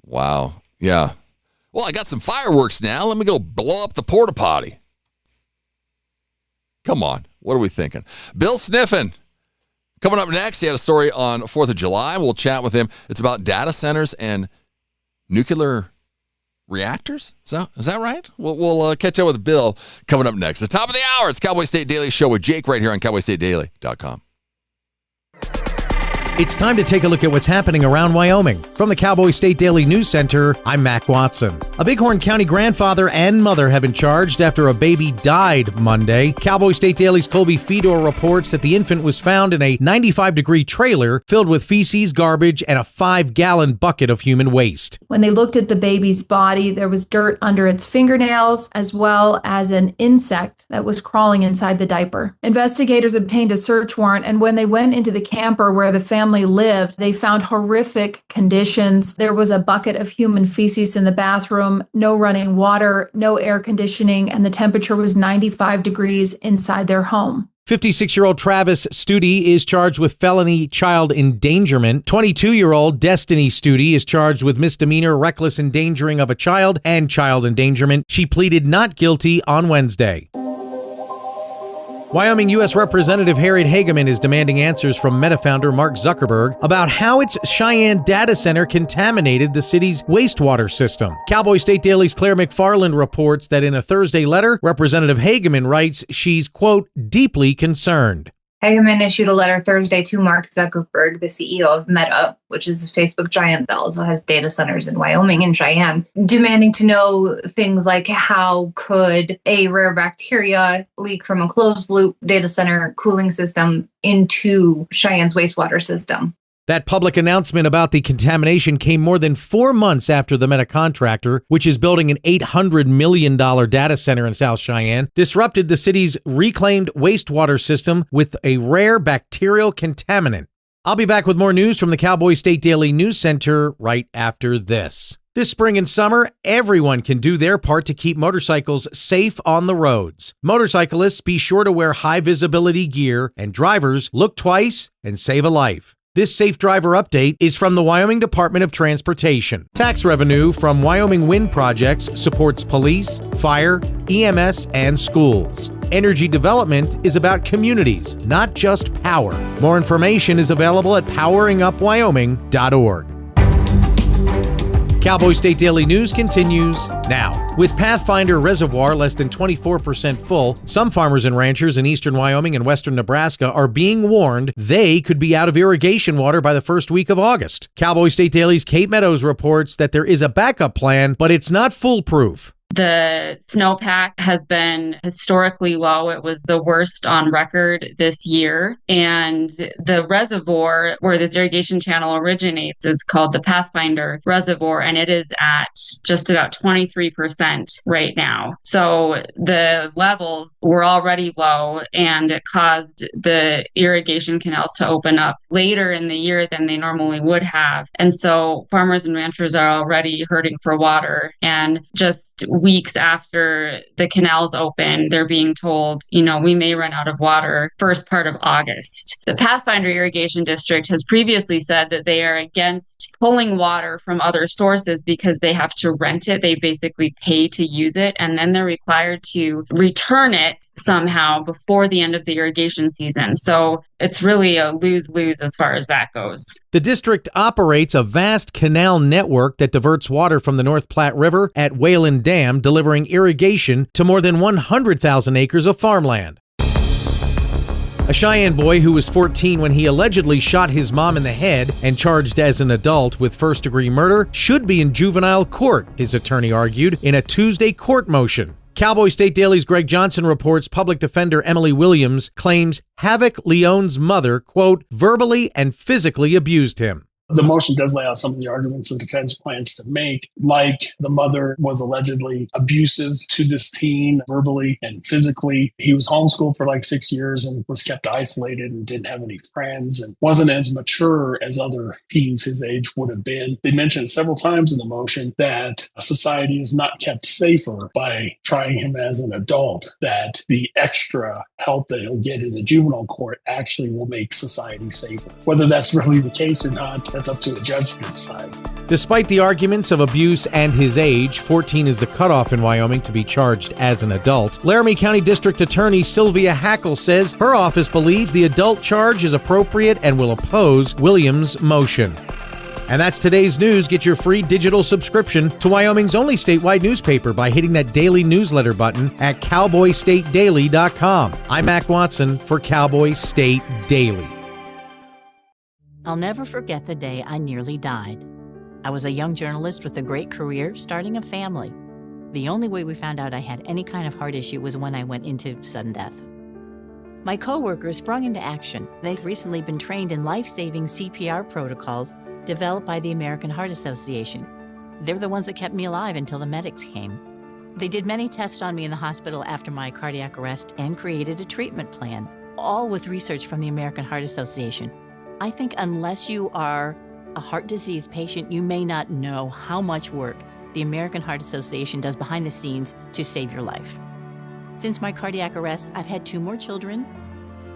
Wow. Yeah. Well, I got some fireworks now. Let me go blow up the porta potty. Come on. What are we thinking? Bill Sniffen. Coming up next, he had a story on 4th of July. We'll chat with him. It's about data centers and nuclear reactors? Is that right? We'll catch up with Bill coming up next. The top of the hour, it's Cowboy State Daily Show with Jake right here on cowboystatedaily.com. It's time to take a look at what's happening around Wyoming. From the Cowboy State Daily News Center, I'm Mac Watson. A Bighorn County grandfather and mother have been charged after a baby died Monday. Cowboy State Daily's Colby Fedor reports that the infant was found in a 95-degree trailer filled with feces, garbage, and a 5-gallon bucket of human waste. When they looked at the baby's body, there was dirt under its fingernails, as well as an insect that was crawling inside the diaper. Investigators obtained a search warrant, and when they went into the camper where the family lived, they found horrific conditions. There was a bucket of human feces in the bathroom, no running water, no air conditioning, and the temperature was 95 degrees inside their home. 56-year-old Travis Studi is charged with felony child endangerment. 22-year-old Destiny Studi is charged with misdemeanor reckless endangering of a child and child endangerment. She pleaded not guilty on Wednesday. Wyoming U.S. Representative Harriet Hageman is demanding answers from Meta founder Mark Zuckerberg about how its Cheyenne data center contaminated the city's wastewater system. Cowboy State Daily's Claire McFarland reports that in a Thursday letter, Representative Hageman writes she's, quote, deeply concerned. Hageman issued a letter Thursday to Mark Zuckerberg, the CEO of Meta, which is a Facebook giant that also has data centers in Wyoming and Cheyenne, demanding to know things like how could a rare bacteria leak from a closed-loop data center cooling system into Cheyenne's wastewater system. That public announcement about the contamination came more than 4 months after the Meta contractor, which is building an $800 million data center in South Cheyenne, disrupted the city's reclaimed wastewater system with a rare bacterial contaminant. I'll be back with more news from the Cowboy State Daily News Center right after this. This spring and summer, everyone can do their part to keep motorcycles safe on the roads. Motorcyclists, be sure to wear high-visibility gear, and drivers, look twice and save a life. This Safe Driver update is from the Wyoming Department of Transportation. Tax revenue from Wyoming wind projects supports police, fire, EMS, and schools. Energy development is about communities, not just power. More information is available at poweringupwyoming.org. Cowboy State Daily News continues now. With Pathfinder Reservoir less than 24% full, some farmers and ranchers in eastern Wyoming and western Nebraska are being warned they could be out of irrigation water by the first week of August. Cowboy State Daily's Kate Meadows reports that there is a backup plan, but it's not foolproof. The snowpack has been historically low. It was the worst on record this year. And the reservoir where this irrigation channel originates is called the Pathfinder Reservoir, and it is at just about 23% right now. So the levels were already low, and it caused the irrigation canals to open up later in the year than they normally would have. And so farmers and ranchers are already hurting for water. And just weeks after the canals open, they're being told, we may run out of water first part of August. The Pathfinder Irrigation District has previously said that they are against pulling water from other sources because they have to rent it. They basically pay to use it, and then they're required to return it somehow before the end of the irrigation season. So it's really a lose-lose as far as that goes. The district operates a vast canal network that diverts water from the North Platte River at Whalen Dam, delivering irrigation to more than 100,000 acres of farmland. A Cheyenne boy who was 14 when he allegedly shot his mom in the head and charged as an adult with first-degree murder should be in juvenile court, his attorney argued in a Tuesday court motion. Cowboy State Daily's Greg Johnson reports public defender Emily Williams claims Havoc Leone's mother, quote, verbally and physically abused him. The motion does lay out some of the arguments the defense plans to make, like the mother was allegedly abusive to this teen verbally and physically. He was homeschooled for like 6 years and was kept isolated and didn't have any friends and wasn't as mature as other teens his age would have been. They mentioned several times in the motion that society is not kept safer by trying him as an adult, that the extra help that he'll get in the juvenile court actually will make society safer. Whether that's really the case or not, that's up to a judge to decide. Despite the arguments of abuse and his age, 14 is the cutoff in Wyoming to be charged as an adult. Laramie County District Attorney Sylvia Hackle says her office believes the adult charge is appropriate and will oppose Williams' motion. And that's today's news. Get your free digital subscription to Wyoming's only statewide newspaper by hitting that daily newsletter button at cowboystatedaily.com. I'm Mac Watson for Cowboy State Daily. I'll never forget the day I nearly died. I was a young journalist with a great career, starting a family. The only way we found out I had any kind of heart issue was when I went into sudden death. My coworkers sprung into action. They've recently been trained in life-saving CPR protocols developed by the American Heart Association. They're the ones that kept me alive until the medics came. They did many tests on me in the hospital after my cardiac arrest and created a treatment plan, all with research from the American Heart Association. I think unless you are a heart disease patient, you may not know how much work the American Heart Association does behind the scenes to save your life. Since my cardiac arrest, I've had 2 more children.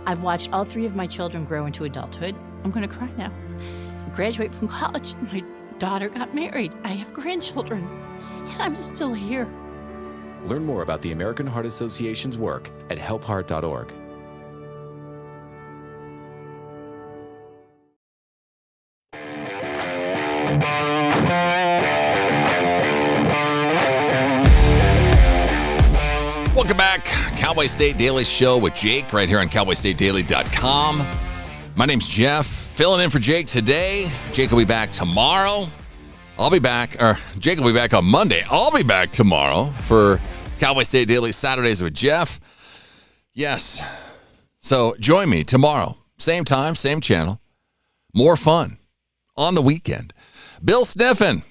I've watched all 3 of my children grow into adulthood. I'm gonna cry now. Graduate from college. My daughter got married. I have grandchildren, and I'm still here. Learn more about the American Heart Association's work at helpheart.org. Welcome back. Cowboy State Daily Show with Jake right here on cowboystatedaily.com. My name's Jeff, filling in for Jake today. Jake will be back tomorrow. Jake will be back on Monday. I'll be back tomorrow for Cowboy State Daily Saturdays with Jeff. Yes. So join me tomorrow. Same time, same channel. More fun on the weekend. Bill Sniffen.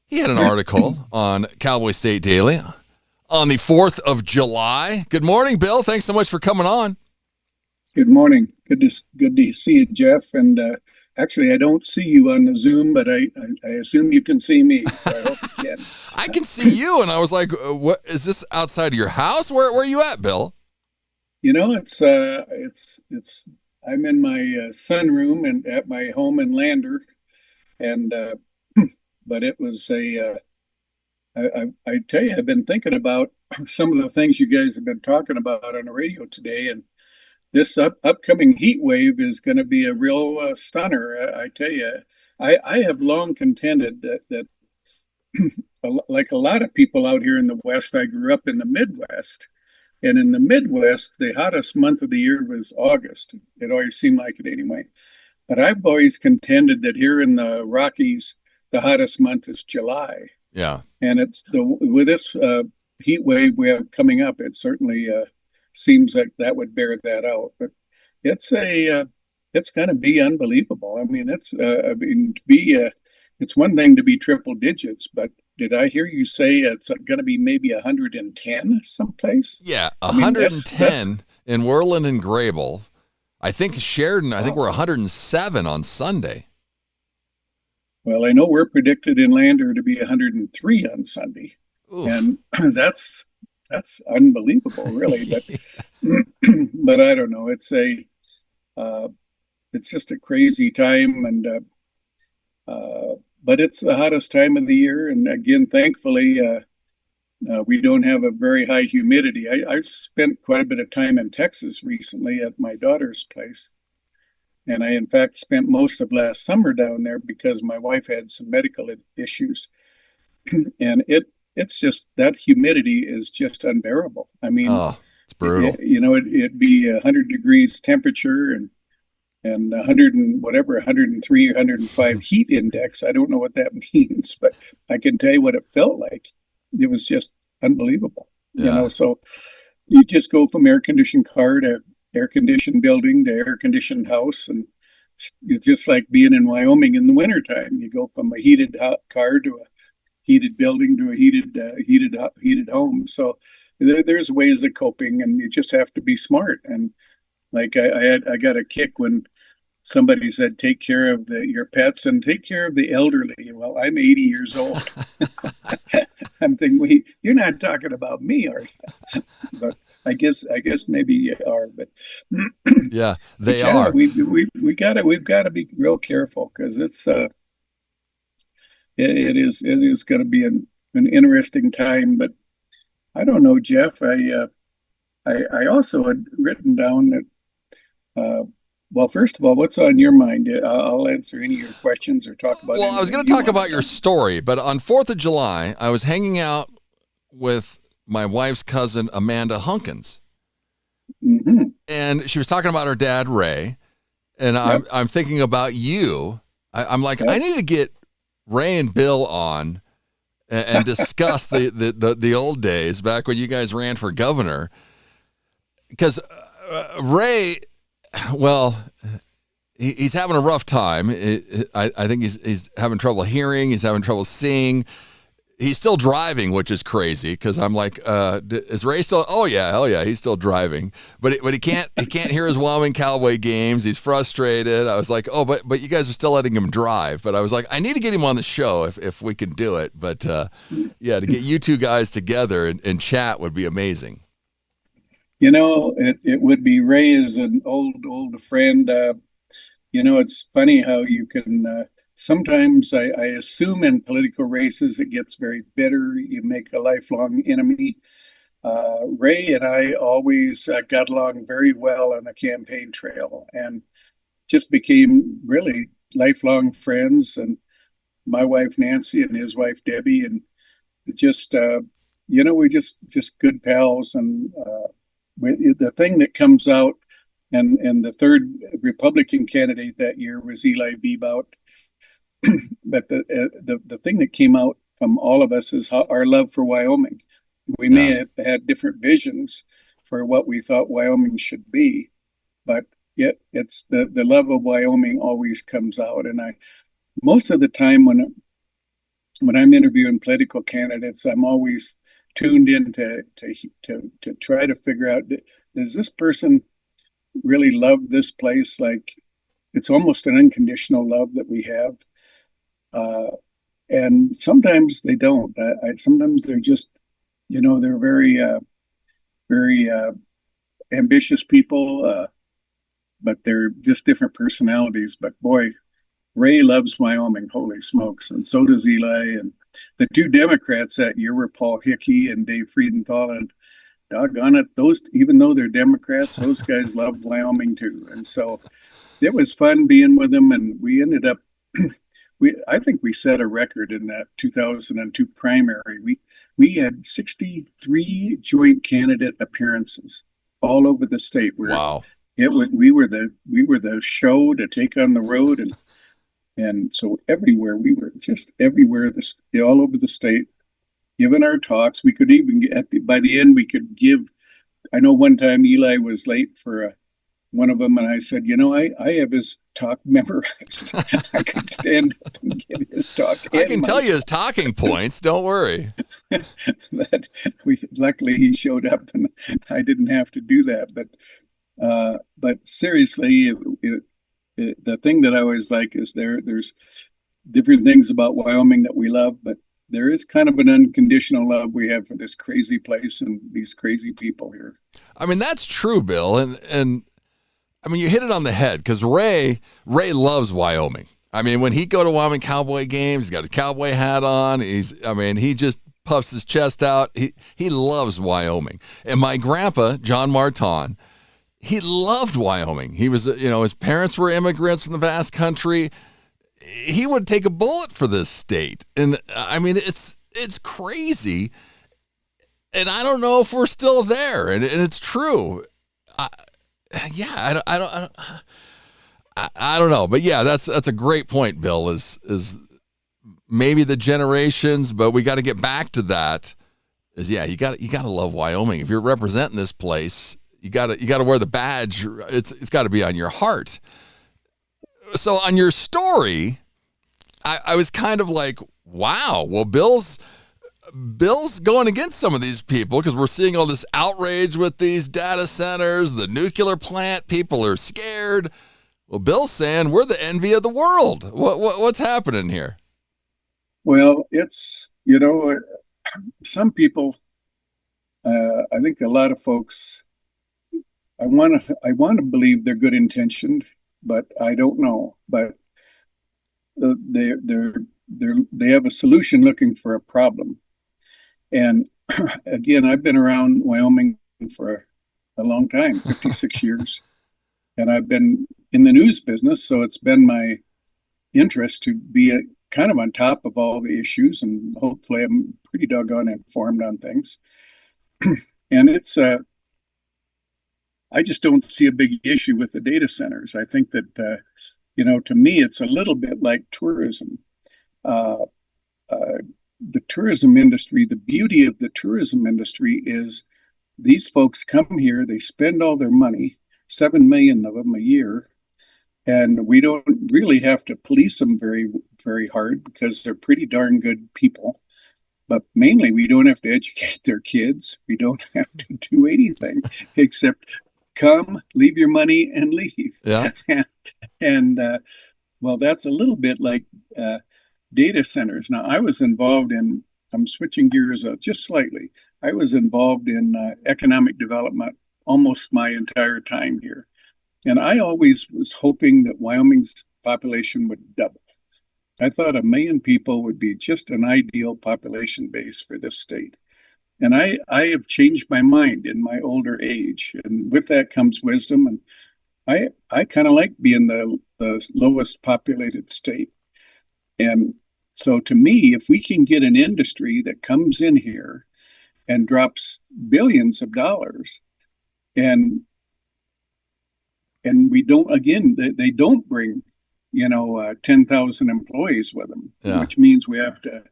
He had an article on Cowboy State Daily on the 4th of July. Good morning, Bill. Thanks so much for coming on. Good morning. Good to see you, Jeff. And actually, I don't see you on the Zoom, but I assume you can see me. So I hope you can. I can see you, and I was like, "What is this outside of your house? Where are you at, Bill?" You know, it's I'm in my sunroom and at my home in Lander, and but it was I tell you, I've been thinking about some of the things you guys have been talking about on the radio today, and this upcoming heat wave is going to be a real stunner. I tell you, I have long contended that like a lot of people out here in the West, I grew up in the Midwest. And in the Midwest, the hottest month of the year was August. It always seemed like it anyway. But I've always contended that here in the Rockies, the hottest month is July. Yeah. And it's with this heat wave we have coming up, it certainly seems like that would bear that out. But it's going to be unbelievable. I mean, it's one thing to be triple digits, but did I hear you say it's going to be maybe 110 someplace? Yeah, 110 in Worland and Grable. I think Sheridan, we're 107 on Sunday. Well, I know we're predicted in Lander to be 103 on Sunday. Oof. And that's unbelievable, really. But but I don't know. It's just a crazy time, and but it's the hottest time of the year. And again, thankfully, we don't have a very high humidity. I've spent quite a bit of time in Texas recently at my daughter's place. And I, in fact, spent most of last summer down there because my wife had some medical issues. And it's just, that humidity is just unbearable. I mean, It's brutal. It'd be 100 degrees temperature and 100 and whatever, 103, 105 heat index. I don't know what that means, but I can tell you what it felt like. It was just unbelievable. So you just go from air conditioned car to air conditioned building to air conditioned house, and it's just like being in Wyoming in the wintertime. You go from a heated car to a heated building to a heated home. So there's ways of coping, and you just have to be smart. And like I got a kick when somebody said, take care of your pets and take care of the elderly. Well, I'm 80 years old. I'm thinking, you're not talking about me, are you? But I guess maybe you are. But yeah, they are. We've got to be real careful, because it is going to be an interesting time. But I don't know, Jeff. I also had written down that. Well, first of all, what's on your mind? I'll answer any of your questions or talk about. Well, I was going to talk about your story, but on 4th of July, I was hanging out with my wife's cousin, Amanda Hunkins. Mm-hmm. And she was talking about her dad, Ray. And I'm thinking about you. I'm like, I need to get Ray and Bill on and discuss the old days back when you guys ran for governor. Because Ray, well, he's having a rough time. I think he's having trouble hearing. He's having trouble seeing. He's still driving, which is crazy, because I'm like, is Ray still? Oh yeah, he's still driving. But he can't hear his Wyoming Cowboy games. He's frustrated. I was like, oh, but you guys are still letting him drive. But I was like, I need to get him on the show if we can do it. But yeah, to get you two guys together and chat would be amazing. It would be. Ray is an old friend. It's funny how you can, sometimes I assume in political races it gets very bitter. You make a lifelong enemy. Ray and I always got along very well on the campaign trail and just became really lifelong friends. And my wife, Nancy, and his wife, Debbie, and just, we just good pals. And the thing that comes out, and the third Republican candidate that year was Eli Bebout. But the thing that came out from all of us is our love for Wyoming. We may have had different visions for what we thought Wyoming should be, but yet it's the love of Wyoming always comes out. And most of the time when I'm interviewing political candidates, I'm always tuned in to try to figure out, does this person really love this place? Like, it's almost an unconditional love that we have. And sometimes they don't. Sometimes they're just, they're very, very ambitious people, but they're just different personalities. But boy, Ray loves Wyoming, holy smokes, and so does Eli. And the two Democrats that year were Paul Hickey and Dave Friedenthal, and doggone it, even though they're Democrats, those guys loved Wyoming too. And so it was fun being with them, and we ended up, I think we set a record in that 2002 primary. We had 63 joint candidate appearances all over the state. Wow. We were the show to take on the road, and so everywhere, we were just everywhere, all over the state, giving our talks. We could even by the end, we could give. I know one time Eli was late for one of them, and I said, I have his talk memorized. I could stand up and give his talk. I can tell you his talking points. Don't worry. Luckily he showed up, and I didn't have to do that. But seriously, the thing that I always like is there's different things about Wyoming that we love, but there is kind of an unconditional love we have for this crazy place and these crazy people here. I mean, that's true, Bill. And I mean, you hit it on the head, because Ray loves Wyoming. I mean, when he go to Wyoming Cowboy games, he's got his cowboy hat on. He just puffs his chest out. He loves Wyoming. And my grandpa, John Marton, he loved Wyoming. He was, his parents were immigrants from the vast country. He would take a bullet for this state. And I mean, it's crazy. And I don't know if we're still there, and it's true. I don't know, but yeah, that's a great point, Bill. Is maybe the generations, but we got to get back to that. You got to love Wyoming. If you're representing this place, you got to wear the badge. It's got to be on your heart. So on your story, I was kind of like, wow. Well, Bill's going against some of these people because we're seeing all this outrage with these data centers, the nuclear plant. People are scared. Well, Bill's saying we're the envy of the world. What's happening here? Well, it's, some people, I think a lot of folks, I want to believe they're good intentioned, but I don't know. But they have a solution looking for a problem. And again, I've been around Wyoming for a long time, 56 years. And I've been in the news business, so it's been my interest to be kind of on top of all the issues, and hopefully I'm pretty doggone informed on things. And it's, I just don't see a big issue with the data centers. I think that, to me, it's a little bit like tourism. The tourism industry, the beauty of the tourism industry is these folks come here, they spend all their money, 7 million of them a year, and we don't really have to police them very, very hard because they're pretty darn good people. But mainly, we don't have to educate their kids. We don't have to do anything except come, leave your money, and leave. Yeah. And well, that's a little bit like data centers. Now, I was involved in, I'm switching gears just slightly. I was involved in economic development almost my entire time here. And I always was hoping that Wyoming's population would double. I thought 1 million people would be just an ideal population base for this state. And I have changed my mind in my older age. And with that comes wisdom. And I kind of like being the lowest populated state. And so to me, if we can get an industry that comes in here and drops billions of dollars, and we don't, again, they don't bring, 10,000 employees with them, which means we have to,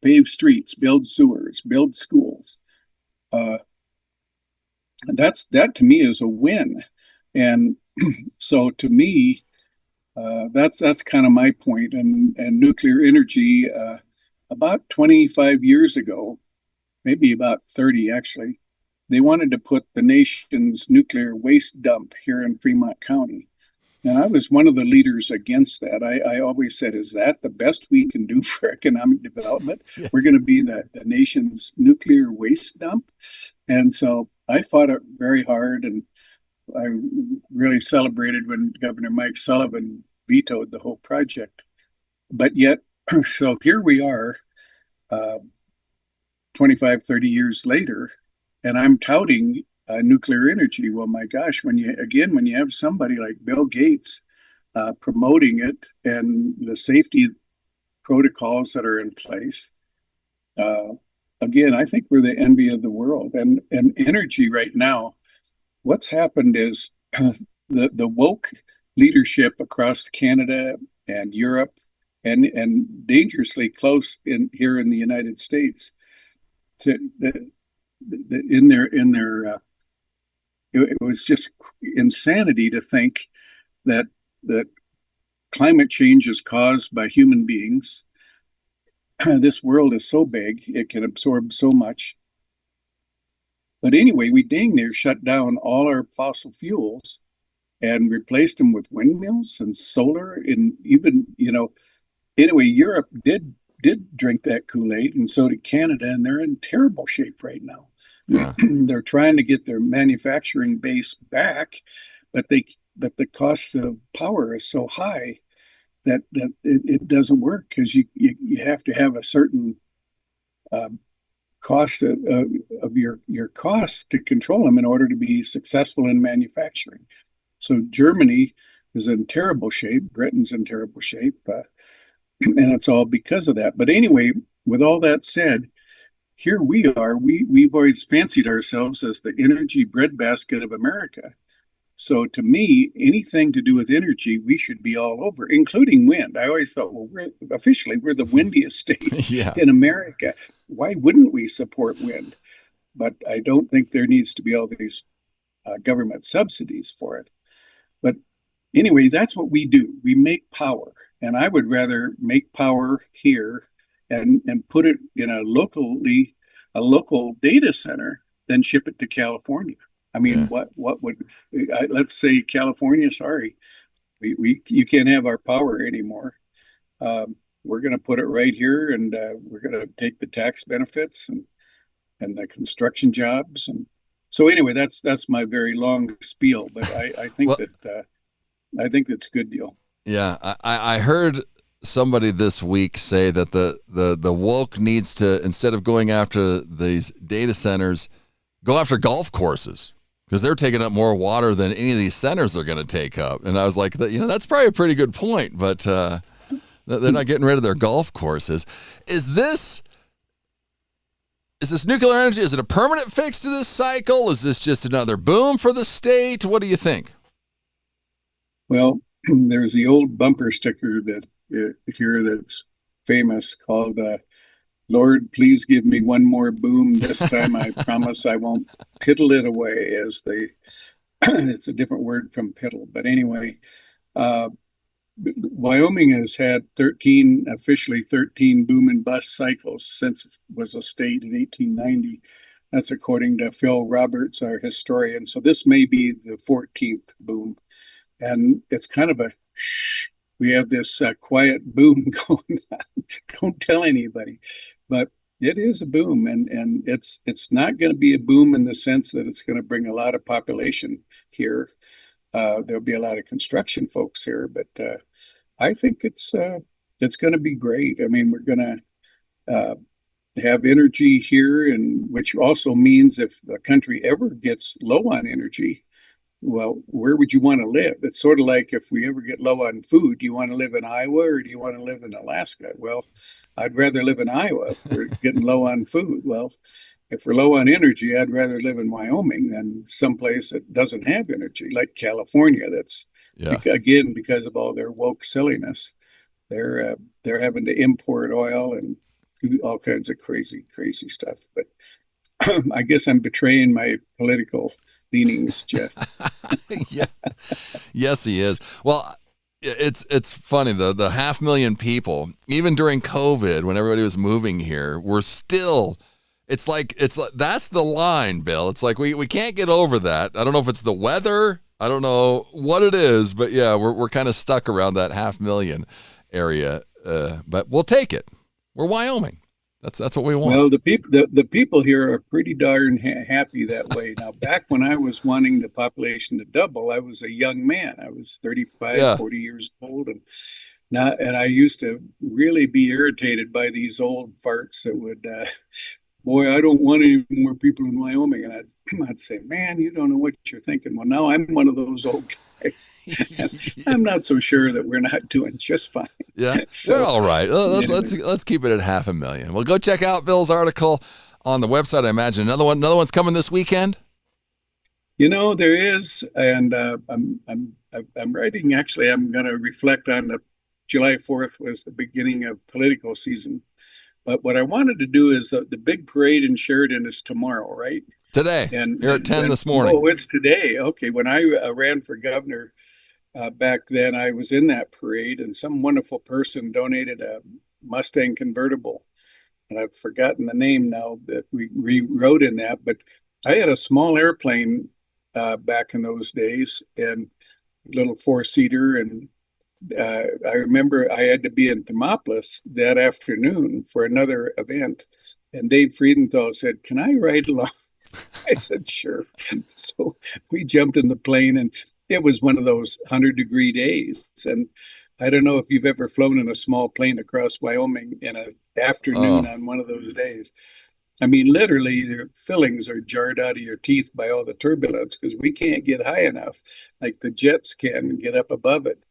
pave streets, build sewers, build schools. That to me is a win. And so to me, that's kind of my point. And nuclear energy, about 25 years ago, maybe about 30 actually, they wanted to put the nation's nuclear waste dump here in Fremont County. And I was one of the leaders against that. I always said, is that the best we can do for economic development? Yeah. We're going to be the nation's nuclear waste dump. And so I fought it very hard. And I really celebrated when Governor Mike Sullivan vetoed the whole project. But yet, so here we are, 25, 30 years later, and I'm touting nuclear energy. Well, my gosh, when you have somebody like Bill Gates promoting it and the safety protocols that are in place, again, I think we're the envy of the world. And energy right now, what's happened is the woke leadership across Canada and Europe and dangerously close here in the United States it was just insanity to think that climate change is caused by human beings. This world is so big, it can absorb so much. But anyway, we dang near shut down all our fossil fuels and replaced them with windmills and solar. And even, anyway, Europe did drink that Kool-Aid, and so did Canada, and they're in terrible shape right now. Yeah. They're trying to get their manufacturing base back, but the cost of power is so high that it doesn't work, because you have to have a certain cost of your costs to control them in order to be successful in manufacturing. So Germany is in terrible shape. Britain's in terrible shape. And it's all because of that. But anyway, with all that said, here we are. We've always fancied ourselves as the energy breadbasket of America. So to me, anything to do with energy, we should be all over, including wind. I always thought, well, we're the windiest state in America. Why wouldn't we support wind? But I don't think there needs to be all these government subsidies for it. But anyway, that's what we do. We make power. And I would rather make power here and put it in a local data center than ship it to California. I mean, what would let's say California? Sorry, you can't have our power anymore. We're going to put it right here, and we're going to take the tax benefits and the construction jobs. And so anyway, that's my very long spiel. But I think I think that's a good deal. Yeah, I heard somebody this week say that the woke needs to, instead of going after these data centers, go after golf courses, because they're taking up more water than any of these centers are going to take up. And I was like, that's probably a pretty good point, but they're not getting rid of their golf courses. Is this nuclear energy? Is it a permanent fix to this cycle? Is this just another boom for the state? What do you think? Well, there's the old bumper sticker that here that's famous called Lord, please give me one more boom. This time I promise I won't piddle it away, as it's a different word from piddle. But anyway, Wyoming has had officially 13 boom and bust cycles since it was a state in 1890. That's according to Phil Roberts, our historian. So this may be the 14th boom. And it's kind of a shh. We have this quiet boom going on. Don't tell anybody. But it is a boom, and it's not going to be a boom in the sense that it's going to bring a lot of population here. There'll be a lot of construction folks here, but I think it's going to be great. I mean, we're going to have energy here, and which also means if the country ever gets low on energy, well, where would you want to live? It's sort of like if we ever get low on food, do you want to live in Iowa or do you want to live in Alaska? Well, I'd rather live in Iowa if we're getting low on food. Well, if we're low on energy, I'd rather live in Wyoming than someplace that doesn't have energy, like California. That's again because of all their woke silliness. They're having to import oil and do all kinds of crazy stuff. But I guess I'm betraying my political leanings, Jeff. Yeah. Yes, he is. Well, it's funny though. The 500,000 people, even during COVID, when everybody was moving here, we're still. It's like that's the line, Bill. It's like we can't get over that. I don't know if it's the weather. I don't know what it is, but yeah, we're kind of stuck around that 500,000 area. But we'll take it. We're Wyoming. That's what we want. Well, the people here are pretty darn happy that way. Now, back when I was wanting the population to double, I was a young man. I was 35, 40 years old, and I used to really be irritated by these old farts that would, boy, I don't want any more people in Wyoming. And I'd say, man, you don't know what you're thinking. Well, now I'm one of those old guys. I'm not so sure that we're not doing just fine. Yeah, so, we're all right. Let's keep it at 500,000. Well, go check out Bill's article on the website. I imagine another one's coming this weekend. There is, and I'm writing. Actually, I'm going to reflect on the July 4th was the beginning of political season. But what I wanted to do is the big parade in Sheridan is tomorrow, right? Today. And you're at 10 this morning. Oh, it's today. Okay. When I ran for governor back then, I was in that parade, and some wonderful person donated a Mustang convertible. And I've forgotten the name now that we rewrote in that. But I had a small airplane back in those days, and a little four-seater, and I remember I had to be in Thermopolis that afternoon for another event, and Dave Friedenthal said, "Can I ride along?" I said, "Sure." So we jumped in the plane, and it was one of those 100-degree days. And I don't know if you've ever flown in a small plane across Wyoming in an afternoon on one of those days. I mean, literally, your fillings are jarred out of your teeth by all the turbulence because we can't get high enough like the jets can get up above it.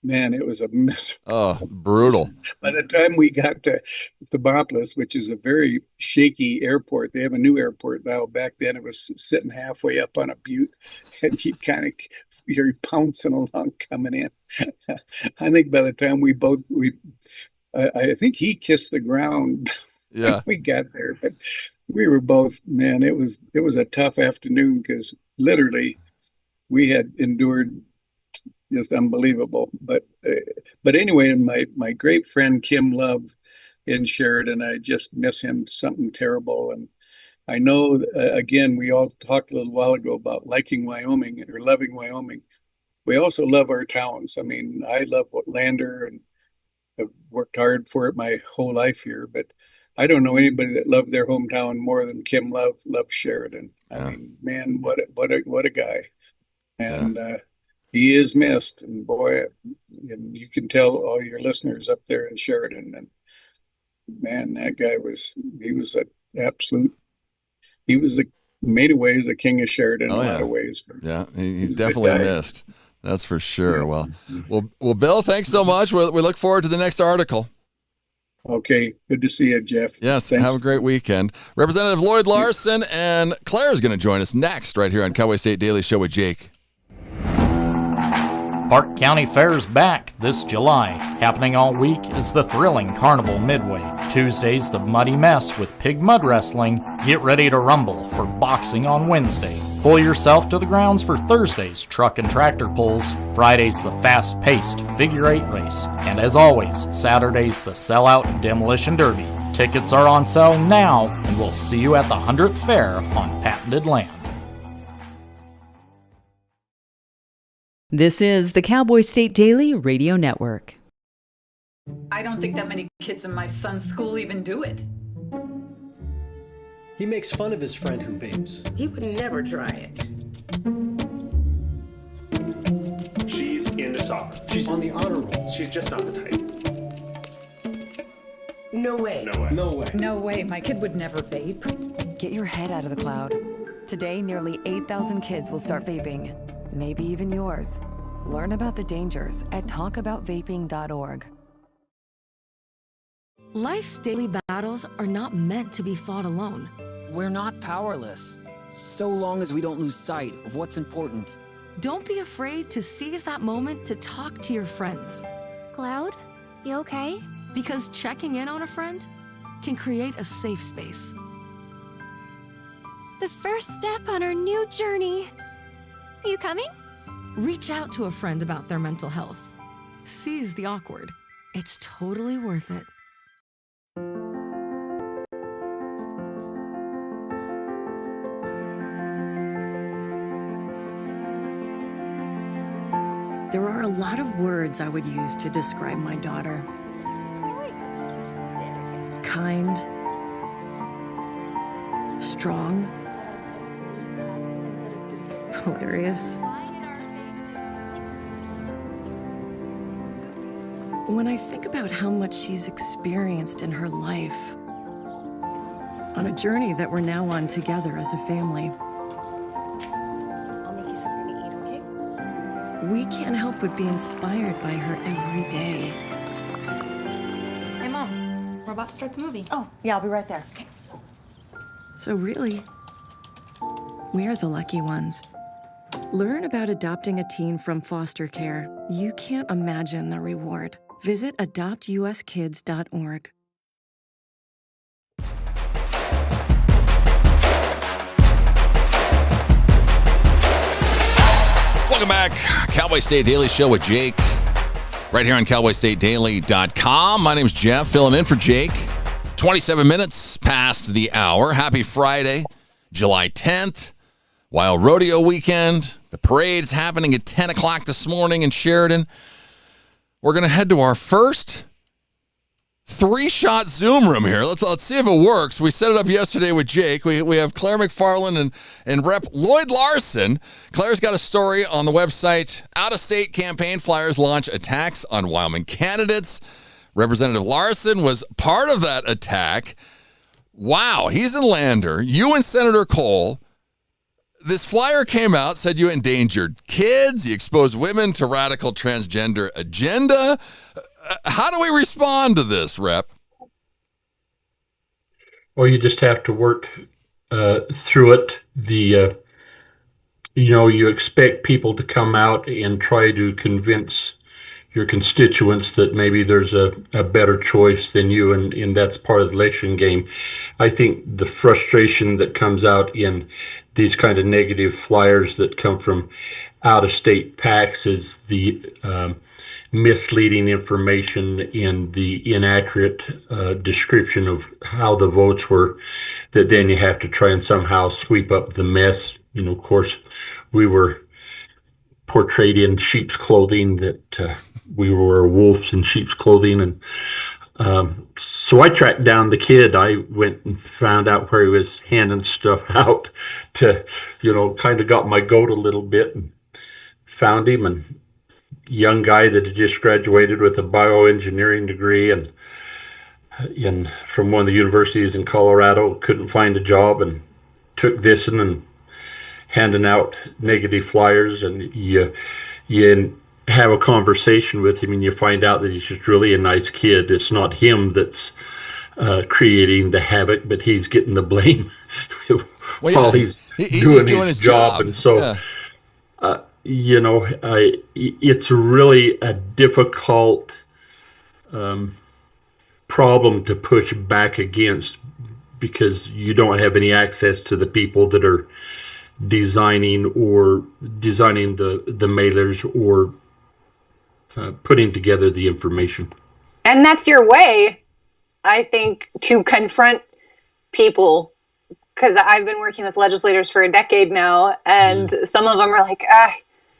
man, it was a mess. Oh, brutal. By the time we got to Thermopolis, which is a very shaky airport, they have a new airport now. Back then it was sitting halfway up on a butte, and you're pouncing along coming in. I think by the time I think he kissed the ground. Yeah. When we got there, but we were both, man, it was a tough afternoon because literally we had endured just unbelievable. But anyway, my great friend Kim Love in Sheridan, I just miss him something terrible. And I know, again, we all talked a little while ago about liking Wyoming or loving Wyoming. We also love our towns. I mean, I love Lander and I've worked hard for it my whole life here, but I don't know anybody that loved their hometown more than Kim Love loves Sheridan. I mean, man, what a guy. And he is missed. And boy, and you can tell all your listeners up there in Sheridan. And man, that guy he was many ways a king of Sheridan in a lot of ways. Yeah, he's definitely missed. That's for sure. Yeah. Well, Bill, thanks so much. We look forward to the next article. Okay. Good to see you, Jeff. Yes. Thanks. Have a great weekend. Representative Lloyd Larson and Claire is going to join us next right here on Cowboy State Daily Show with Jake. Park County Fair's back this July. Happening all week is the thrilling Carnival Midway. Tuesday's the Muddy Mess with pig mud wrestling. Get ready to rumble for boxing on Wednesday. Pull yourself to the grounds for Thursday's truck and tractor pulls. Friday's the fast-paced figure 8 race. And as always, Saturday's the sellout demolition derby. Tickets are on sale now, and we'll see you at the 100th Fair on patented land. This is the Cowboy State Daily Radio Network. I don't think that many kids in my son's school even do it. He makes fun of his friend who vapes. He would never try it. She's into soccer. She's on the honor roll. She's just not the type. No way. No way. No way. No way. My kid would never vape. Get your head out of the cloud. Today, nearly 8,000 kids will start vaping. Maybe even yours. Learn about the dangers at talkaboutvaping.org. Life's daily battles are not meant to be fought alone. We're not powerless, so long as we don't lose sight of what's important. Don't be afraid to seize that moment to talk to your friends. Cloud, you okay? Because checking in on a friend can create a safe space. The first step on our new journey. You coming? Reach out to a friend about their mental health. Seize the awkward. It's totally worth it. There are a lot of words I would use to describe my daughter. Kind, strong, hilarious. When I think about how much she's experienced in her life, on a journey that we're now on together as a family, I'll make you something to eat, okay? we can't help but be inspired by her every day. Hey, Mom, we're about to start the movie. Oh, yeah, I'll be right there. Okay. So really, we're the lucky ones. Learn about adopting a teen from foster care. You can't imagine the reward. Visit adoptuskids.org. Welcome back. Cowboy State Daily Show with Jake. Right here on cowboystatedaily.com. My name's Jeff, filling in for Jake. 27 minutes past the hour. Happy Friday, July 10th. Wild Rodeo weekend. The parade's happening at 10 o'clock this morning in Sheridan. We're going to head to our first 3-shot Zoom room here. Let's see if it works. We set it up yesterday with Jake. We have Claire McFarland and Rep. Lloyd Larson. Claire's got a story on the website. Out-of-state campaign flyers launch attacks on Wyoming candidates. Representative Larson was part of that attack. Wow, he's in Lander. You and Senator Cole this flyer came out, said you endangered kids, you exposed women to radical transgender agenda. How do we respond to this, Rep? Well, you just have to work through it. You expect people to come out and try to convince your constituents that maybe there's a better choice than you, and that's part of the election game. I think the frustration that comes out in these kind of negative flyers that come from out-of-state PACs is the misleading information and the inaccurate description of how the votes were, that then you have to try and somehow sweep up the mess. Of course, we were portrayed in sheep's clothing, that we were wolves in sheep's clothing. And so I tracked down the kid. I went and found out where he was handing stuff out to, kind of got my goat a little bit, and found him. And young guy that had just graduated with a bioengineering degree and from one of the universities in Colorado, couldn't find a job and took this and handing out negative flyers. And you have a conversation with him and you find out that he's just really a nice kid. It's not him that's creating the havoc, but he's getting the blame while he's doing his job. And so it's really a difficult problem to push back against, because you don't have any access to the people that are designing the mailers or putting together the information. And that's your way, I think, to confront people, because I've been working with legislators for a decade now, and some of them are like,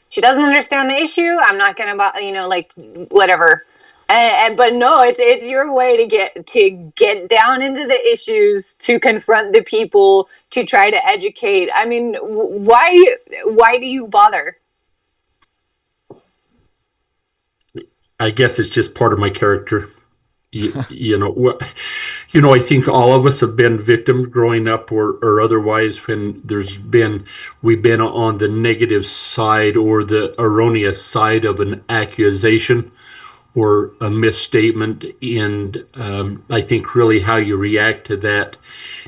she doesn't understand the issue, I'm not going to, whatever. But no, it's your way to get down into the issues, to confront the people, to try to educate. I mean, why do you bother? I guess it's just part of my character. I think all of us have been victims growing up or otherwise, when we've been on the negative side or the erroneous side of an accusation or a misstatement. And I think really how you react to that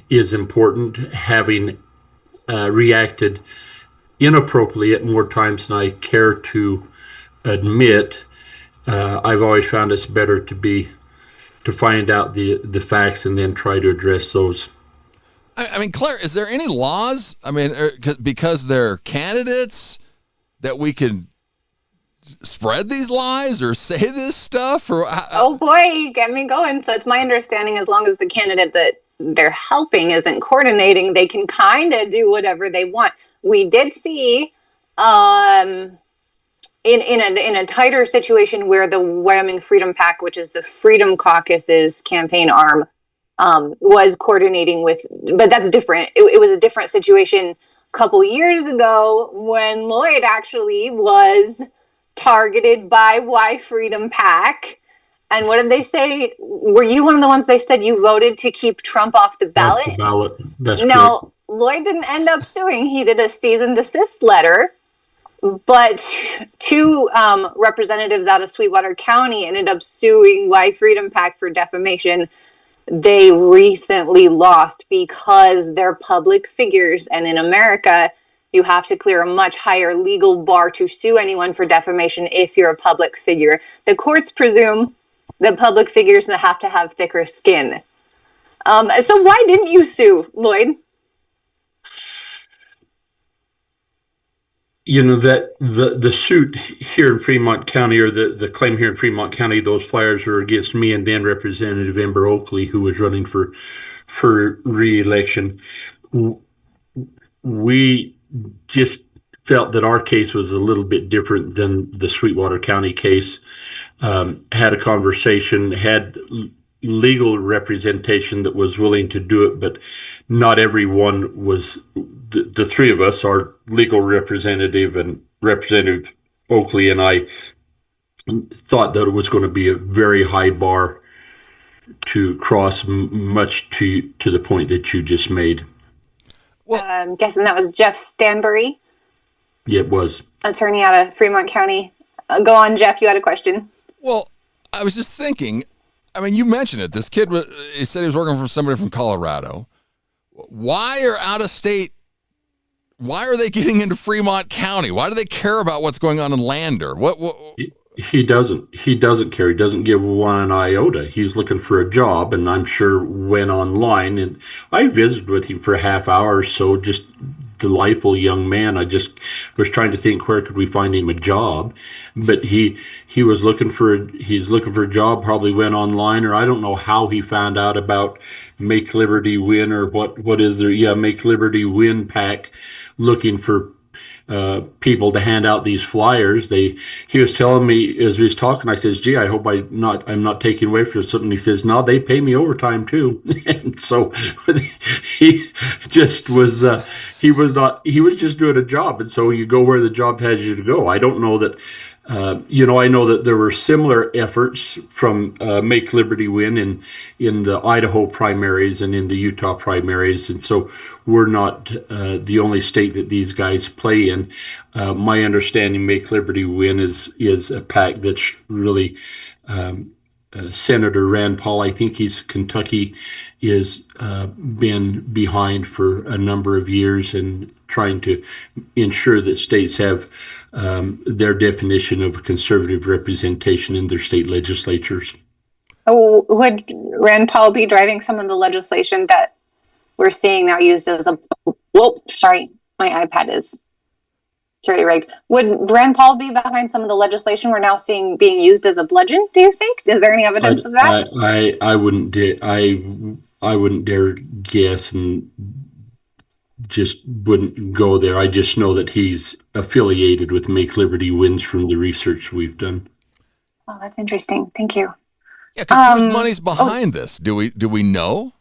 is important. Having reacted inappropriately at more times than I care to admit, I've always found it's better to find out the facts and then try to address those. I mean, Claire, is there any laws? I mean, because they're candidates, that we can spread these lies or say this stuff? Or oh boy, you get me going. So it's my understanding, as long as the candidate that they're helping isn't coordinating, they can kind of do whatever they want. We did see in a tighter situation where the Wyoming Freedom PAC, which is the Freedom Caucus's campaign arm, was coordinating with, but that's different. It was a different situation a couple years ago when Lloyd actually was targeted by Y Freedom PAC. And what did they say? Were you one of the ones they said you voted to keep Trump off the ballot? Off the ballot. That's now, correct. Lloyd didn't end up suing. He did a cease and desist letter. But two representatives out of Sweetwater County ended up suing Y Freedom PAC for defamation. They recently lost because they're public figures. And in America, you have to clear a much higher legal bar to sue anyone for defamation if you're a public figure. The courts presume that public figures have to have thicker skin. So why didn't you sue, Lloyd? That the suit here in Fremont County, or the claim here in Fremont County, those flyers were against me and then Representative Amber Oakley, who was running for re-election. We just felt that our case was a little bit different than the Sweetwater County case. Had a conversation, had legal representation that was willing to do it, but not everyone was. The three of us, our legal representative and Representative Oakley and I, thought that it was going to be a very high bar to cross, much to the point that you just made. I'm guessing that was Jeff Stanbury, Yeah, it was. attorney out of Fremont County. Go on, Jeff. You had a question. Well, I was just thinking, I mean, you mentioned it. This kid, he said he was working for somebody from Colorado. Why are out of state? Why are they getting into Fremont County? Why do they care about what's going on in Lander? What? He doesn't care. He doesn't give one iota. He's looking for a job, and I'm sure went online. And I visited with him for a half hour or so. Just delightful young man. I just was trying to think, where could we find him a job? But he was looking for a job. Probably went online, or I don't know how he found out about Make Liberty Win, or what is there? Yeah, Make Liberty Win PAC, looking for people to hand out these flyers. He was telling me as we was talking, I says, gee, I hope I'm not taking away from something. He says, no, they pay me overtime too. And so he just was he was just doing a job. And so you go where the job has you to go. I don't know that I know that there were similar efforts from Make Liberty Win in the Idaho primaries and in the Utah primaries, and so we're not the only state that these guys play in. My understanding, Make Liberty Win is a PAC that's really Senator Rand Paul, I think he's Kentucky, is been behind for a number of years and trying to ensure that states have their definition of conservative representation in their state legislatures. Oh, would Rand Paul be driving some of the legislation that we're seeing now used as a... Whoa, sorry, my iPad is jury-rigged. Would Rand Paul be behind some of the legislation we're now seeing being used as a bludgeon, do you think? Is there any evidence of that? I wouldn't dare guess, and just wouldn't go there. I just know that he's affiliated with Make Liberty Wins from the research we've done. Oh, that's interesting. Thank you. Yeah, because whose money's behind this? Do we know?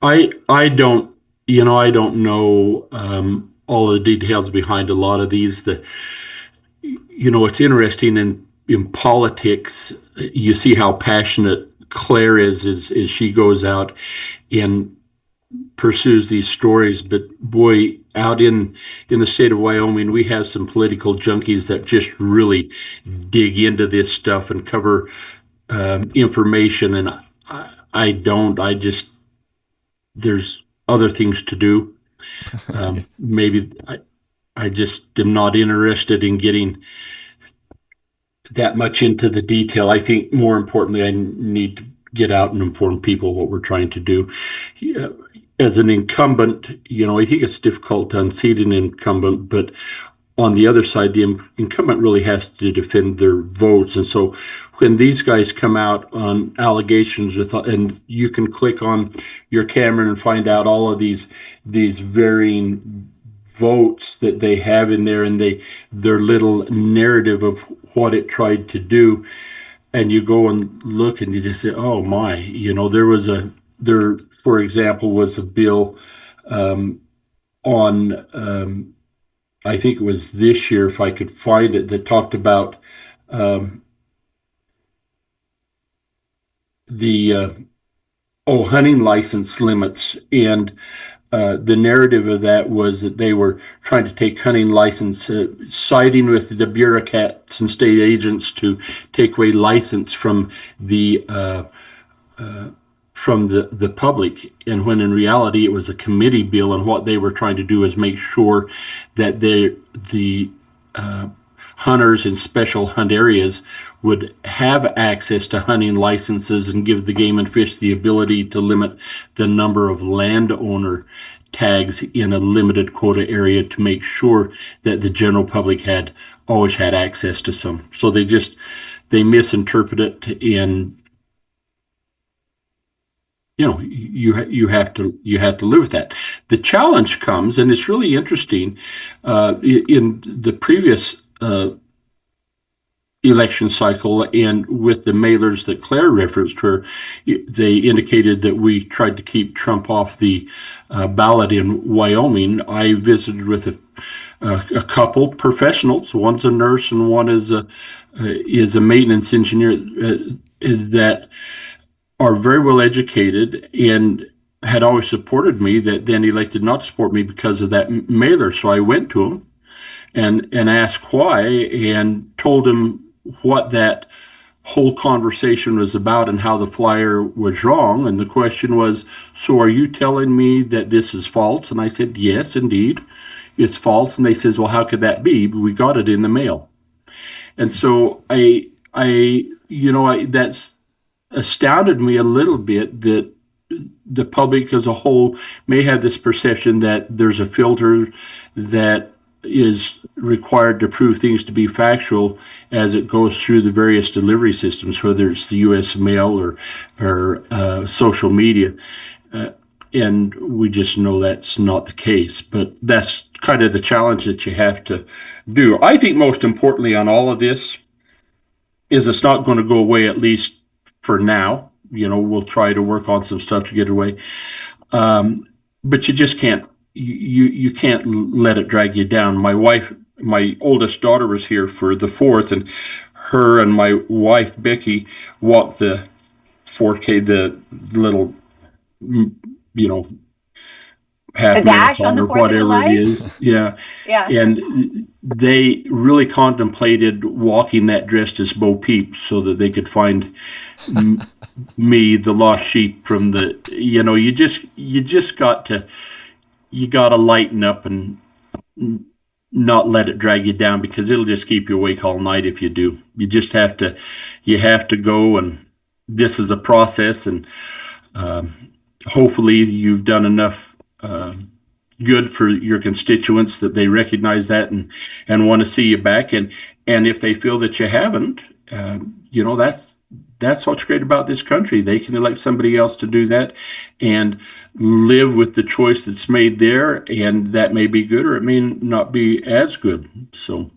I don't know all of the details behind a lot of these. It's interesting in politics. You see how passionate Claire is as she goes out and pursues these stories, but boy, out in the state of Wyoming, we have some political junkies that just really dig into this stuff and cover information, and there's other things to do. Maybe I just am not interested in getting that much into the detail. I think more importantly, I need to get out and inform people what we're trying to do. As an incumbent, I think it's difficult to unseat an incumbent, but on the other side, the incumbent really has to defend their votes. And so when these guys come out on allegations and you can click on your camera and find out all of these varying votes that they have in there, and their little narrative of what it tried to do, and you go and look and you just say, oh my, there for example was a bill on I think it was this year, if I could find it, that talked about hunting license limits, and the narrative of that was that they were trying to take hunting license, siding with the bureaucrats and state agents to take away license from the public, and when in reality it was a committee bill, and what they were trying to do is make sure that the hunters in special hunt areas would have access to hunting licenses and give the Game and Fish the ability to limit the number of landowner tags in a limited quota area to make sure that the general public always had access to some. So they misinterpret it, and you have to live with that. The challenge comes, and it's really interesting, in the previous election cycle, and with the mailers that Claire referenced, where they indicated that we tried to keep Trump off the ballot in Wyoming. I visited with a couple professionals. One's a nurse and one is a maintenance engineer that are very well educated, and had always supported me that then elected not to support me because of that mailer. So I went to him and asked why, and told him what that whole conversation was about and how the flyer was wrong. And the question was, so are you telling me that this is false? And I said, yes, indeed, it's false. And they says, well, how could that be? We got it in the mail. And so that's astounded me a little bit that the public as a whole may have this perception that there's a filter that is required to prove things to be factual as it goes through the various delivery systems, whether it's the U.S. mail or social media. And we just know that's not the case. But that's kind of the challenge that you have to do. I think most importantly on all of this is it's not going to go away, at least for now. We'll try to work on some stuff to get away. But you just can't. You can't let it drag you down. My oldest daughter was here for the 4th, and her and my wife Becky walked the 4K, the little, half the dash on the 4th whatever of July? It is. Yeah. Yeah. And they really contemplated walking that dressed as Bo Peep so that they could find me, the lost sheep from the. You just got to. You got to lighten up and not let it drag you down, because it'll just keep you awake all night if you do. You just have to go, and this is a process, and hopefully you've done enough good for your constituents that they recognize that and want to see you back. And if they feel that you haven't, that's what's great about this country. They can elect somebody else to do that and live with the choice that's made there, and that may be good or it may not be as good. So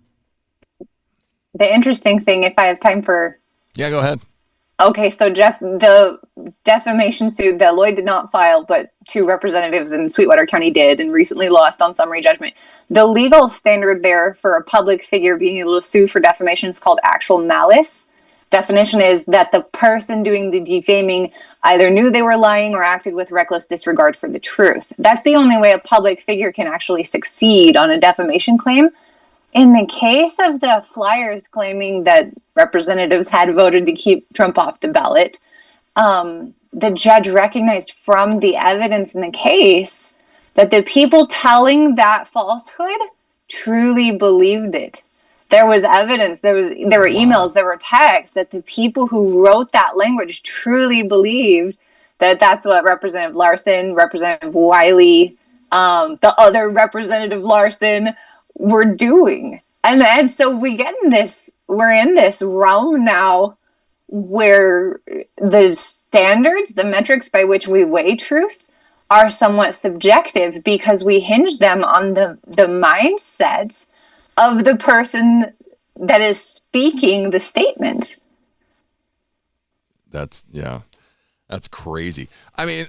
the interesting thing, if I have time for... Yeah, go ahead. Okay, so Jeff, the defamation suit that Lloyd did not file, but 2 representatives in Sweetwater County did and recently lost on summary judgment. The legal standard there for a public figure being able to sue for defamation is called actual malice. Definition is that the person doing the defaming either knew they were lying or acted with reckless disregard for the truth. That's the only way a public figure can actually succeed on a defamation claim. In the case of the flyers claiming that representatives had voted to keep Trump off the ballot, the judge recognized from the evidence in the case that the people telling that falsehood truly believed it. There was evidence, there were emails, there were texts that the people who wrote that language truly believed that that's what Representative Larson, Representative Wiley, the other Representative Larson were doing. And so we're in this realm now where the standards, the metrics by which we weigh truth are somewhat subjective because we hinge them on the mindsets of the person that is speaking the statement. That's crazy. I mean,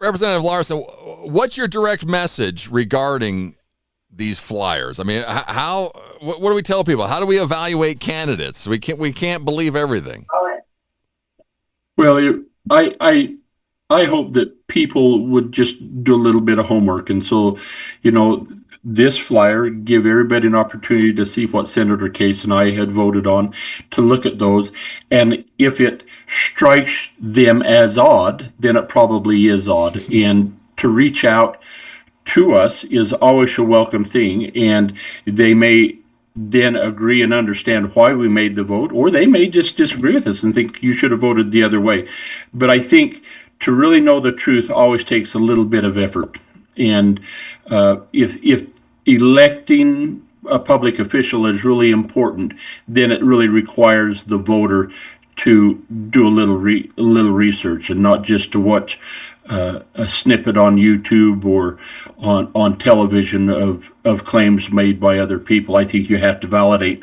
Representative Larson, what's your direct message regarding these flyers? I mean, what do we tell people? How do we evaluate candidates? We can't believe everything. Well, I hope that people would just do a little bit of homework. And so, this flyer, give everybody an opportunity to see what Senator Case and I had voted on, to look at those. And if it strikes them as odd, then it probably is odd. And to reach out to us is always a welcome thing. And they may then agree and understand why we made the vote, or they may just disagree with us and think you should have voted the other way. But I think to really know the truth always takes a little bit of effort. And if electing a public official is really important, then it really requires the voter to do a little research and not just to watch a snippet on YouTube or on television of claims made by other people. I think you have to validate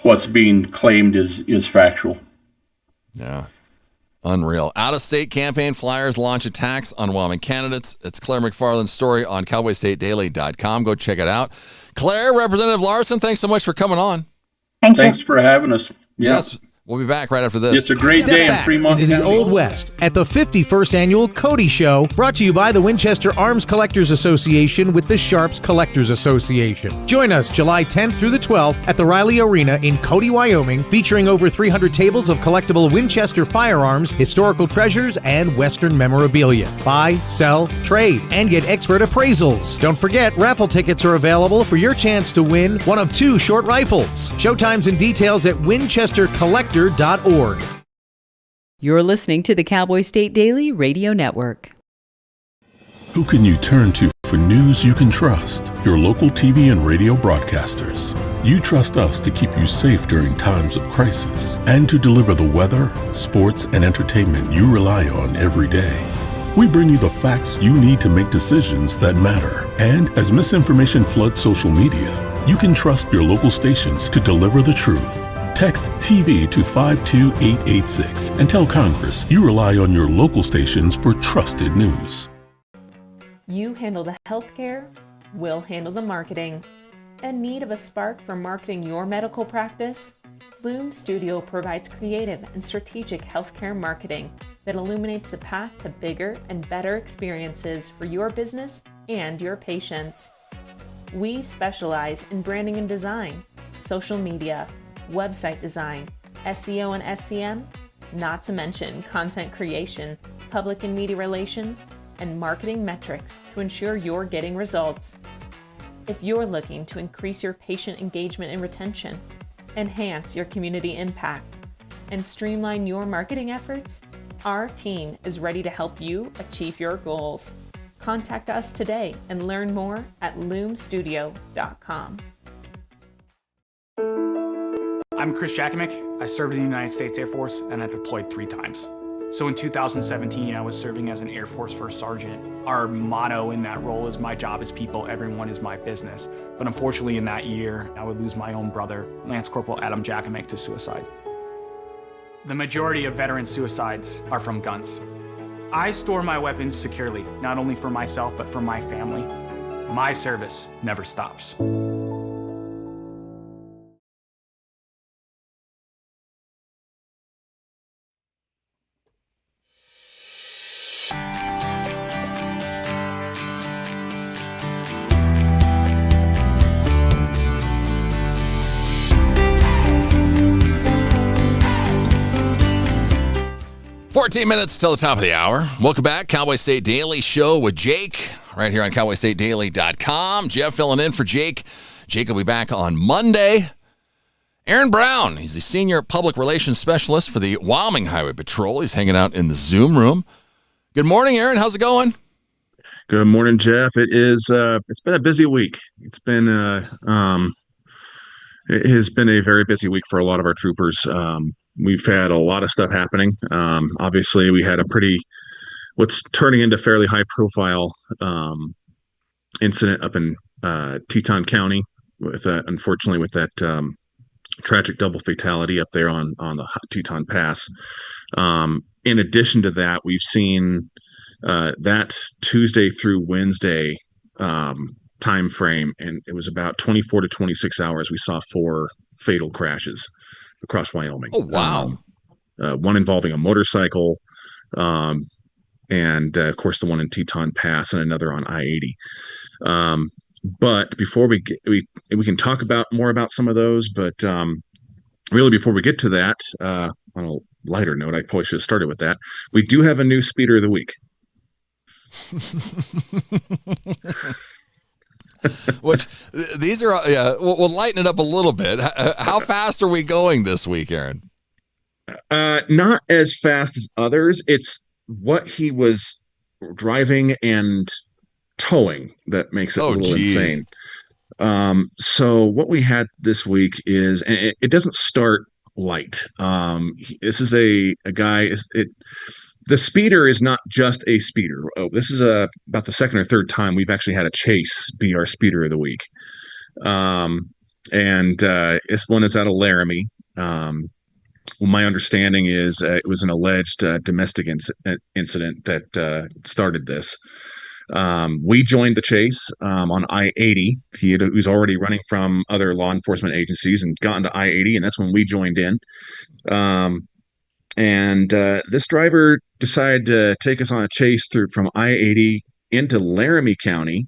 what's being claimed is factual. Yeah. Unreal. Out-of-state campaign flyers launch attacks on Wyoming candidates. It's Claire McFarland's story on cowboystatedaily.com. Go check it out. Claire, Representative Larson, thanks so much for coming on. Thanks for having us. Yes. We'll be back right after this. It's a great day in Fremont into the County. Old West at the 51st Annual Cody Show, brought to you by the Winchester Arms Collectors Association with the Sharps Collectors Association. Join us July 10th through the 12th at the Riley Arena in Cody, Wyoming, featuring over 300 tables of collectible Winchester firearms, historical treasures, and Western memorabilia. Buy, sell, trade, and get expert appraisals. Don't forget, raffle tickets are available for your chance to win one of 2 short rifles. Showtimes and details at winchestercollector.org. You're listening to the Cowboy State Daily Radio Network. Who can you turn to for news you can trust? Your local TV and radio broadcasters. You trust us to keep you safe during times of crisis and to deliver the weather, sports, and entertainment you rely on every day. We bring you the facts you need to make decisions that matter. And as misinformation floods social media, you can trust your local stations to deliver the truth. Text TV to 52886 and tell Congress you rely on your local stations for trusted news. You handle the healthcare, we'll handle the marketing. In need of a spark for marketing your medical practice? Loom Studio provides creative and strategic healthcare marketing that illuminates the path to bigger and better experiences for your business and your patients. We specialize in branding and design, social media, website design, SEO and SEM, not to mention content creation, public and media relations, and marketing metrics to ensure you're getting results. If you're looking to increase your patient engagement and retention, enhance your community impact, and streamline your marketing efforts, our team is ready to help you achieve your goals. Contact us today and learn more at loomstudio.com. I'm Chris Jakimick. I served in the United States Air Force and I deployed 3 times. So in 2017, I was serving as an Air Force First Sergeant. Our motto in that role is my job is people, everyone is my business. But unfortunately in that year, I would lose my own brother, Lance Corporal Adam Jakimick, to suicide. The majority of veteran suicides are from guns. I store my weapons securely, not only for myself, but for my family. My service never stops. $14 minutes till the top of the hour. Welcome back. Cowboy State Daily Show with Jake right here on cowboystatedaily.com. Jeff filling in for Jake. Jake will be back on Monday. Aaron Brown, he's the Senior Public Relations Specialist for the Wyoming Highway Patrol. He's hanging out in the Zoom room. Good morning, Aaron. How's it going? Good morning, Jeff. It's been a busy week. It has been a very busy week for a lot of our troopers. We've had a lot of stuff happening. Obviously, we had what's turning into fairly high-profile incident up in Teton County, unfortunately, with that tragic double fatality up there on the Teton Pass. In addition to that, we've seen that Tuesday through Wednesday time frame, and it was about 24 to 26 hours. We saw 4 fatal crashes across Wyoming. Oh, wow. One involving a motorcycle, and of course the one in Teton Pass, and another on I-80. But before we can talk more about some of those, but really before we get to that, on a lighter note, I probably should have started with that. We do have a new Speeder of the Week. Which these are, we'll lighten it up a little bit. How fast are we going this week, Aaron? Not as fast as others. It's what he was driving and towing that makes it a little insane. So what we had this week is, and it doesn't start light. This is a guy. The speeder is not just a speeder. This is about the second or third time we've actually had a chase be our speeder of the week. And this one is out of Laramie. My understanding is it was an alleged domestic incident that started this. We joined the chase on I-80. He was already running from other law enforcement agencies and gotten to I-80, and that's when we joined in. This driver decided to take us on a chase from I-80 into Laramie County.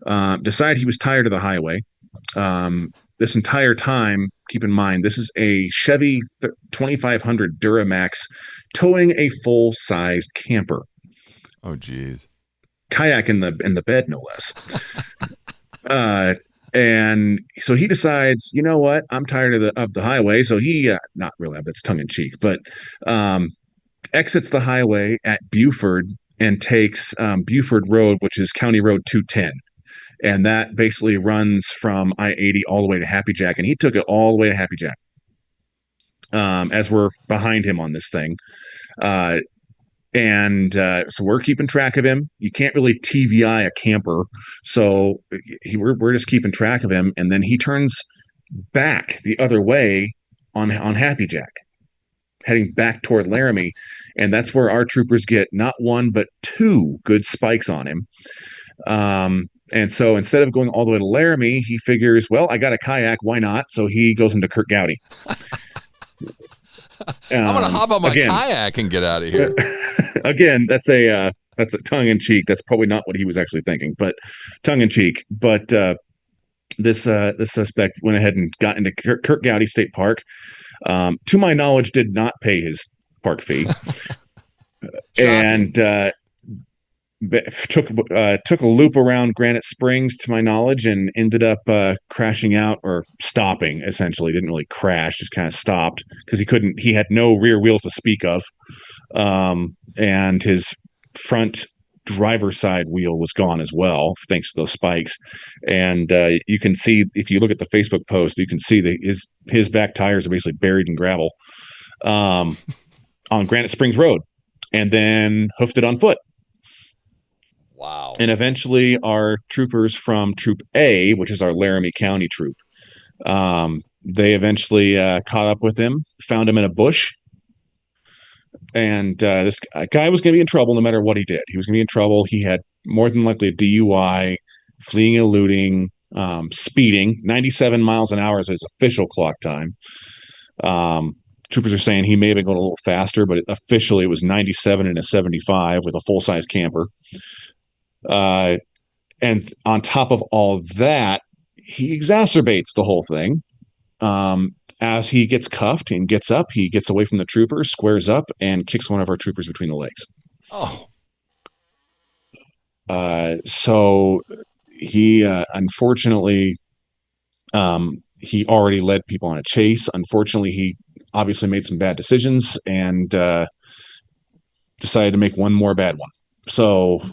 Decided he was tired of the highway. This entire time, keep in mind, this is a Chevy 2500 Duramax towing a full-sized camper. Oh, geez. Kayak in the bed, no less. And so he decides, you know what? I'm tired of the highway. So he, not really, that's tongue in cheek, but exits the highway at Buford and takes Buford Road, which is County Road 210. And that basically runs from I-80 all the way to Happy Jack. And he took it all the way to Happy Jack as we're behind him on this thing. So we're keeping track of him. You can't really TVI a camper. So we're just keeping track of him. And then he turns back the other way on Happy Jack, heading back toward Laramie. And that's where our troopers get not one, but two good spikes on him. And so instead of going all the way to Laramie, he figures, well, I got a kayak. Why not? So he goes into Kirk Gowdy. I'm going to hop on my kayak and get out of here. Again, that's a tongue in cheek. That's probably not what he was actually thinking, but tongue in cheek. But this suspect went ahead and got into Kirk Gowdy State Park. To my knowledge, did not pay his park fee, and took a loop around Granite Springs, to my knowledge, and ended up crashing out or stopping. Essentially, didn't really crash, just kind of stopped because he had no rear wheels to speak of, and his front driver's side wheel was gone as well, thanks to those spikes. And you can see, if you look at the Facebook post, you can see that his back tires are basically buried in gravel on Granite Springs Road, and then hoofed it on foot. Wow. And eventually our troopers from Troop A, which is our Laramie County troop, they eventually caught up with him, found him in a bush. And this guy was going to be in trouble no matter what he did. He was going to be in trouble. He had more than likely a DUI, fleeing and eluding, speeding. 97 miles an hour is his official clock time. Troopers are saying he may have been going a little faster, but officially it was 97 and a 75 with a full-size camper. And on top of all that, he exacerbates the whole thing. As he gets cuffed and gets up, he gets away from the troopers, squares up, and kicks one of our troopers between the legs. Oh. So he, unfortunately, he already led people on a chase. Unfortunately, he obviously made some bad decisions and decided to make one more bad one. So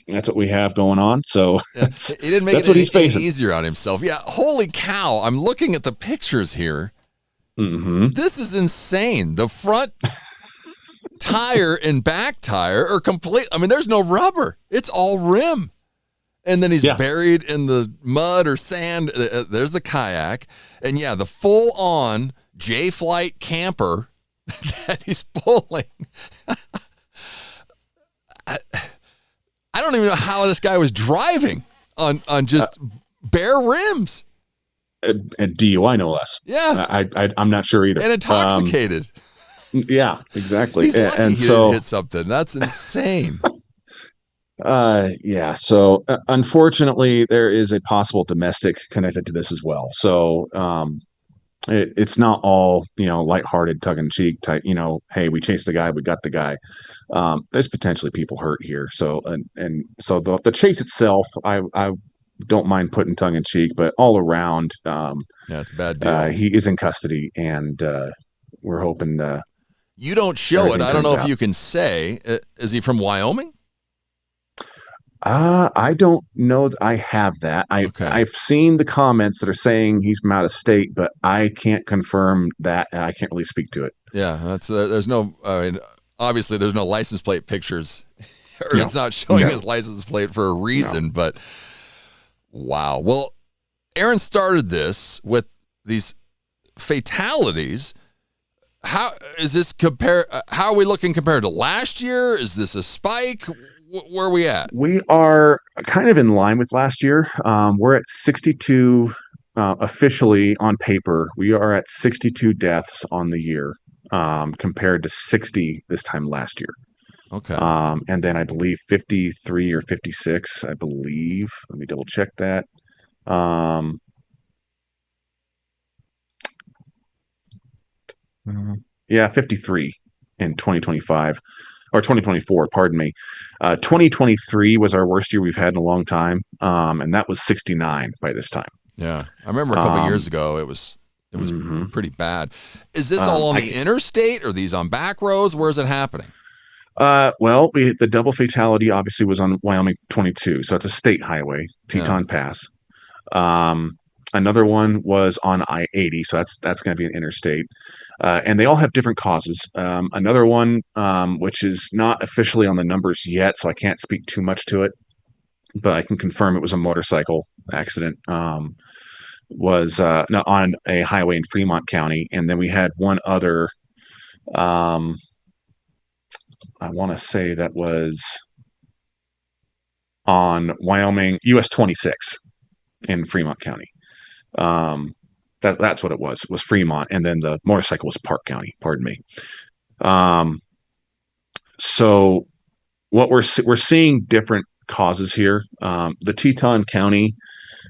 that's what we have going on. So he didn't make that's it what he's facing. Easier on himself. Yeah. Holy cow. I'm looking at the pictures here. Mm-hmm. This is insane. The front tire and back tire are complete. I mean, there's no rubber. It's all rim. And then he's buried in the mud or sand. There's the kayak. And yeah, the full on J-Flight camper that he's pulling. I don't even know how this guy was driving on just bare rims. And DUI, no less. Yeah. I'm not sure either. And intoxicated. Yeah, exactly. He's lucky and he so didn't hit something. That's insane. Yeah. So unfortunately, there is a possible domestic connected to this as well. So it's not all, lighthearted, tongue in cheek type, hey, we chased the guy, we got the guy. There's potentially people hurt here. So, and so the chase itself, I don't mind putting tongue in cheek, but all around, it's a bad deal. He is in custody, and we're hoping you don't show it. I don't know if you can say, is he from Wyoming? I don't know that I have that. I've seen the comments that are saying he's from out of state, but I can't confirm that. And I can't really speak to it. Yeah, there's no. I mean, obviously, there's no license plate pictures, or it's not showing his license plate for a reason. But wow. Well, Aaron started this with these fatalities. How is this compare? How are we looking compared to last year? Is this a spike? Where are we at? We are kind of in line with last year. We're at 62 officially on paper. We are at 62 deaths on the year compared to 60 this time last year. Okay. And then I believe 53 or 56, I believe. Let me double check that. Yeah, 53 in 2025 or 2024, pardon me. 2023 was our worst year we've had in a long time. And that was 69 by this time. Yeah. I remember a couple of years ago, it was pretty bad. Is this all on the interstate or are these on back roads? Where is it happening? Well, the double fatality obviously was on Wyoming 22. So it's a state highway, Teton Pass. Another one was on I-80, so that's going to be an interstate, and they all have different causes. Another one, which is not officially on the numbers yet, so I can't speak too much to it, but I can confirm it was a motorcycle accident. Was on a highway in Fremont County, and then we had one other. I want to say that was on Wyoming US 26 in Fremont County. That's what it was Fremont, and then the motorcycle was Park County, pardon me. So what we're seeing different causes here. The Teton County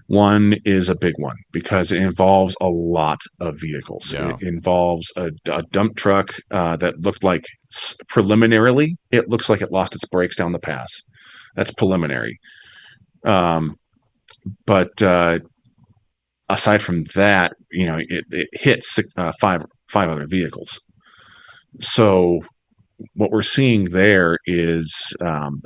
one is a big one because it involves a lot of vehicles. It involves a dump truck that looked like preliminarily it looks like it lost its brakes down the pass. That's preliminary. But aside from that, it hits five other vehicles. So what we're seeing there is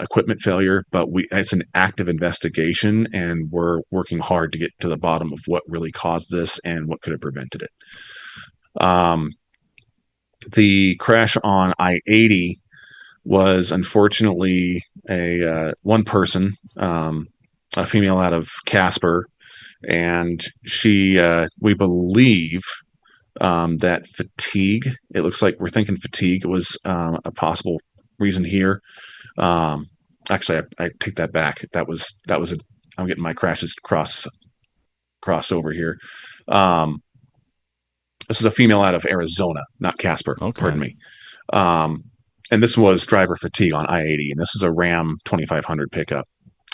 equipment failure, but it's an active investigation, and we're working hard to get to the bottom of what really caused this and what could have prevented it. The crash on I-80 was unfortunately one person, a female out of Casper, and she, we believe that fatigue, it looks like we're thinking fatigue was a possible reason here. Actually, I take that back. I'm getting my crashes crossed over here. This is a female out of Arizona, not Casper. Okay. Pardon me. And this was driver fatigue on I-80, and this is a Ram 2500 pickup.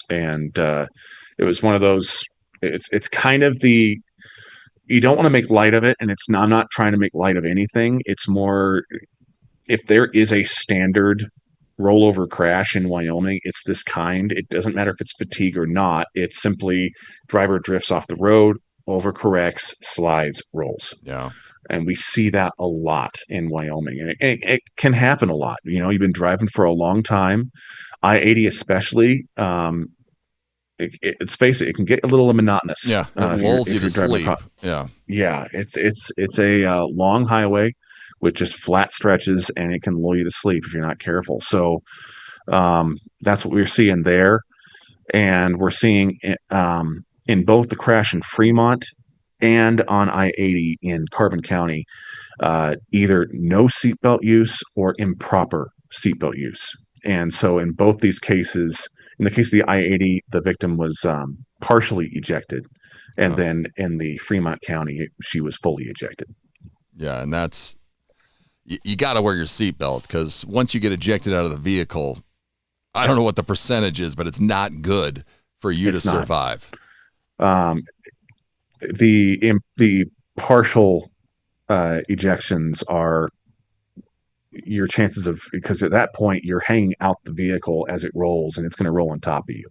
And it was one of those, it's kind of you don't want to make light of it, and I'm not trying to make light of anything. It's more, if there is a standard rollover crash in Wyoming, it's this kind. It doesn't matter if it's fatigue or not. It's simply driver drifts off the road, overcorrects, slides, rolls. Yeah. And we see that a lot in Wyoming, and it can happen a lot. You've been driving for a long time, I-80 especially. Let's face it, it can get a little monotonous. Yeah, it lulls you to sleep. Yeah, it's a long highway with just flat stretches, and it can lull you to sleep if you're not careful. So that's what we're seeing there, and we're seeing in both the crash in Fremont and on I-80 in Carbon County, either no seatbelt use or improper seatbelt use. And so in both these cases, in the case of the I-80, the victim was partially ejected. And then in the Fremont County, she was fully ejected. Yeah, and that's, you got to wear your seatbelt, because once you get ejected out of the vehicle, I don't know what the percentage is, but it's not good for you to survive. The partial ejections are your chances of, because at that point you're hanging out the vehicle as it rolls, and it's going to roll on top of you.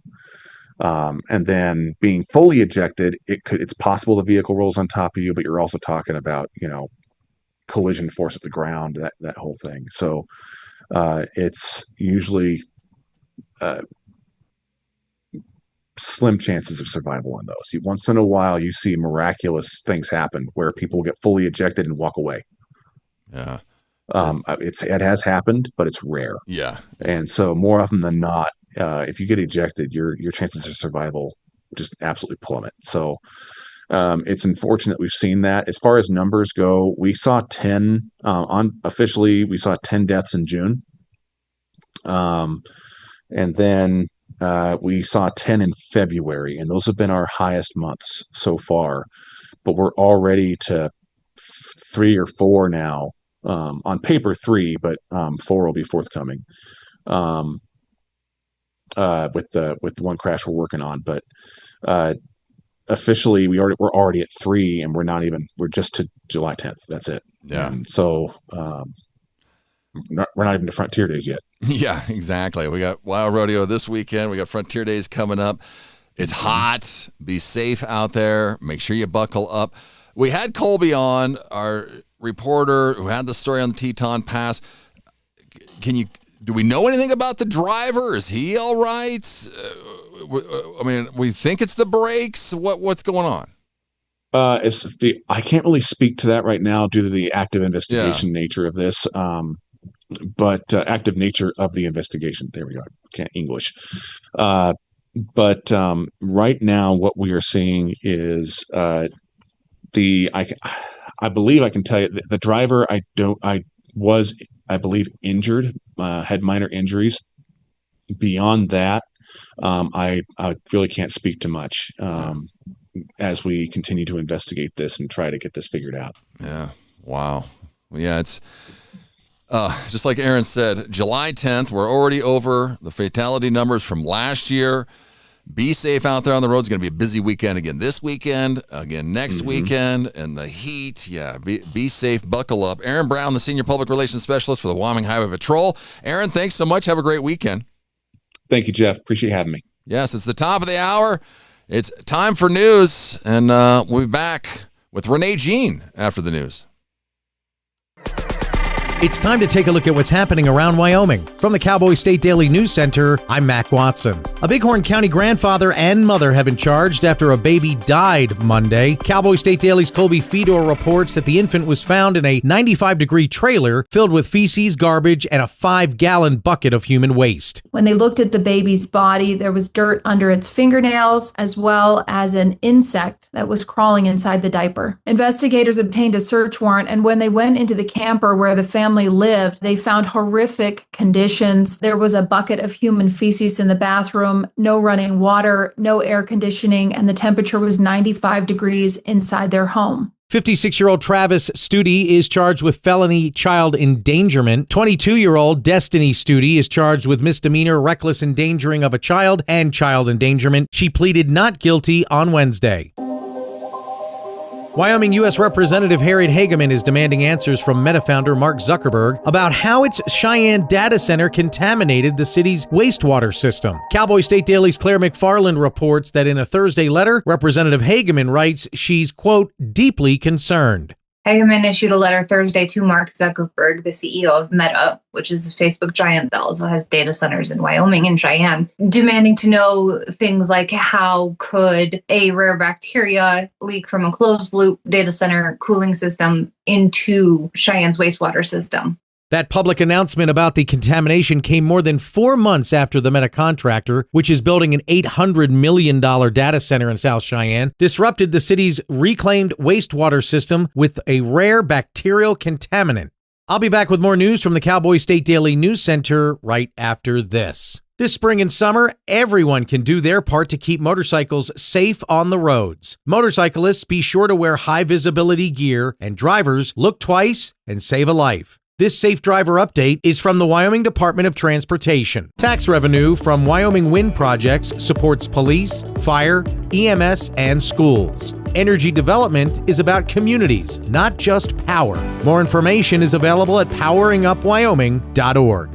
And then being fully ejected, it's possible the vehicle rolls on top of you, but you're also talking about, collision force at the ground, that whole thing. So it's usually slim chances of survival on those. Once in a while, you see miraculous things happen where people get fully ejected and walk away. Yeah. It has happened, but it's rare. Yeah. And so more often than not, if you get ejected, your chances of survival just absolutely plummet. So it's unfortunate we've seen that. As far as numbers go, we saw 10 unofficially. We saw 10 deaths in June. And then we saw 10 in February, and those have been our highest months so far. But we're already to 3 or 4 now. On paper 3, but 4 will be forthcoming. With the one crash we're working on, but officially we're already at 3, and we're just to July 10th. That's it. Yeah. And so we're not even to Frontier Days yet. Yeah, exactly. We got Wild Rodeo this weekend. We got Frontier Days coming up. It's hot. Be safe out there. Make sure you buckle up. We had Colby on, our reporter who had the story on the Teton Pass. Do we know anything about the driver? Is he all right? I mean, we think it's the brakes. What's going on? I can't really speak to that right now due to the active investigation nature of this. But active nature of the investigation. There we go. Can't English. But right now, what we are seeing is I believe I can tell you the driver. I believe injured, had minor injuries. Beyond that, I really can't speak to much as we continue to investigate this and try to get this figured out. Yeah. Wow. Yeah, it's just like Aaron said, July 10th, we're already over the fatality numbers from last year. Be safe out there on the road. It's going to be a busy weekend again this weekend, again next weekend, and the heat. Yeah, be safe. Buckle up. Aaron Brown, the Senior Public Relations Specialist for the Wyoming Highway Patrol. Aaron, thanks so much. Have a great weekend. Thank you, Jeff. Appreciate having me. Yes, it's the top of the hour. It's time for news, and we'll be back with Renee Jean after the news. It's time to take a look at what's happening around Wyoming. From the Cowboy State Daily News Center, I'm Mac Watson. A Bighorn County grandfather and mother have been charged after a baby died Monday. Cowboy State Daily's Colby Fedor reports that the infant was found in a 95-degree trailer filled with feces, garbage, and a 5-gallon bucket of human waste. When they looked at the baby's body, there was dirt under its fingernails, as well as an insect that was crawling inside the diaper. Investigators obtained a search warrant, and when they went into the camper where the family lived, they found horrific conditions. There was a bucket of human feces in the bathroom, no running water, no air conditioning, and the temperature was 95 degrees inside their home. 56-year-old Travis Studi is charged with felony child endangerment. 22-year-old Destiny Studi is charged with misdemeanor reckless endangering of a child and child endangerment. She pleaded not guilty on Wednesday. Wyoming U.S. Representative Harriet Hageman is demanding answers from Meta founder Mark Zuckerberg about how its Cheyenne data center contaminated the city's wastewater system. Cowboy State Daily's Claire McFarland reports that in a Thursday letter, Representative Hageman writes she's, quote, deeply concerned. Hageman issued a letter Thursday to Mark Zuckerberg, the CEO of Meta, which is a Facebook giant that also has data centers in Wyoming and Cheyenne, demanding to know things like how could a rare bacteria leak from a closed-loop data center cooling system into Cheyenne's wastewater system. That public announcement about the contamination came more than 4 months after the Meta contractor, which is building an $800 million data center in South Cheyenne, disrupted the city's reclaimed wastewater system with a rare bacterial contaminant. I'll be back with more news from the Cowboy State Daily News Center right after this. This spring and summer, everyone can do their part to keep motorcycles safe on the roads. Motorcyclists, be sure to wear high-visibility gear, and drivers, look twice and save a life. This Safe Driver update is from the Wyoming Department of Transportation. Tax revenue from Wyoming Wind projects supports police, fire, EMS, and schools. Energy development is about communities, not just power. More information is available at poweringupwyoming.org.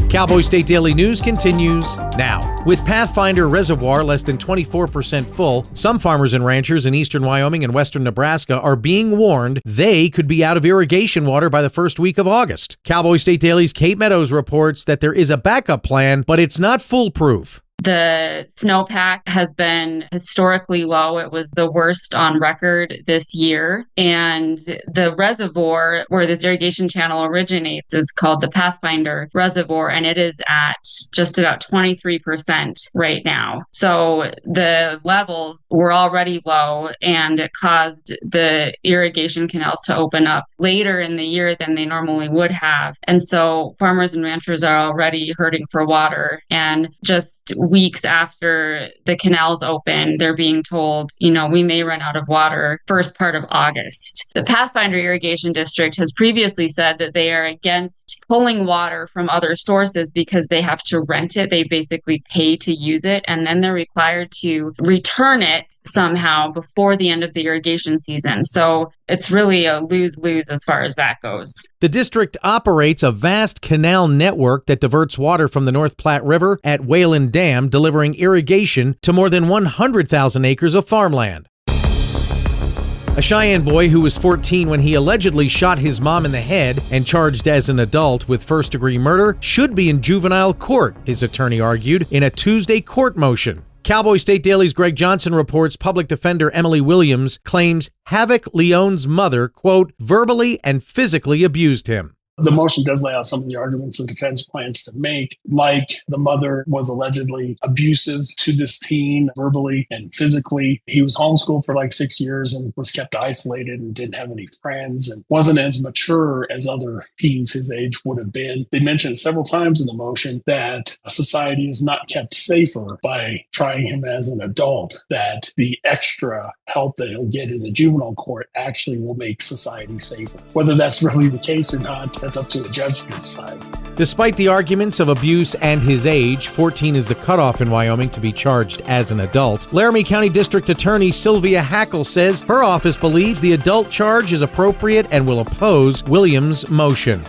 Cowboy State Daily News continues now. With Pathfinder Reservoir less than 24% full, some farmers and ranchers in eastern Wyoming and western Nebraska are being warned they could be out of irrigation water by the first week of August. Cowboy State Daily's Kate Meadows reports that there is a backup plan, but it's not foolproof. The snowpack has been historically low. It was the worst on record this year. And the reservoir where this irrigation channel originates is called the Pathfinder Reservoir, and it is at just about 23% right now. So the levels were already low, and it caused the irrigation canals to open up later in the year than they normally would have. And so farmers and ranchers are already hurting for water. And just weeks after the canals open, they're being told, we may run out of water first part of August. The Pathfinder Irrigation District has previously said that they are against pulling water from other sources because they have to rent it. They basically pay to use it, and then they're required to return it somehow before the end of the irrigation season. So it's really a lose-lose as far as that goes. The district operates a vast canal network that diverts water from the North Platte River at Wayland Dam, delivering irrigation to more than 100,000 acres of farmland. A Cheyenne boy who was 14 when he allegedly shot his mom in the head and charged as an adult with first-degree murder should be in juvenile court, his attorney argued in a Tuesday court motion. Cowboy State Daily's Greg Johnson reports public defender Emily Williams claims Havoc Leone's mother, quote, verbally and physically abused him. The motion does lay out some of the arguments the defense plans to make, like the mother was allegedly abusive to this teen verbally and physically. He was homeschooled for like 6 years and was kept isolated and didn't have any friends and wasn't as mature as other teens his age would have been. They mentioned several times in the motion that society is not kept safer by trying him as an adult, that the extra help that he'll get in the juvenile court actually will make society safer. Whether that's really the case or not, that's up to a judge to decide. Despite the arguments of abuse and his age, 14 is the cutoff in Wyoming to be charged as an adult. Laramie County District Attorney Sylvia Hackle says her office believes the adult charge is appropriate and will oppose Williams' motion.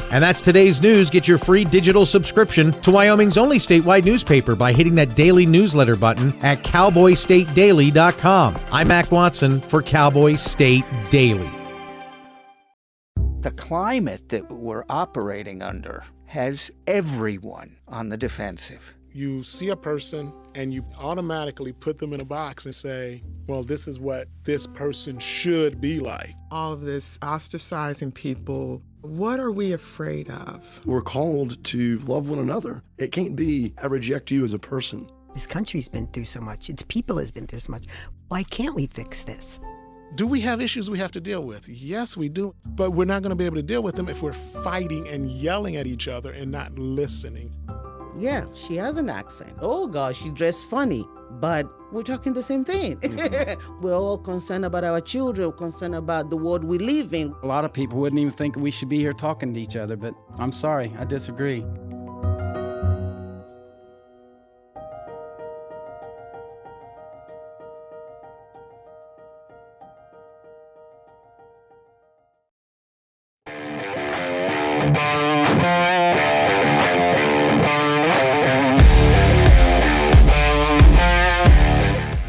And that's today's news. Get your free digital subscription to Wyoming's only statewide newspaper by hitting that daily newsletter button at cowboystatedaily.com. I'm Mac Watson for Cowboy State Daily. The climate that we're operating under has everyone on the defensive. You see a person and you automatically put them in a box and say, well, this is what this person should be like. All of this ostracizing people, what are we afraid of? We're called to love one another. It can't be, I reject you as a person. This country's been through so much. Its people has been through so much. Why can't we fix this? Do we have issues we have to deal with? Yes, we do. But we're not going to be able to deal with them if we're fighting and yelling at each other and not listening. Yeah, she has an accent. Oh, gosh, she dressed funny. But we're talking the same thing. We're all concerned about our children, concerned about the world we live in. A lot of people wouldn't even think we should be here talking to each other, but I'm sorry, I disagree.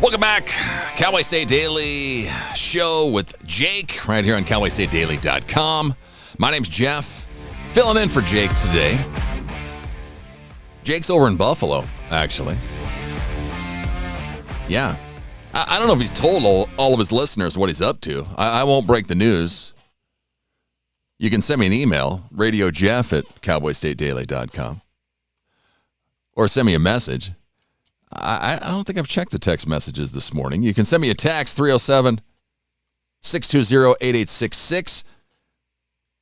Welcome back. Cowboy State Daily Show with Jake right here on cowboystatedaily.com. My name's Jeff, filling in for Jake today. Jake's over in Buffalo, actually. Yeah. I don't know if he's told all of his listeners what he's up to. I won't break the news. You can send me an email, radiojeff@cowboystatedaily.com. Or send me a message. I don't think I've checked the text messages this morning. You can send me a text, 307-620-8866.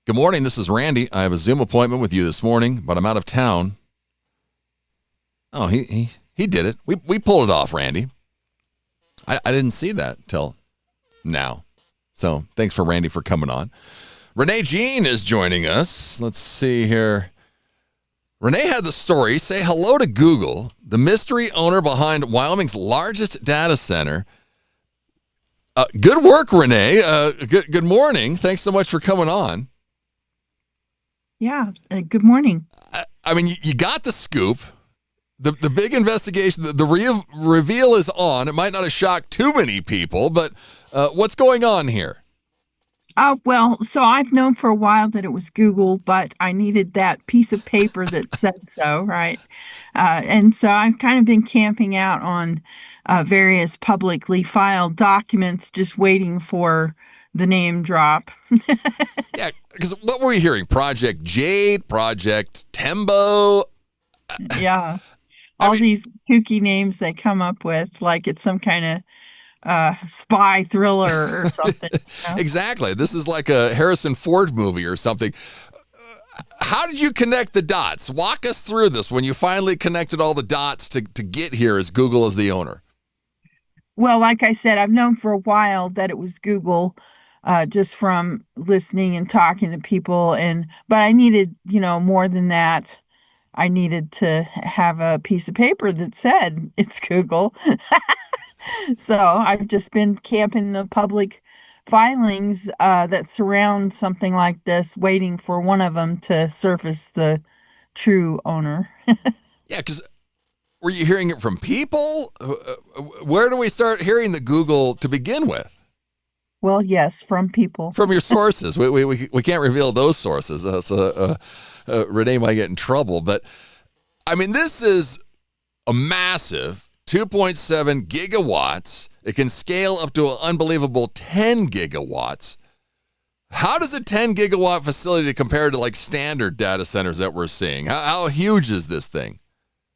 Good morning, this is Randy. I have a Zoom appointment with you this morning, but I'm out of town. Oh, he did it. We pulled it off, Randy. I didn't see that till now. So thanks for Randy for coming on. Renee Jean is joining us. Let's see here. Renee had the story. Say hello to Google, the mystery owner behind Wyoming's largest data center. Good work, Renee. Good morning. Thanks so much for coming on. Yeah, good morning. I mean, you got the scoop. The big investigation, the reveal is on. It might not have shocked too many people, but what's going on here? Well, so I've known for a while that it was Google, but I needed that piece of paper that said so, right? And so I've kind of been camping out on various publicly filed documents, just waiting for the name drop. Yeah, because what were we hearing? Project Jade, Project Tembo. Yeah. All these kooky names they come up with, like it's some kind of spy thriller or something. Exactly. This is like a Harrison Ford movie or something. How did you connect the dots? Walk us through this when you finally connected all the dots to get here as Google as the owner. Well, like I said, I've known for a while that it was Google, just from listening and talking to people. But I needed, more than that. I needed to have a piece of paper that said it's Google. So I've just been camping the public filings that surround something like this, waiting for one of them to surface the true owner. Yeah, because were you hearing it from people? Where do we start hearing the Google to begin with? Well, yes, from people. From your sources. We can't reveal those sources. So Renee might get in trouble. But, I mean, this is a massive 2.7 gigawatts. It can scale up to an unbelievable 10 gigawatts. How does a 10 gigawatt facility compare to like standard data centers that we're seeing? How huge is this thing?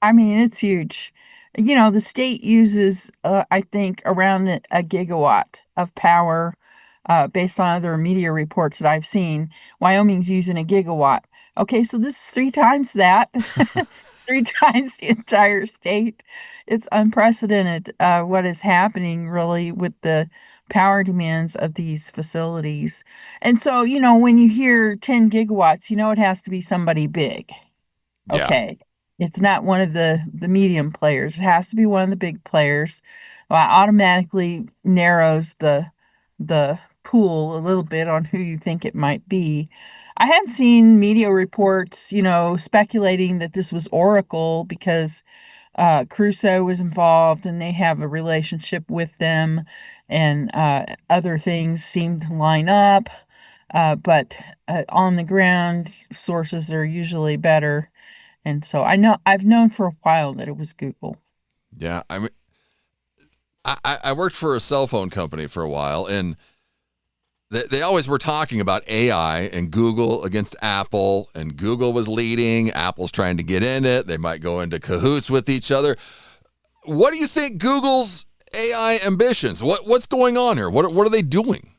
I mean, it's huge. The state uses, I think, around a gigawatt of power based on other media reports that I've seen. Wyoming's using a gigawatt. Okay, so this is 3 times that. 3 times the entire state. It's unprecedented what is happening really with the power demands of these facilities. And so, when you hear 10 gigawatts, it has to be somebody big. Okay. Yeah. It's not one of the medium players. It has to be one of the big players. Well, it automatically narrows the pool a little bit on who you think it might be. I had seen media reports, speculating that this was Oracle because Crusoe was involved and they have a relationship with them, and other things seemed to line up. But on the ground, sources are usually better. And so I've known for a while that it was Google. Yeah. I mean, I worked for a cell phone company for a while, and they always were talking about AI and Google against Apple, and Google was leading. Apple's trying to get in it. They might go into cahoots with each other. What do you think Google's AI ambitions? What's going on here? What are they doing?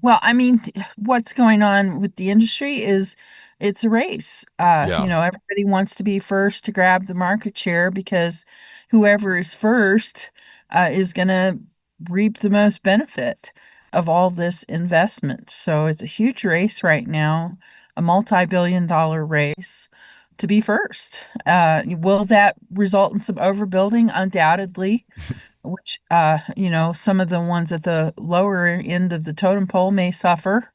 Well, I mean, what's going on with the industry is it's a race. Everybody wants to be first to grab the market share because whoever is first is going to reap the most benefit of all this investment. So it's a huge race right now, a multi-billion-dollar race to be first. Will that result in some overbuilding? Undoubtedly, which, some of the ones at the lower end of the totem pole may suffer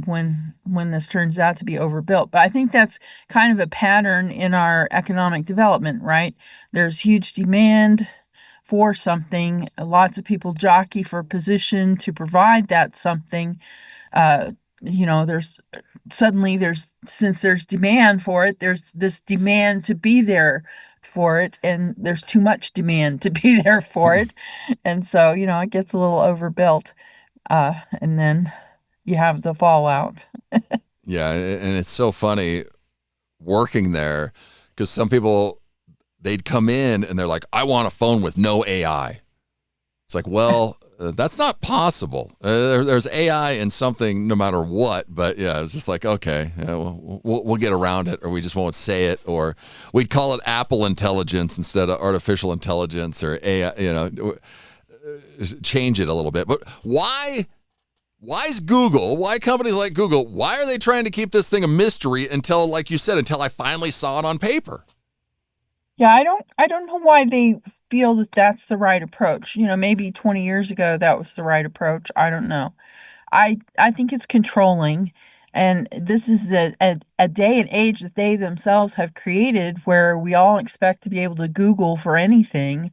when this turns out to be overbuilt. But I think that's kind of a pattern in our economic development, right? There's huge demand for something. Lots of people jockey for a position to provide that something. Since there's demand for it, there's this demand to be there for it, and there's too much demand to be there for it. And so, it gets a little overbuilt. And then you have the fallout. Yeah, and it's so funny working there because some people, they'd come in and they're like, I want a phone with no AI. It's like, well, that's not possible. There's AI in something no matter what. But yeah, it's just like, okay, we'll get around it, or we just won't say it, or we'd call it Apple intelligence instead of artificial intelligence or AI, change it a little bit. But why is Google, why companies like Google, why are they trying to keep this thing a mystery until, like you said, until I finally saw it on paper? Yeah, I don't know why they feel that that's the right approach. Maybe 20 years ago that was the right approach. I don't know. I think it's controlling, and this is a day and age that they themselves have created where we all expect to be able to Google for anything.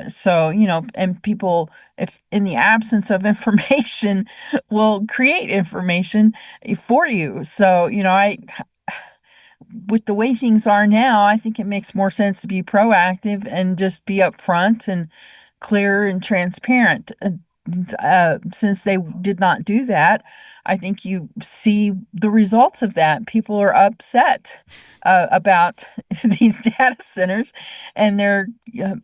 So, and people, if in the absence of information, will create information for you. So, with the way things are now, I think it makes more sense to be proactive and just be upfront and clear and transparent. Since they did not do that, I think you see the results of that. People are upset about these data centers, and they're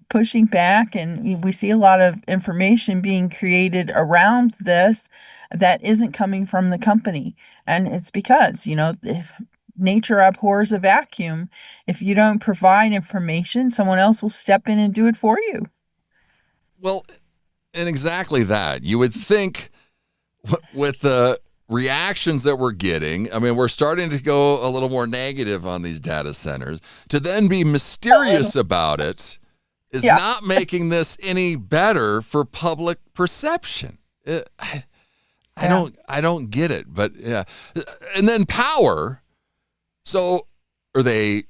pushing back. And we see a lot of information being created around this that isn't coming from the company. And it's because, if nature abhors a vacuum, if you don't provide information, someone else will step in and do it for you. Well, and exactly that. You would think with the reactions that we're getting, I mean, we're starting to go a little more negative on these data centers. To then be mysterious about it is not making this any better for public perception. I don't get it, but yeah. And then power. So are they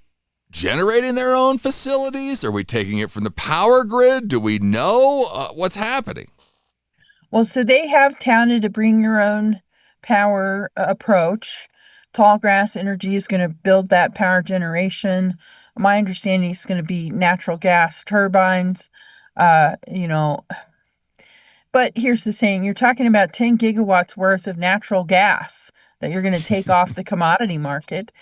generating their own facilities? Are we taking it from the power grid? Do we know what's happening? Well, so they have touted a bring your own power approach. Tallgrass Energy is going to build that power generation. My understanding is going to be natural gas turbines. But here's the thing, you're talking about 10 gigawatts worth of natural gas that you're going to take off the commodity market.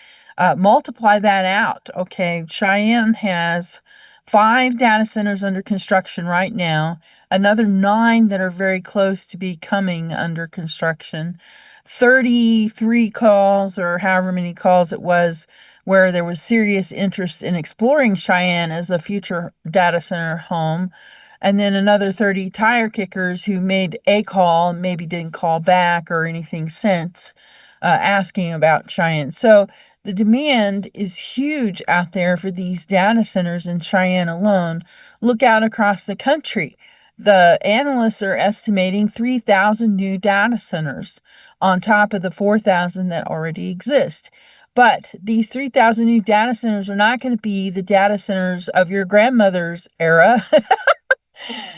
Multiply that out. Okay, Cheyenne has 5 data centers under construction right now, another 9 that are very close to becoming under construction, 33 calls or however many calls it was where there was serious interest in exploring Cheyenne as a future data center home. And then another 30 tire kickers who made a call, maybe didn't call back or anything since, asking about Cheyenne. So the demand is huge out there for these data centers in Cheyenne alone. Look out across the country. The analysts are estimating 3,000 new data centers on top of the 4,000 that already exist. But these 3,000 new data centers are not going to be the data centers of your grandmother's era.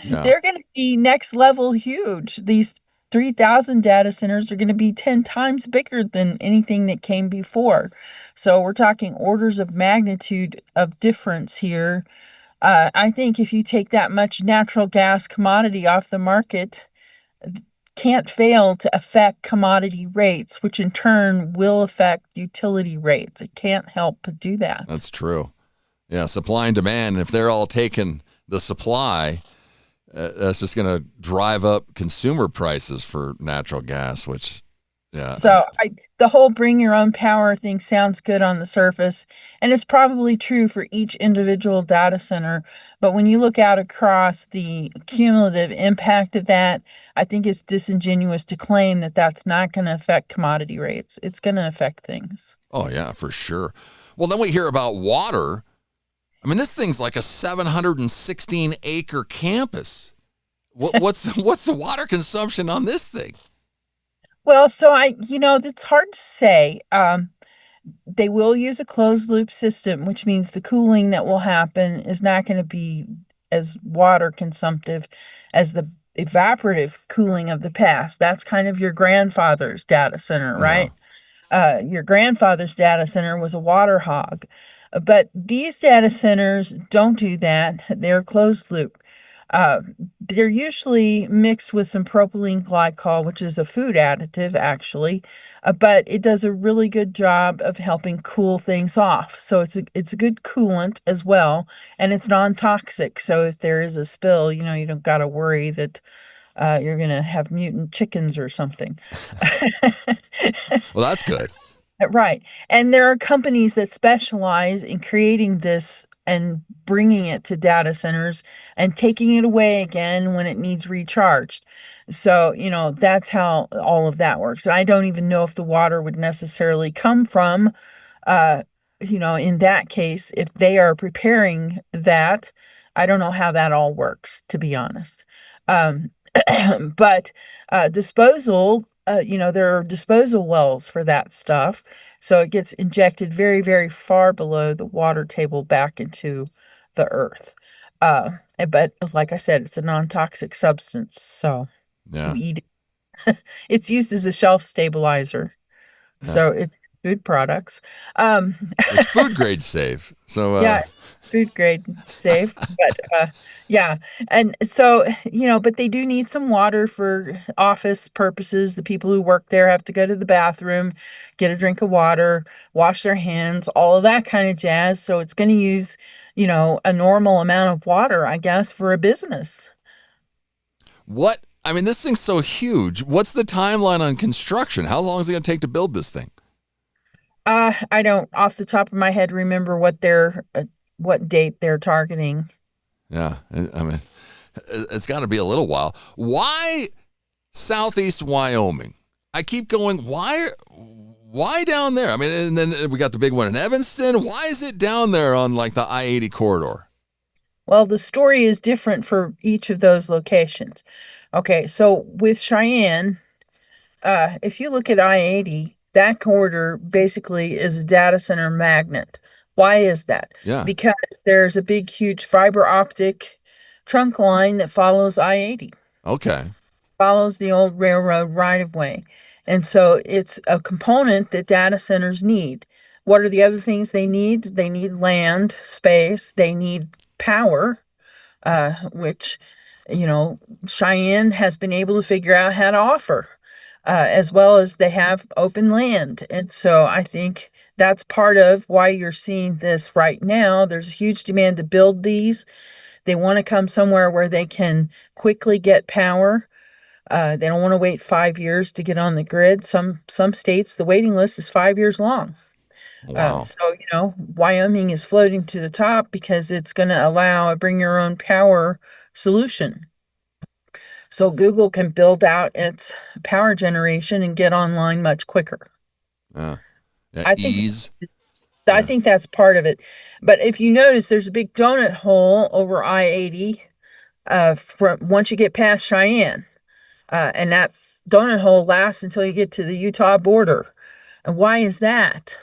They're going to be next level huge. These 3,000 data centers are going to be 10 times bigger than anything that came before. So we're talking orders of magnitude of difference here. I think if you take that much natural gas commodity off the market, can't fail to affect commodity rates, which in turn will affect utility rates. It can't help but do that. That's true. Yeah, supply and demand. If they're all taking the supply, that's just going to drive up consumer prices for natural gas, which, yeah. So the whole bring your own power thing sounds good on the surface, and it's probably true for each individual data center. But when you look out across the cumulative impact of that, I think it's disingenuous to claim that that's not going to affect commodity rates. It's going to affect things. Oh, yeah, for sure. Well, then we hear about water. I mean, this thing's like a 716-acre campus. What's the water consumption on this thing? Well, so it's hard to say. They will use a closed loop system, which means the cooling that will happen is not going to be as water consumptive as the evaporative cooling of the past. That's kind of your grandfather's data center, right? Your grandfather's data center was a water hog. But these data centers don't do that. They're closed loop. They're usually mixed with some propylene glycol, which is a food additive, actually, but it does a really good job of helping cool things off. So it's a good coolant as well, and it's non-toxic. So if there is a spill, you don't got to worry that you're going to have mutant chickens or something. Well, that's good. Right. And there are companies that specialize in creating this and bringing it to data centers and taking it away again when it needs recharged. So, that's how all of that works. And I don't even know if the water would necessarily come from, in that case, if they are preparing that. I don't know how that all works, to be honest. But disposal, there are disposal wells for that stuff. So it gets injected very, very far below the water table back into the earth. But like I said, it's a non-toxic substance, so Yeah. you eat it. It's used as a shelf stabilizer, so it's food products. It's food grade safe. So Yeah, food grade safe, but yeah. And so, but they do need some water for office purposes. The people who work there have to go to the bathroom, get a drink of water, wash their hands, all of that kind of jazz. So it's going to use, a normal amount of water, I guess, for a business. I mean, this thing's so huge. What's the timeline on construction? How long is it going to take to build this thing? I don't, off the top of my head, remember what date they're targeting. Yeah, I mean, it's got to be a little while. Why Southeast Wyoming? I keep going, why down there? I mean, and then we got the big one in Evanston. Why is it down there on like the I-80 corridor? Well, the story is different for each of those locations. Okay, so with Cheyenne, if you look at I-80, that corridor basically is a data center magnet. Why is that? Yeah. Because there's a big, huge fiber optic trunk line that follows I-80. Okay. Follows the old railroad right-of-way. And so it's a component that data centers need. What are the other things they need? They need land, space, they need power, which, Cheyenne has been able to figure out how to offer. As well as they have open land. And so I think that's part of why you're seeing this right now. There's a huge demand to build these. They want to come somewhere where they can quickly get power. They don't want to wait 5 years to get on the grid. Some states, the waiting list is 5 years long. Wow. So, Wyoming is floating to the top because it's going to allow a bring your own power solution. So Google can build out its power generation and get online much quicker. I think that's part of it. But if you notice, there's a big donut hole over I-80 once you get past Cheyenne. And that donut hole lasts until you get to the Utah border. And why is that?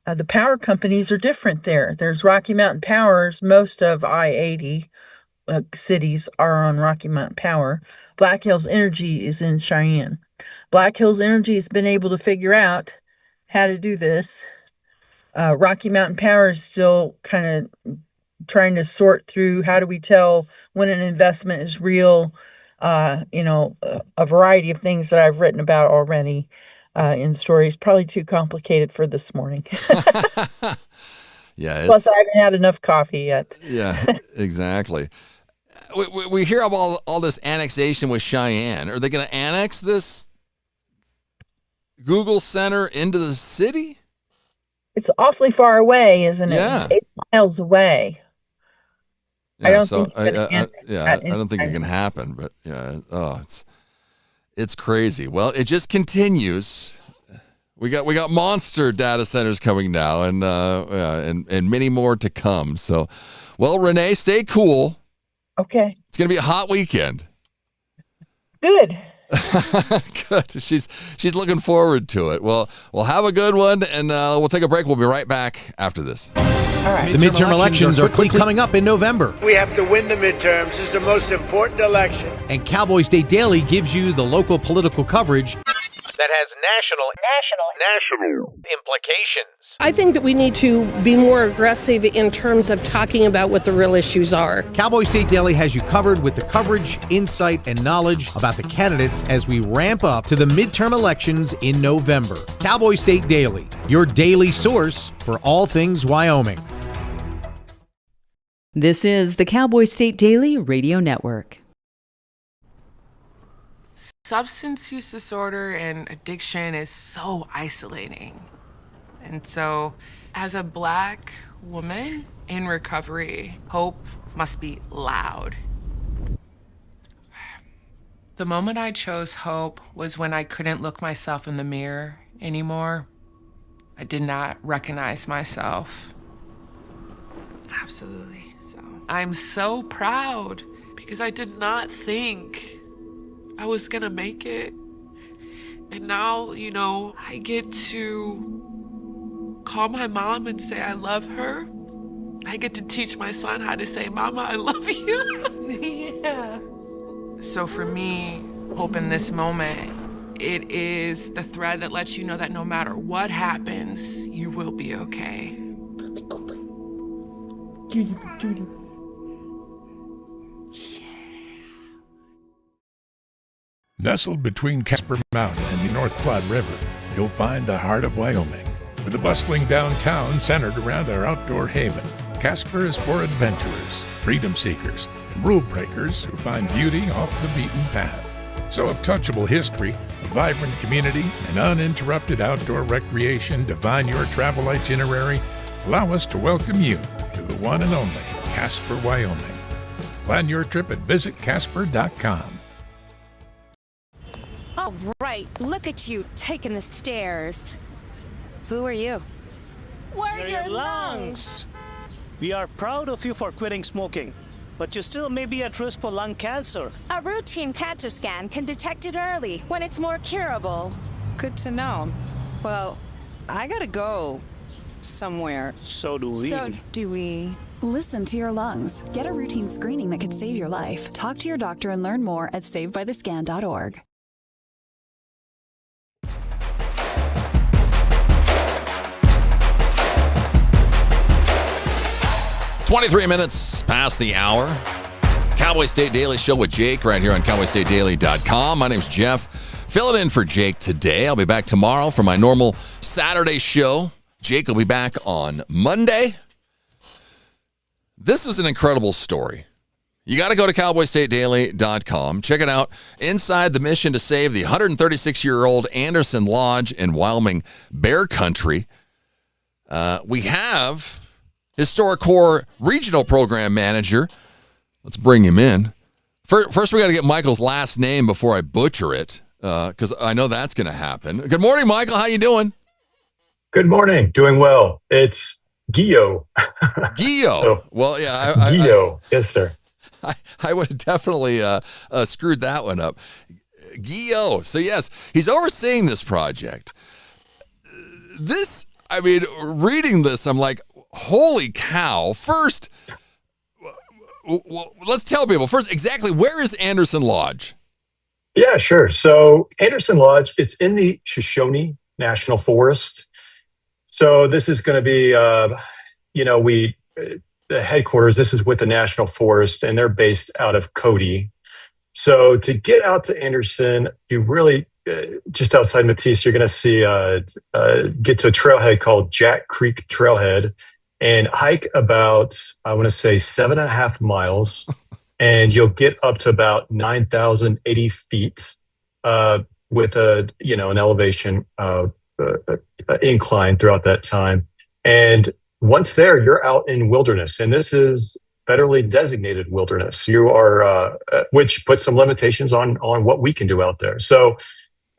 The power companies are different there. There's Rocky Mountain Powers. Most of I-80 cities are on Rocky Mountain Power. Black Hills Energy is in Cheyenne. Black Hills Energy has been able to figure out how to do this. Rocky Mountain Power is still kind of trying to sort through how do we tell when an investment is real. A variety of things that I've written about already in stories. Probably too complicated for this morning. Yeah. Plus, I haven't had enough coffee yet. Yeah, exactly. We hear about all this annexation with Cheyenne. Are they going to annex this Google Center into the city? It's awfully far away, isn't it? Yeah. It's 8 miles away. Yeah, I don't think it can happen. But yeah, it's crazy. Well, it just continues. We got monster data centers coming now, and many more to come. So, well, Renee, stay cool. Okay. It's gonna be a hot weekend. Good. Good. She's looking forward to it. Well, we'll have a good one, and we'll take a break. We'll be right back after this. All right. The midterm elections are quickly coming up in November. We have to win the midterms. This is the most important election. And Cowboy State Daily gives you the local political coverage that has national implications. I think that we need to be more aggressive in terms of talking about what the real issues are. Cowboy State Daily has you covered with the coverage, insight, and knowledge about the candidates as we ramp up to the midterm elections in November. Cowboy State Daily, your daily source for all things Wyoming. This is the Cowboy State Daily Radio Network. Substance use disorder and addiction is so isolating. And so, as a Black woman in recovery, hope must be loud. The moment I chose hope was when I couldn't look myself in the mirror anymore. I did not recognize myself. Absolutely. So I'm so proud because I did not think I was gonna make it. And now, I get to call my mom and say I love her. I get to teach my son how to say, Mama, I love you. Yeah. So for me, hope in this moment, it is the thread that lets you know that no matter what happens, you will be okay. Nestled between Casper Mountain and the North Platte River, you'll find the heart of Wyoming. With a bustling downtown centered around our outdoor haven, Casper is for adventurers, freedom seekers, and rule breakers who find beauty off the beaten path. So if touchable history, a vibrant community, and uninterrupted outdoor recreation define your travel itinerary, allow us to welcome you to the one and only Casper, Wyoming. Plan your trip at visitcasper.com. All right, look at you taking the stairs. Who are you? We're your lungs. We are proud of you for quitting smoking, but you still may be at risk for lung cancer. A routine cancer scan can detect it early when it's more curable. Good to know. Well, I gotta go somewhere. So do we. Listen to your lungs. Get a routine screening that could save your life. Talk to your doctor and learn more at savebythescan.org. 23 minutes past the hour. Cowboy State Daily Show with Jake right here on cowboystatedaily.com. My name's Jeff. Filling in for Jake today. I'll be back tomorrow for my normal Saturday show. Jake will be back on Monday. This is an incredible story. You got to go to cowboystatedaily.com. Check it out. Inside the mission to save the 136-year-old Anderson Lodge in Wyoming Bear Country, we have Historic Corps Regional Program Manager. Let's bring him in. First, we got to get Michael's last name before I butcher it, because I know that's going to happen. Good morning, Michael. How you doing? Good morning. Doing well. It's Guillot. Guillot. So, well, yeah. Guillot. Yes, sir. I would have definitely screwed that one up. Guillot. So, yes, he's overseeing this project. Reading this, I'm like, holy cow. First, let's tell people first exactly where is Anderson Lodge? Yeah, sure. So Anderson Lodge, it's in the Shoshone National Forest. So this is going to be, the headquarters, this is with the National Forest, and they're based out of Cody. So to get out to Anderson, you really, just outside Matisse, you're going to see, get to a trailhead called Jack Creek Trailhead and hike about, I want to say 7.5 miles. And you'll get up to about 9,080 feet with an elevation incline throughout that time. And once there, you're out in wilderness, and this is federally designated wilderness. You are, which puts some limitations on what we can do out there. So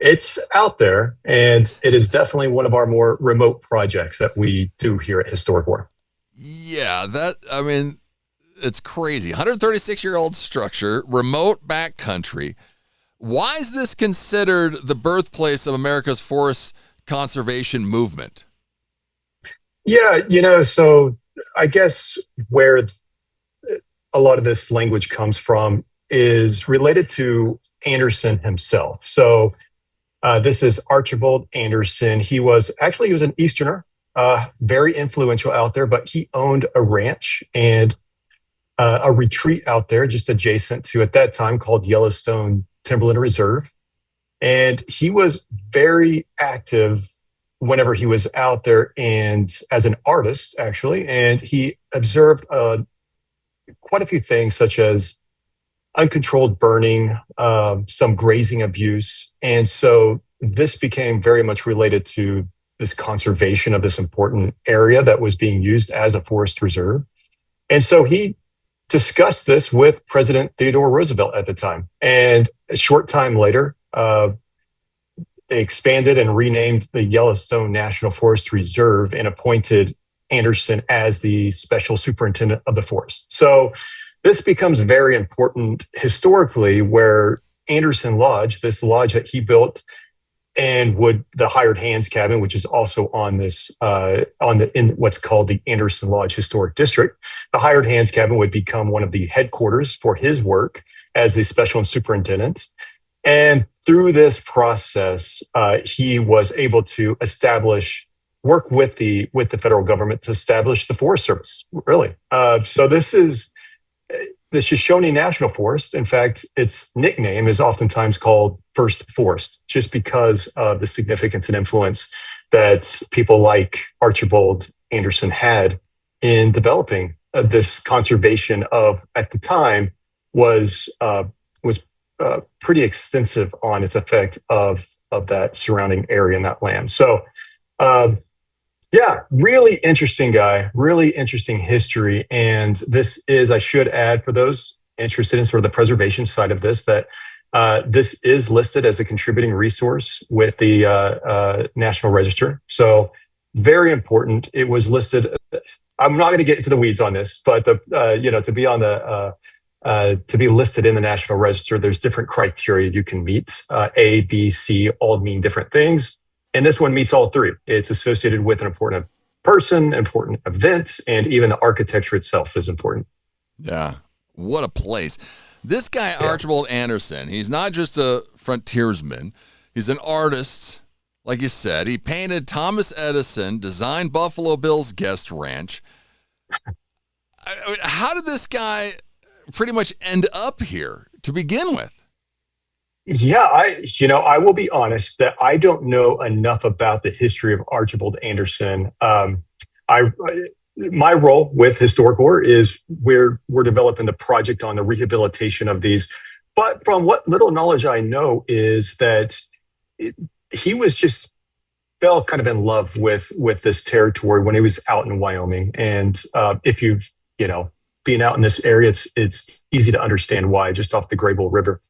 it's out there, and it is definitely one of our more remote projects that we do here at Historic War. Yeah, it's crazy. 136-year-old structure, remote backcountry. Why is this considered the birthplace of America's forest conservation movement? Yeah, so I guess where a lot of this language comes from is related to Anderson himself. So this is Archibald Anderson. He was an Easterner, very influential out there, but he owned a ranch and a retreat out there just adjacent to, at that time, called Yellowstone Timberland Reserve. And he was very active whenever he was out there, and as an artist, actually. And he observed quite a few things, such as uncontrolled burning, some grazing abuse. And so this became very much related to this conservation of this important area that was being used as a forest reserve. And so he discussed this with President Theodore Roosevelt at the time. And a short time later, they expanded and renamed the Yellowstone National Forest Reserve and appointed Anderson as the special superintendent of the forest. So this becomes very important historically, where Anderson Lodge, this lodge that he built and the hired hands cabin, which is also on this in what's called the Anderson Lodge Historic District, the hired hands cabin would become one of the headquarters for his work as the special superintendent. And through this process, he was able to work with the federal government to establish the Forest Service. Really, so this is the Shoshone National Forest. In fact, its nickname is oftentimes called First Forest, just because of the significance and influence that people like Archibald Anderson had in developing this conservation of, at the time, was pretty extensive on its effect of that surrounding area and that land. So, yeah, really interesting guy, really interesting history. And this is, I should add, for those interested in sort of the preservation side of this, that this is listed as a contributing resource with the National Register. So very important. It was listed. I'm not going to get into the weeds on this, but to be on the to be listed in the National Register, there's different criteria you can meet. A, B, C, all mean different things. And this one meets all three. It's associated with an important person, important event, and even the architecture itself is important. Yeah. What a place. This guy, Archibald Anderson, he's not just a frontiersman. He's an artist. Like you said, he painted Thomas Edison, designed Buffalo Bill's guest ranch. How did this guy pretty much end up here to begin with? Yeah, I will be honest that I don't know enough about the history of Archibald Anderson. My role with HistoricOr is we're developing the project on the rehabilitation of these. But from what little knowledge I know is that he was just fell kind of in love with this territory when he was out in Wyoming. And if you've being out in this area, it's easy to understand why, just off the Graybull River.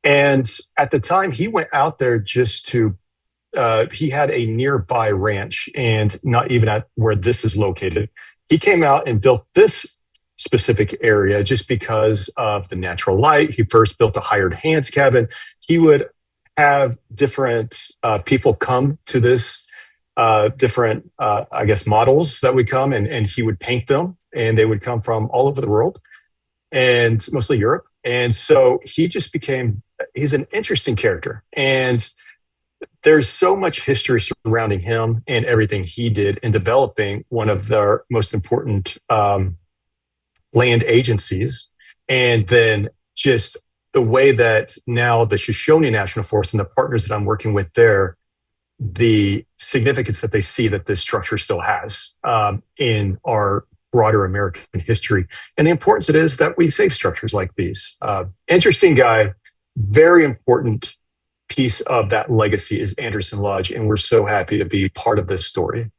And at the time, he went out there just to, he had a nearby ranch, and not even at where this is located. He came out and built this specific area just because of the natural light. He first built a hired hands cabin. He would have different people come to this, different, models that would come, and he would paint them, and they would come from all over the world, and mostly Europe. And so he just he's an interesting character. And there's so much history surrounding him and everything he did in developing one of the most important land agencies. And then just the way that now the Shoshone National Forest and the partners that I'm working with there, the significance that they see that this structure still has in our broader American history, and the importance it is that we save structures like these. Interesting guy, very important piece of that legacy is Anderson Lodge, and we're so happy to be part of this story.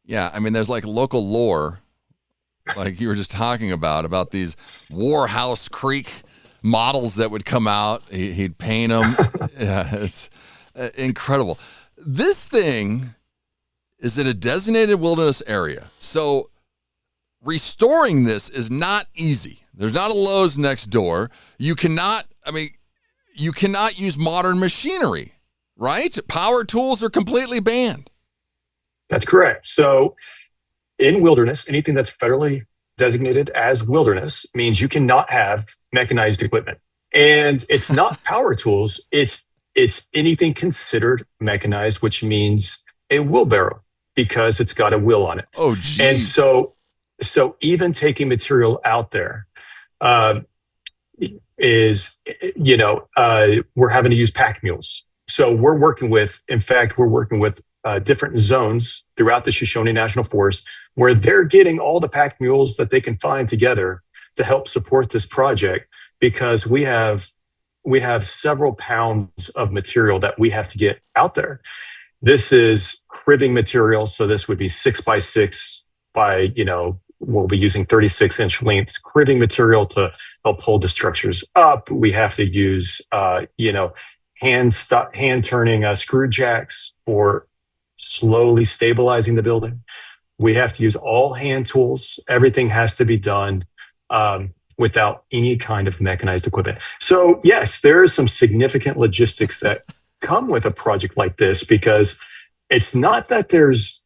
Yeah, I mean, there's like local lore, like you were just talking about these Warhouse Creek models that would come out. He'd paint them. Yeah, it's incredible. This thing is in a designated wilderness area, so restoring this is not easy. There's not a Lowe's next door. You cannot use modern machinery, right? Power tools are completely banned. That's correct. So in wilderness, anything that's federally designated as wilderness means you cannot have mechanized equipment. And it's not power tools. It's anything considered mechanized, which means a wheelbarrow, because it's got a wheel on it. Oh, geez. And so even taking material out there is, we're having to use pack mules. So we're working with different zones throughout the Shoshone National Forest where they're getting all the pack mules that they can find together to help support this project, because we have several pounds of material that we have to get out there. This is cribbing material. So this would be 6x6 by, we'll be using 36-inch lengths cribbing material to help hold the structures up. We have to use, hand turning screw jacks for slowly stabilizing the building. We have to use all hand tools. Everything has to be done without any kind of mechanized equipment. So yes, there is some significant logistics that come with a project like this, because it's not that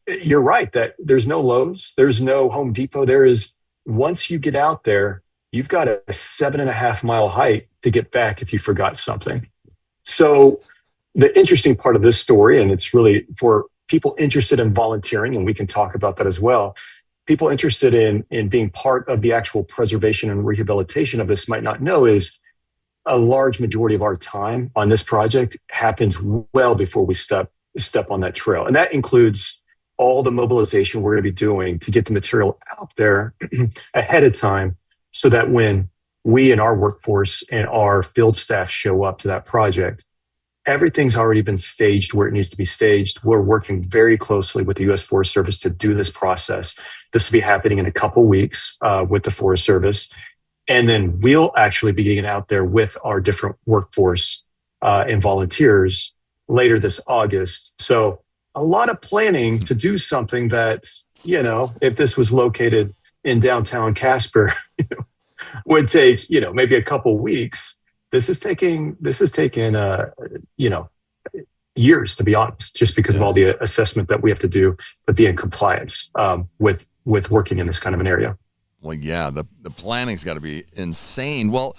you're right, that there's no Lowe's, there's no Home Depot. There is, once you get out there, you've got a 7.5 mile hike to get back if you forgot something. So the interesting part of this story, and it's really for people interested in volunteering, and we can talk about that as well. People interested in being part of the actual preservation and rehabilitation of this might not know is a large majority of our time on this project happens well before we step on that trail. And that includes all the mobilization we're going to be doing to get the material out there ahead of time, so that when we and our workforce and our field staff show up to that project, everything's already been staged where it needs to be staged. We're working very closely with the U.S. Forest Service to do this process. This will be happening in a couple weeks with the Forest Service. And then we'll actually be getting out there with our different workforce and volunteers later this August. So a lot of planning to do something that, if this was located in downtown Casper, would take, maybe a couple weeks. This is taking years, to be honest, just because of all the assessment that we have to do to be in compliance with working in this kind of an area. Well, yeah, the planning's got to be insane. Well,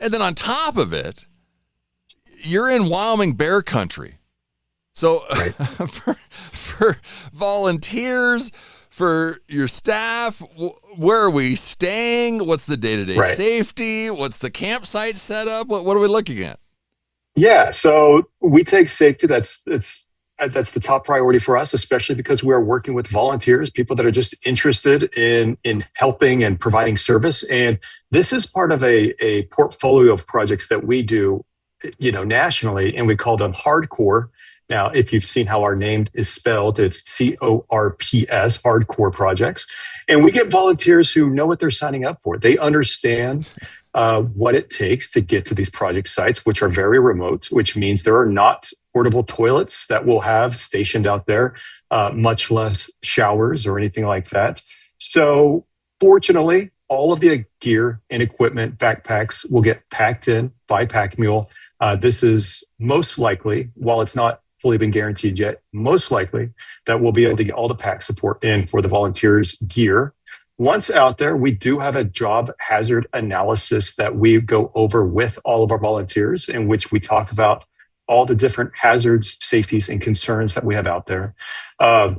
and then on top of it, you're in Wyoming bear country. So right. for volunteers, for your staff, where are we staying? What's the day-to-day safety? What's the campsite setup? What are we looking at? Yeah, so we take safety. That's the top priority for us, especially because we are working with volunteers, people that are just interested in helping and providing service. And this is part of a portfolio of projects that we do, nationally, and we call them hardcore. Now, if you've seen how our name is spelled, it's CORPS, hardcore projects. And we get volunteers who know what they're signing up for. They understand what it takes to get to these project sites, which are very remote, which means there are not portable toilets that we'll have stationed out there, much less showers or anything like that. So fortunately, all of the gear and equipment, backpacks, will get packed in by Pack Mule. This is most likely, while it's not fully been guaranteed yet, most likely that we'll be able to get all the pack support in for the volunteers' gear. Once out there, we do have a job hazard analysis that we go over with all of our volunteers, in which we talk about all the different hazards, safeties, and concerns that we have out there. A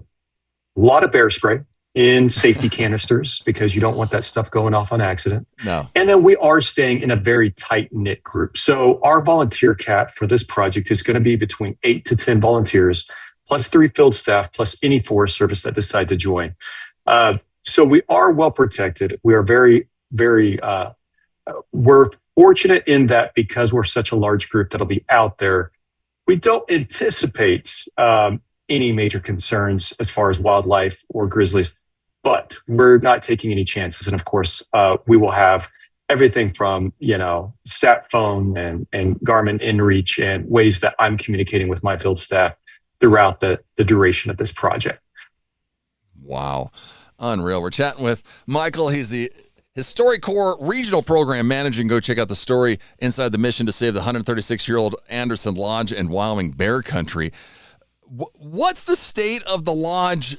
lot of bear spray in safety canisters, because you don't want that stuff going off on accident. No. And then we are staying in a very tight-knit group. So our volunteer cap for this project is going to be between 8 to 10 volunteers, plus 3 field staff, plus any Forest Service that decide to join. So we are well protected. We are very, very, we're fortunate in that because we're such a large group that'll be out there, we don't anticipate any major concerns as far as wildlife or grizzlies, but we're not taking any chances. And of course, we will have everything from, sat phone and Garmin InReach, and ways that I'm communicating with my field staff throughout the duration of this project. Wow. Unreal. We're chatting with Michael. He's the Historic Corps Regional Program Manager. Go check out the story inside the mission to save the 136-year-old Anderson Lodge in Wyoming bear country. What's the state of the lodge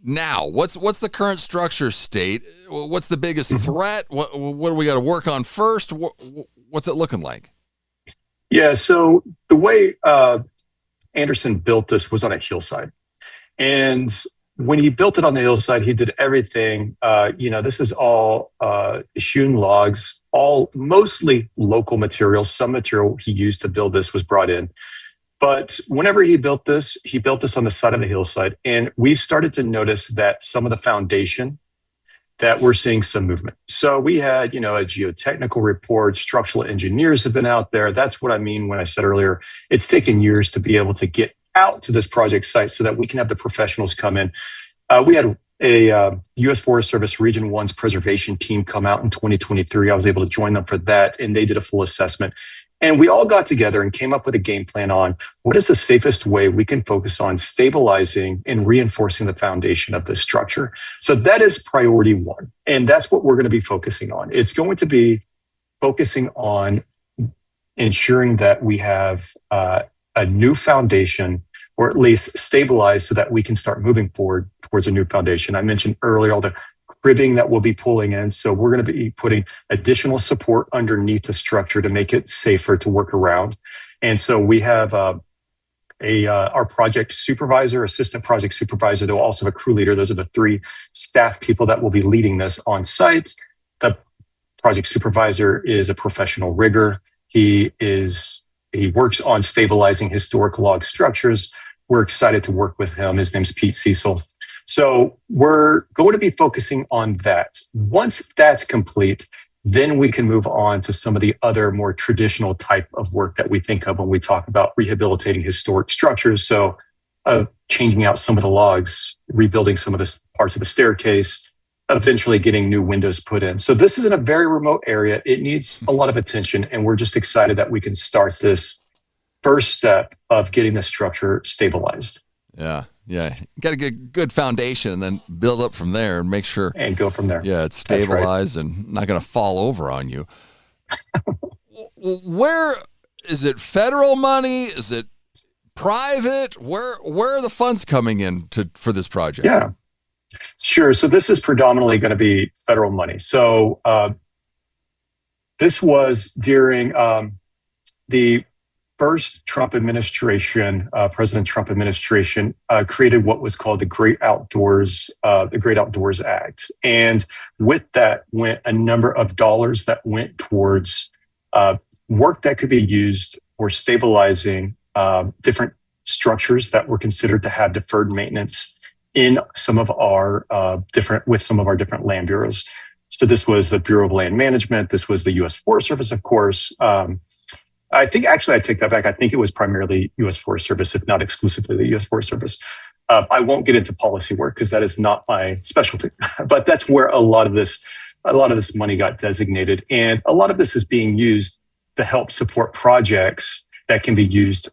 now? What's the current structure state? What's the biggest threat? What do we got to work on first? What's it looking like? Yeah, so the way Anderson built this was on a hillside. And when he built it on the hillside, he did everything. This is all hewn logs, all mostly local materials. Some material he used to build this was brought in. But whenever he built this on the side of a hillside. And we've started to notice that some of the foundation, that we're seeing some movement. So we had, a geotechnical report, structural engineers have been out there. That's what I mean when I said earlier, it's taken years to be able to get out to this project site so that we can have the professionals come in. We had a U.S. Forest Service Region 1's preservation team come out in 2023. I was able to join them for that, and they did a full assessment. And we all got together and came up with a game plan on what is the safest way we can focus on stabilizing and reinforcing the foundation of this structure. So that is priority one. And that's what we're going to be focusing on. It's going to be focusing on ensuring that we have a new foundation, or at least stabilize so that we can start moving forward towards a new foundation. I mentioned earlier all the cribbing that we'll be pulling in. So we're going to be putting additional support underneath the structure to make it safer to work around. And so we have our project supervisor, assistant project supervisor. They'll also have a crew leader. Those are the 3 staff people that will be leading this on site. The project supervisor is a professional rigger. He works on stabilizing historic log structures. We're excited to work with him. His name's Pete Cecil. So we're going to be focusing on that. Once that's complete, then we can move on to some of the other more traditional type of work that we think of when we talk about rehabilitating historic structures. So changing out some of the logs, rebuilding some of the parts of the staircase, eventually getting new windows put in. So this is in a very remote area. It needs a lot of attention, and we're just excited that we can start this first step of getting the structure stabilized. Yeah. You got to get a good foundation and then build up from there and make sure. And go from there. Yeah, it's stabilized and not going to fall over on you. Where is it? Federal money? Is it private? Where are the funds coming in for this project? Yeah, sure. So this is predominantly going to be federal money. So this was during the first Trump administration, President Trump administration, created what was called the Great Outdoors Act. And with that went a number of dollars that went towards work that could be used for stabilizing different structures that were considered to have deferred maintenance in some of our different land bureaus. So this was the Bureau of Land Management. This was the U.S. Forest Service, of course. I think actually I take that back. I think it was primarily U.S. Forest Service, if not exclusively the U.S. Forest Service. I won't get into policy work because that is not my specialty, but that's where a lot of this money got designated. And a lot of this is being used to help support projects that can be used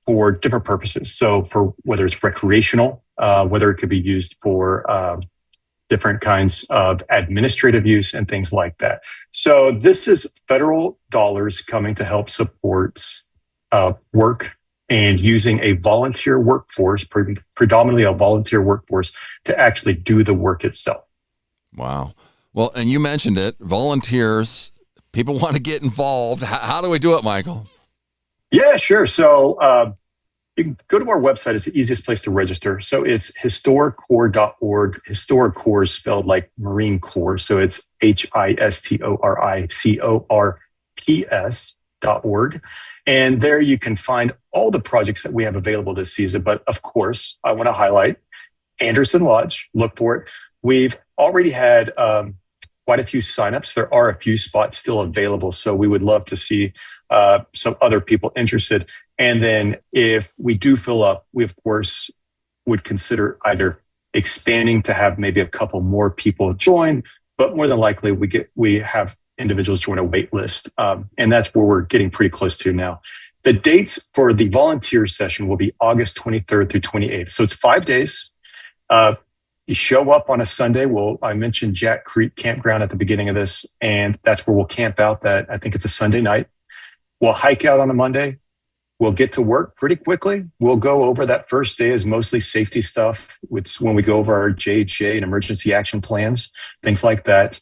for different purposes. So for whether it's recreational, whether it could be used for different kinds of administrative use and things like that. So this is federal dollars coming to help support work and using a volunteer workforce, predominantly a volunteer workforce, to actually do the work itself. Wow. Well, and you mentioned it, volunteers, people want to get involved. How do we do it, Michael? Yeah, sure. So you can go to our website. It's the easiest place to register. So it's historiccorps.org. Historiccorps is spelled like Marine Corps. So it's HISTORICORPS.org. And there you can find all the projects that we have available this season. But of course, I want to highlight Anderson Lodge. Look for it. We've already had quite a few signups. There are a few spots still available. So we would love to see some other people interested. And then if we do fill up, we of course would consider either expanding to have maybe a couple more people join, but more than likely we have individuals join a wait list. And that's where we're getting pretty close to now. The dates for the volunteer session will be August 23rd through 28th. So it's 5 days. You show up on a Sunday. I mentioned Jack Creek Campground at the beginning of this, and that's where we'll camp out. I think it's a Sunday night. We'll hike out on a Monday. We'll get to work pretty quickly. We'll go over that first day is mostly safety stuff. It's when we go over our JHA and emergency action plans, things like that.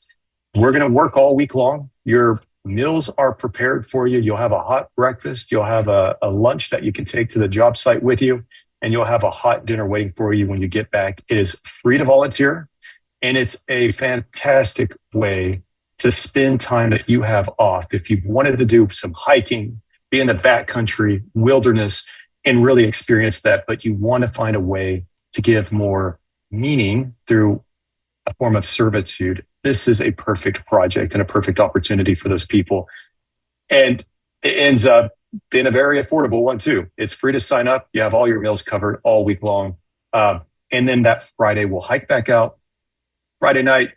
We're going to work all week long. Your meals are prepared for you. You'll have a hot breakfast. You'll have a lunch that you can take to the job site with you, and you'll have a hot dinner waiting for you when you get back. It is free to volunteer, and it's a fantastic way to spend time that you have off. If you wanted to do some hiking, be in the backcountry, wilderness, and really experience that, but you want to find a way to give more meaning through a form of servitude, this is a perfect project and a perfect opportunity for those people. And it ends up being a very affordable one too. It's free to sign up. You have all your meals covered all week long. And then that Friday, we'll hike back out. Friday night,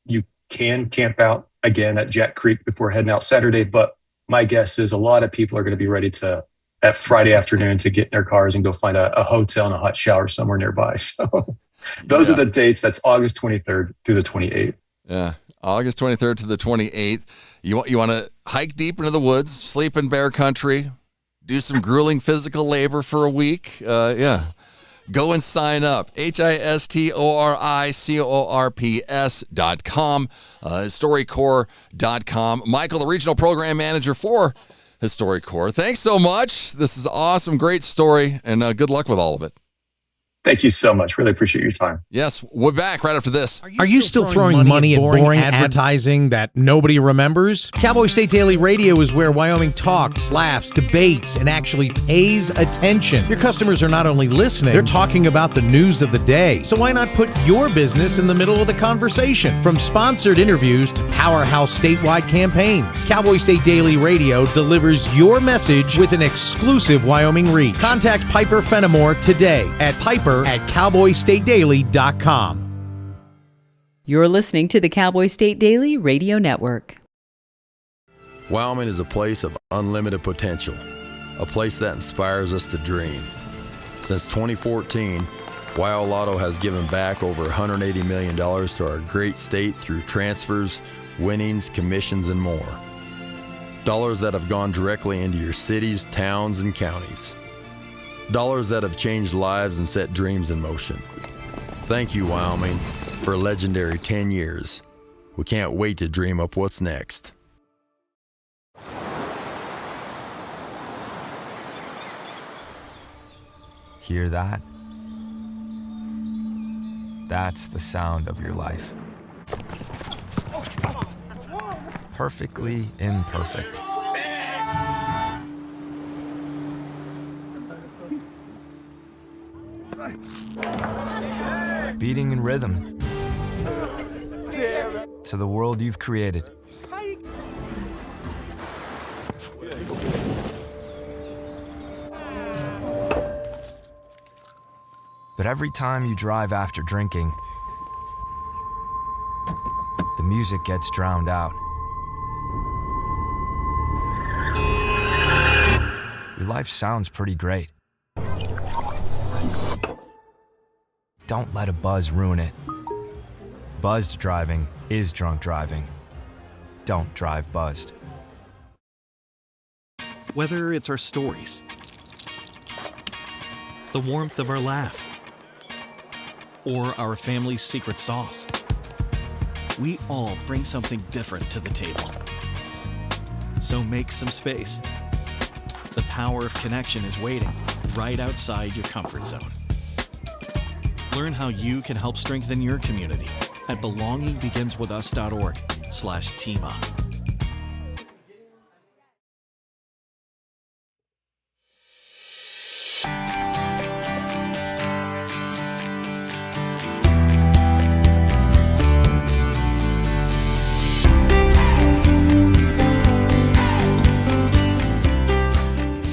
you can camp out again at Jack Creek before heading out Saturday, but my guess is a lot of people are going to be ready to, that Friday afternoon, to get in their cars and go find a hotel and a hot shower somewhere nearby. So those are the dates. That's August 23rd through the 28th. Yeah, August 23rd to the 28th. You want to hike deep into the woods, sleep in bear country, do some grueling physical labor for a week. Yeah. Go and sign up. HISTORICORPS.com, HistoriCorps.com. Michael, the regional program manager for HistoriCorps. Thanks so much. This is awesome. Great story, and good luck with all of it. Thank you so much. Really appreciate your time. Yes, we're back right after this. Are you still throwing money at boring advertising that nobody remembers? Cowboy State Daily Radio is where Wyoming talks, laughs, debates, and actually pays attention. Your customers are not only listening, they're talking about the news of the day. So why not put your business in the middle of the conversation? From sponsored interviews to powerhouse statewide campaigns, Cowboy State Daily Radio delivers your message with an exclusive Wyoming reach. Contact Piper Fenimore today at piper@cowboystatedaily.com. You're listening to the Cowboy State Daily Radio Network. Wyoming is a place of unlimited potential, a place that inspires us to dream. Since 2014, Wyo Lotto has given back over $180 million to our great state through transfers, winnings, commissions, and more. Dollars that have gone directly into your cities, towns, and counties. Dollars that have changed lives and set dreams in motion. Thank you, Wyoming, for a legendary 10 years. We can't wait to dream up what's next. Hear that? That's the sound of your life. Perfectly imperfect. Beating in rhythm to the world you've created. But every time you drive after drinking, the music gets drowned out. Your life sounds pretty great. Don't let a buzz ruin it. Buzzed driving is drunk driving. Don't drive buzzed. Whether it's our stories, the warmth of our laugh, or our family's secret sauce, we all bring something different to the table. So make some space. The power of connection is waiting right outside your comfort zone. Learn how you can help strengthen your community at belongingbeginswithus.org/teamup.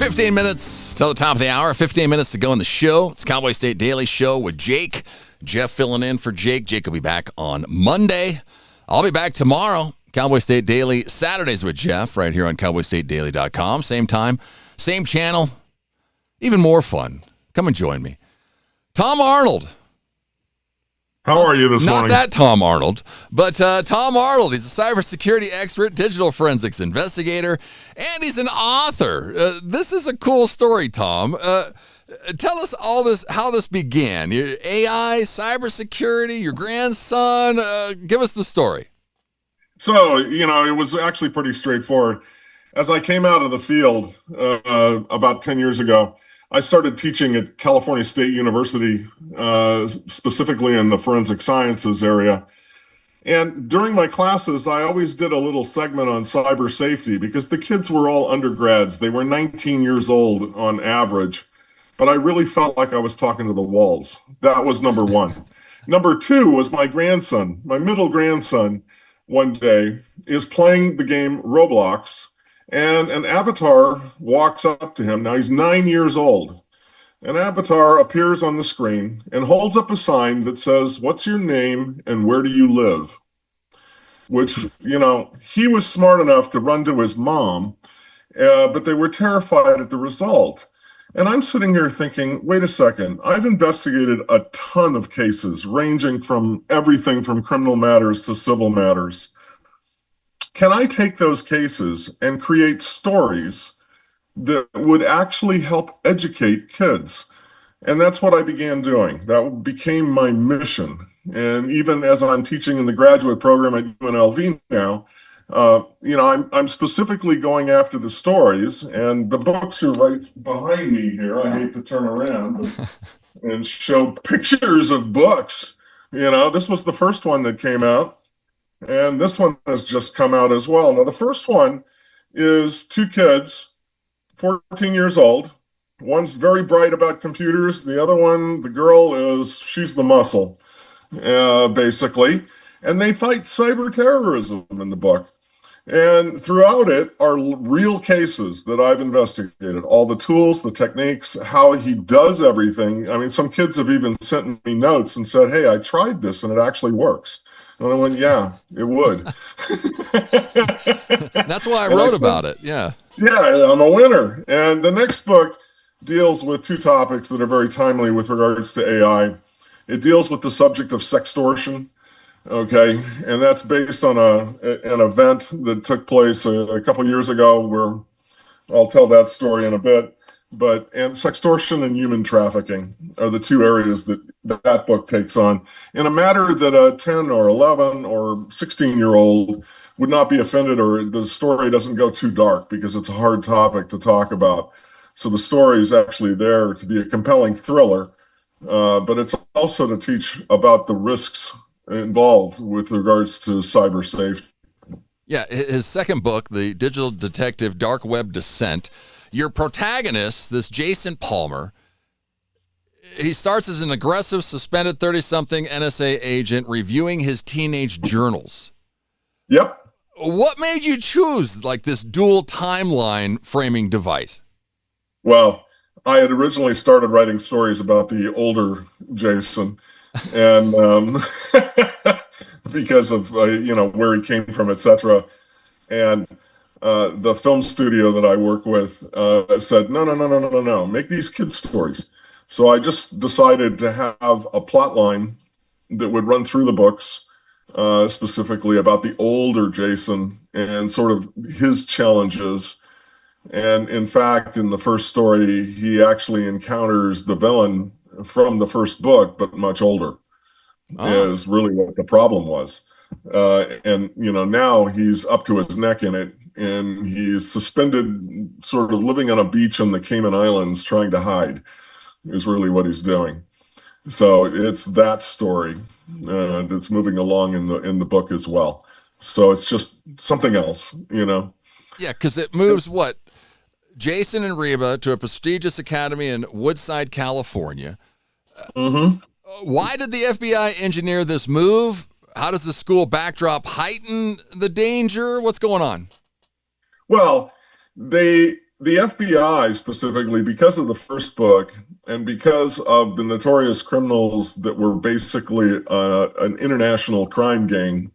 $15 minutes till the top of the hour. 15 minutes to go in the show. It's Cowboy State Daily Show with Jake. Jeff filling in for Jake. Jake will be back on Monday. I'll be back tomorrow. Cowboy State Daily Saturdays with Jeff right here on cowboystatedaily.com. Same time, same channel. Even more fun. Come and join me. Tom Arnold. How are you this morning? Not that Tom Arnold, but Tom Arnold. He's a cybersecurity expert, digital forensics investigator, and he's an author. This is a cool story, Tom. Tell us all this, how this began. Your AI, cybersecurity, your grandson. Give us the story. So, it was actually pretty straightforward. As I came out of the field about 10 years ago, I started teaching at California State University, specifically in the forensic sciences area. And during my classes, I always did a little segment on cyber safety because the kids were all undergrads. They were 19 years old on average, but I really felt like I was talking to the walls. That was number one. Number two was my grandson. My middle grandson one day is playing the game Roblox, and an avatar walks up to him. Now he's 9 years old. An avatar appears on the screen and holds up a sign that says, "What's your name and where do you live?" Which, he was smart enough to run to his mom, but they were terrified at the result. And I'm sitting here thinking, wait a second, I've investigated a ton of cases ranging from everything from criminal matters to civil matters. Can I take those cases and create stories that would actually help educate kids. And that's what I began doing. That became my mission. And even as I'm teaching in the graduate program at UNLV now, I'm specifically going after the stories, and the books are right behind me here. I hate to turn around and show pictures of books. This was the first one that came out, and this one has just come out as well. Now, the first one is two kids, 14 years old. One's very bright about computers. The other one, the girl, she's the muscle, basically. And they fight cyber terrorism in the book. And throughout it are real cases that I've investigated, all the tools, the techniques, how he does everything. I mean, some kids have even sent me notes and said, hey, I tried this and it actually works. And I went, yeah, it would. That's why I wrote about it. Yeah. Yeah, I'm a winner. And the next book deals with two topics that are very timely with regards to AI. It deals with the subject of sextortion. Okay, and that's based on an event that took place a couple years ago, where I'll tell that story in a bit. And sextortion and human trafficking are the two areas that book takes on, in a matter that a 10 or 11 or 16-year-old would not be offended, or the story doesn't go too dark because it's a hard topic to talk about. So the story is actually there to be a compelling thriller, but it's also to teach about the risks involved with regards to cyber safety. Yeah, his second book, The Digital Detective Dark Web Descent, your protagonist, this Jason Palmer, he starts as an aggressive, suspended 30-something NSA agent reviewing his teenage journals. Yep. What made you choose this dual timeline framing device? Well, I had originally started writing stories about the older Jason, and because of where he came from, etc. And the film studio that I work with said, no, make these kids stories. So I just decided to have a plot line that would run through the books, specifically about the older Jason and sort of his challenges. And in fact, in the first story, he actually encounters the villain from the first book, but much older, is really what the problem was. And now he's up to his neck in it, and he's suspended, sort of living on a beach in the Cayman Islands, trying to hide, is really what he's doing. So it's that story that's moving along in the book as well. So it's just something else, Yeah, because it moves Jason and Reba to a prestigious academy in Woodside, California. Mm-hmm. Why did the FBI engineer this move? How does the school backdrop heighten the danger? What's going on? Well, the FBI specifically, because of the first book and because of the notorious criminals that were basically an international crime gang,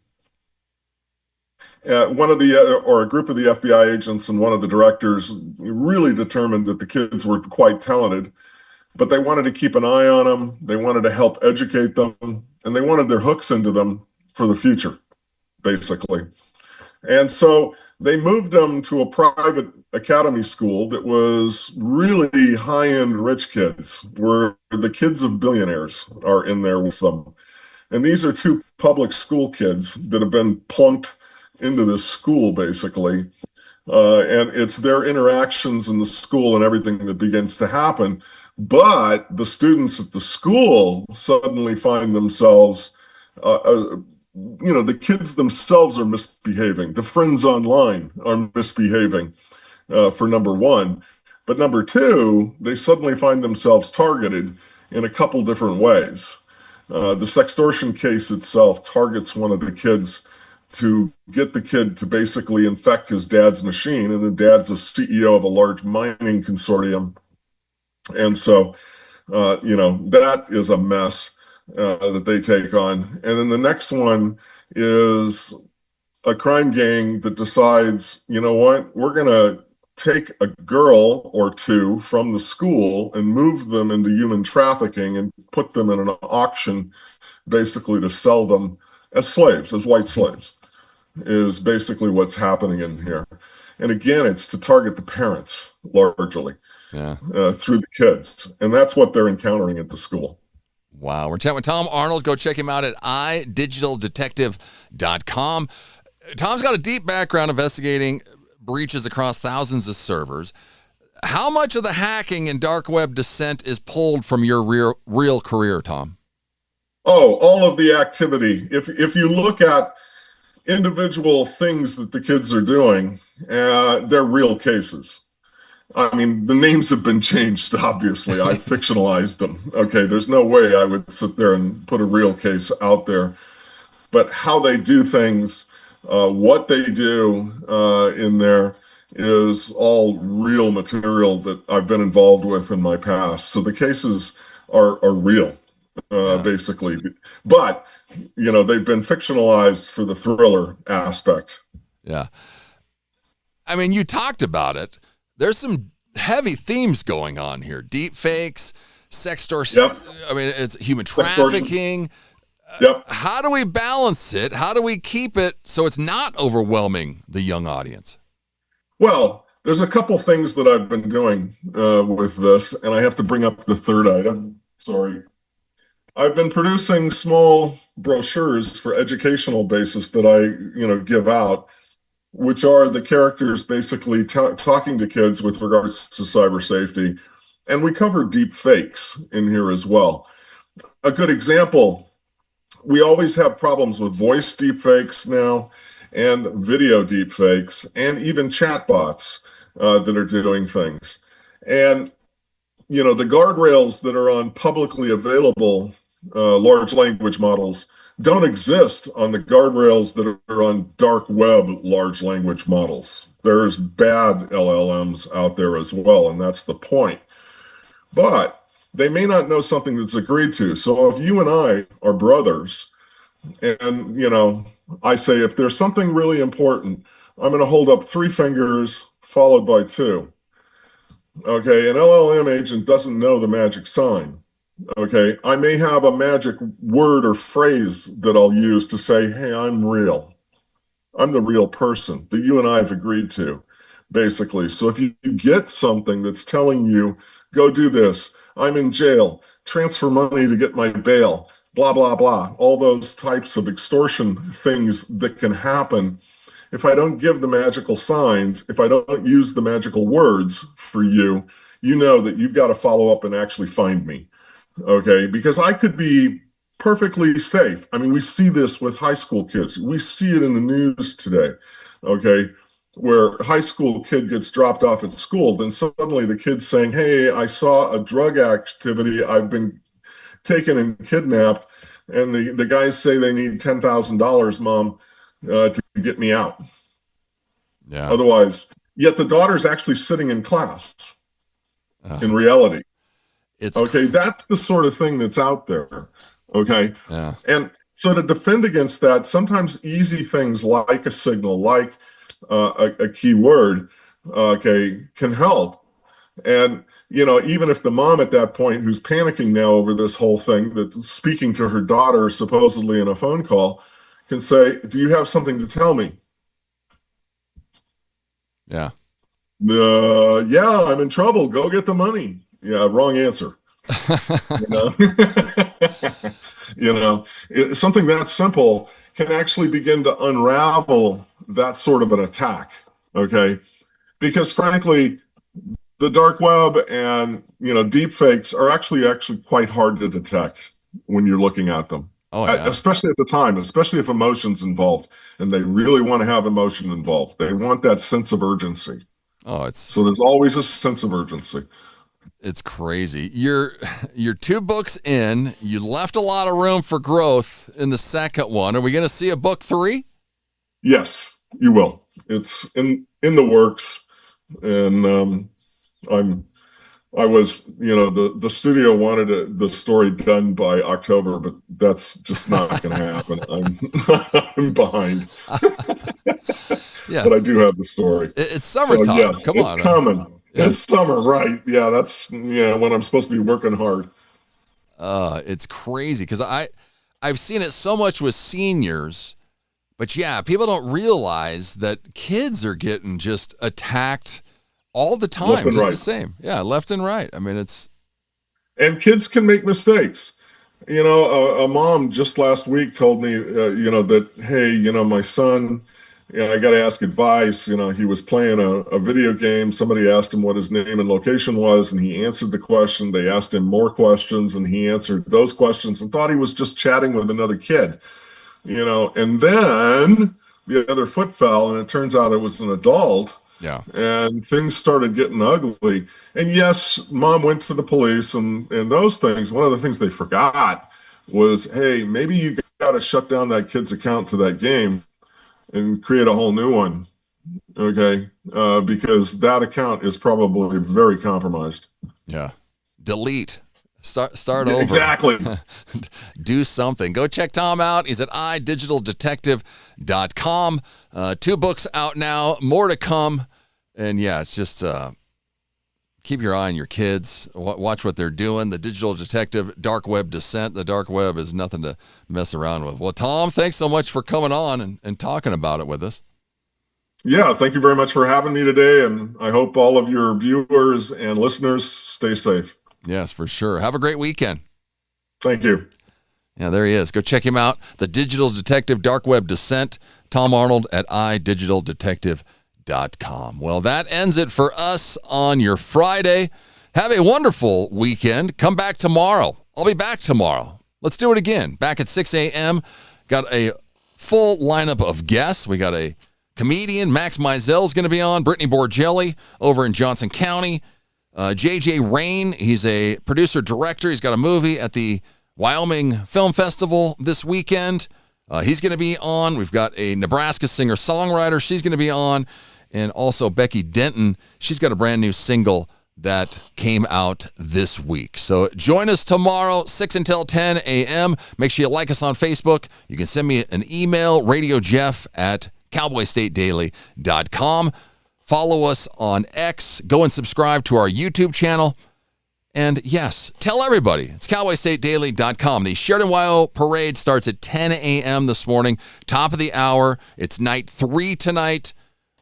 a group of the FBI agents and one of the directors really determined that the kids were quite talented, but they wanted to keep an eye on them. They wanted to help educate them, and they wanted their hooks into them for the future, basically. And so they moved them to a private academy school that was really high-end rich kids, where the kids of billionaires are in there with them. And these are two public school kids that have been plunked into this school, basically. And it's their interactions in the school and everything that begins to happen. But the students at the school suddenly find themselves, the kids themselves are misbehaving. The friends online are misbehaving, for number one. But number two, they suddenly find themselves targeted in a couple different ways. The sextortion case itself targets one of the kids to get the kid to basically infect his dad's machine, and the dad's a CEO of a large mining consortium. And so, that is a mess that they take on. And then the next one is a crime gang that decides, you know what, we're going to take a girl or two from the school and move them into human trafficking and put them in an auction, basically to sell them as slaves, as white slaves, is basically what's happening in here. And again, it's to target the parents largely Yeah. through the kids. And that's what they're encountering at the school. Wow. We're chatting with Tom Arnold. Go check him out at idigitaldetective.com. Tom's got a deep background investigating breaches across thousands of servers. How much of the hacking and dark web descent is pulled from your real career, Tom? Oh, all of the activity. If you look at individual things that the kids are doing, they're real cases. I mean, the names have been changed, obviously. I fictionalized them. Okay, there's no way I would sit there and put a real case out there. But how they do things, what they do in there is all real material that I've been involved with in my past. So the cases are real, basically. But, you know, they've been fictionalized for the thriller aspect. Yeah. I mean, you talked about it. There's some heavy themes going on here. Deep fakes, sextortion. Yep. I mean, it's human trafficking. Yep. How do we balance it? How do we keep it so it's not overwhelming the young audience? Well, there's a couple things that I've been doing with this, and I have to bring up the third item. Sorry. I've been producing small brochures for educational basis that I, give out, which are the characters basically talking to kids with regards to cyber safety. And we cover deep fakes in here as well. A good example, we always have problems with voice deep fakes now, and video deep fakes, and even chatbots that are doing things. And, the guardrails that are on publicly available large language models don't exist on the guardrails that are on dark web large language models. There's bad LLMs out there as well, and that's the point. But they may not know something that's agreed to. So if you and I are brothers, and, I say, if there's something really important, I'm going to hold up 3 fingers followed by 2. Okay, an LLM agent doesn't know the magic sign. Okay, I may have a magic word or phrase that I'll use to say, hey, I'm real. I'm the real person that you and I have agreed to, basically. So if you get something that's telling you, go do this, I'm in jail, transfer money to get my bail, blah, blah, blah, all those types of extortion things that can happen. If I don't give the magical signs, if I don't use the magical words for you, you know that you've got to follow up and actually find me. Okay, because I could be perfectly safe. I mean, we see this with high school kids. We see it in the news today, okay, where a high school kid gets dropped off at school. Then suddenly the kid's saying, hey, I saw a drug activity. I've been taken and kidnapped. And the guys say they need $10,000, Mom, to get me out. Yeah. Otherwise, yet the daughter's actually sitting in class in reality. It's okay. That's the sort of thing that's out there. Okay. Yeah. And so to defend against that, sometimes easy things like a signal, like a keyword, okay, can help. And, even if the mom at that point who's panicking now over this whole thing, that's speaking to her daughter supposedly in a phone call, can say, do you have something to tell me? Yeah. Yeah, I'm in trouble. Go get the money. Yeah, wrong answer. Something that simple can actually begin to unravel that sort of an attack. Okay. Because frankly, the dark web and, deep fakes are actually quite hard to detect when you're looking at them. Oh, yeah. Especially at the time, especially if emotion's involved, and they really want to have emotion involved. They want that sense of urgency. So there's always a sense of urgency. It's crazy. You're 2 books in. You left a lot of room for growth in the second one. Are we going to see a book 3? Yes, you will. It's in the works, and I was, the studio wanted the story done by October, but that's just not going to happen. I'm behind. Yeah. But I do have the story. It's summertime. So, yes, Come on. It's coming. Yeah. It's summer, right? Yeah, that's when I'm supposed to be working hard. It's crazy because I've seen it so much with seniors But yeah, people don't realize that kids are getting just attacked all the time, Left and just right. the same. Yeah, left and right. I mean, And kids can make mistakes. You know, a mom just last week told me, that, hey, my son, I got to ask advice. He was playing a video game. Somebody asked him what his name and location was, and he answered the question. They asked him more questions, and he answered those questions and thought he was just chatting with another kid. And then the other foot fell, and it turns out it was an adult. Yeah. And things started getting ugly. And yes, mom went to the police and those things. One of the things they forgot was, hey, maybe you got to shut down that kid's account to that game and create a whole new one. Okay. Because that account is probably very compromised. Yeah. Delete. Start over. Exactly. Do something. Go check Tom out. He's at idigitaldetective.com. 2 books out now, more to come. And yeah, it's just keep your eye on your kids. Watch what they're doing. The Digital Detective, Dark Web Descent. The Dark Web is nothing to mess around with. Well, Tom, thanks so much for coming on and talking about it with us. Yeah, thank you very much for having me today. And I hope all of your viewers and listeners stay safe. Yes, for sure. Have a great weekend. Thank you. Yeah, there he is. Go check him out. The Digital Detective, Dark Web Descent. Tom Arnold at idigitaldetective.com. Well, that ends it for us on your Friday. Have a wonderful weekend. Come back tomorrow. I'll be back tomorrow. Let's do it again. Back at 6 a.m. Got a full lineup of guests. We got a comedian. Max Mizell's going to be on. Brittany Borgelli over in Johnson County. J.J. Rain, he's a producer-director. He's got a movie at the Wyoming Film Festival this weekend. He's going to be on. We've got a Nebraska singer-songwriter. She's going to be on. And also Becky Denton. She's got a brand new single that came out this week. So join us tomorrow, 6 until 10 a.m. Make sure you like us on Facebook. You can send me an email, radiojeff@cowboystatedaily.com. Follow us on X. Go and subscribe to our YouTube channel. And yes, tell everybody. It's cowboystatedaily.com. The Sheridan Wyo Parade starts at 10 a.m. this morning. Top of the hour. It's night 3 tonight.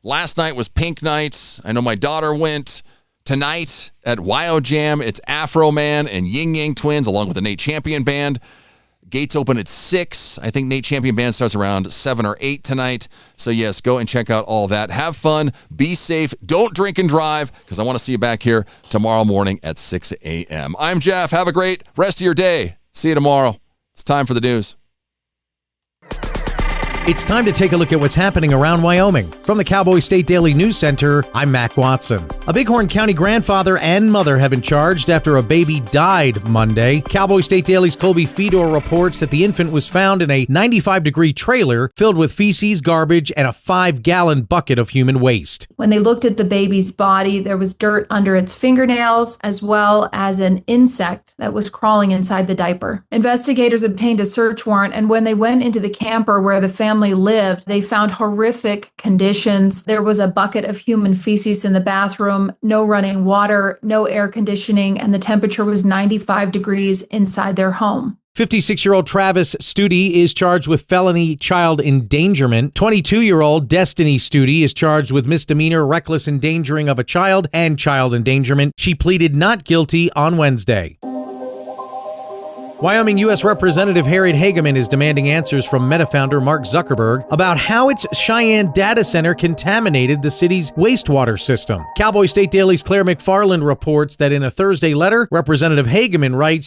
Last night was Pink Night. I know my daughter went. Tonight at Wyo Jam, it's Afro Man and Ying Yang Twins along with the Nate Champion Band. Gates open at 6. I think Nate Champion Band starts around 7 or 8 tonight. So, yes, go and check out all that. Have fun. Be safe. Don't drink and drive because I want to see you back here tomorrow morning at 6 a.m. I'm Jeff. Have a great rest of your day. See you tomorrow. It's time for the news. It's time to take a look at what's happening around Wyoming. From the Cowboy State Daily News Center, I'm Mac Watson. A Bighorn County grandfather and mother have been charged after a baby died Monday. Cowboy State Daily's Colby Fedor reports that the infant was found in a 95-degree trailer filled with feces, garbage, and a 5-gallon bucket of human waste. When they looked at the baby's body, there was dirt under its fingernails, as well as an insect that was crawling inside the diaper. Investigators obtained a search warrant, and when they went into the camper where the family lived, they found horrific conditions. There was a bucket of human feces in the bathroom, no running water, no air conditioning, and the temperature was 95 degrees inside their home. 56-year-old Travis Studi is charged with felony child endangerment. 22-year-old Destiny Studi is charged with misdemeanor reckless endangering of a child and child endangerment. She pleaded not guilty on Wednesday. Wyoming U.S. Representative Harriet Hageman is demanding answers from Meta founder Mark Zuckerberg about how its Cheyenne data center contaminated the city's wastewater system. Cowboy State Daily's Claire McFarland reports that in a Thursday letter, Representative Hageman writes,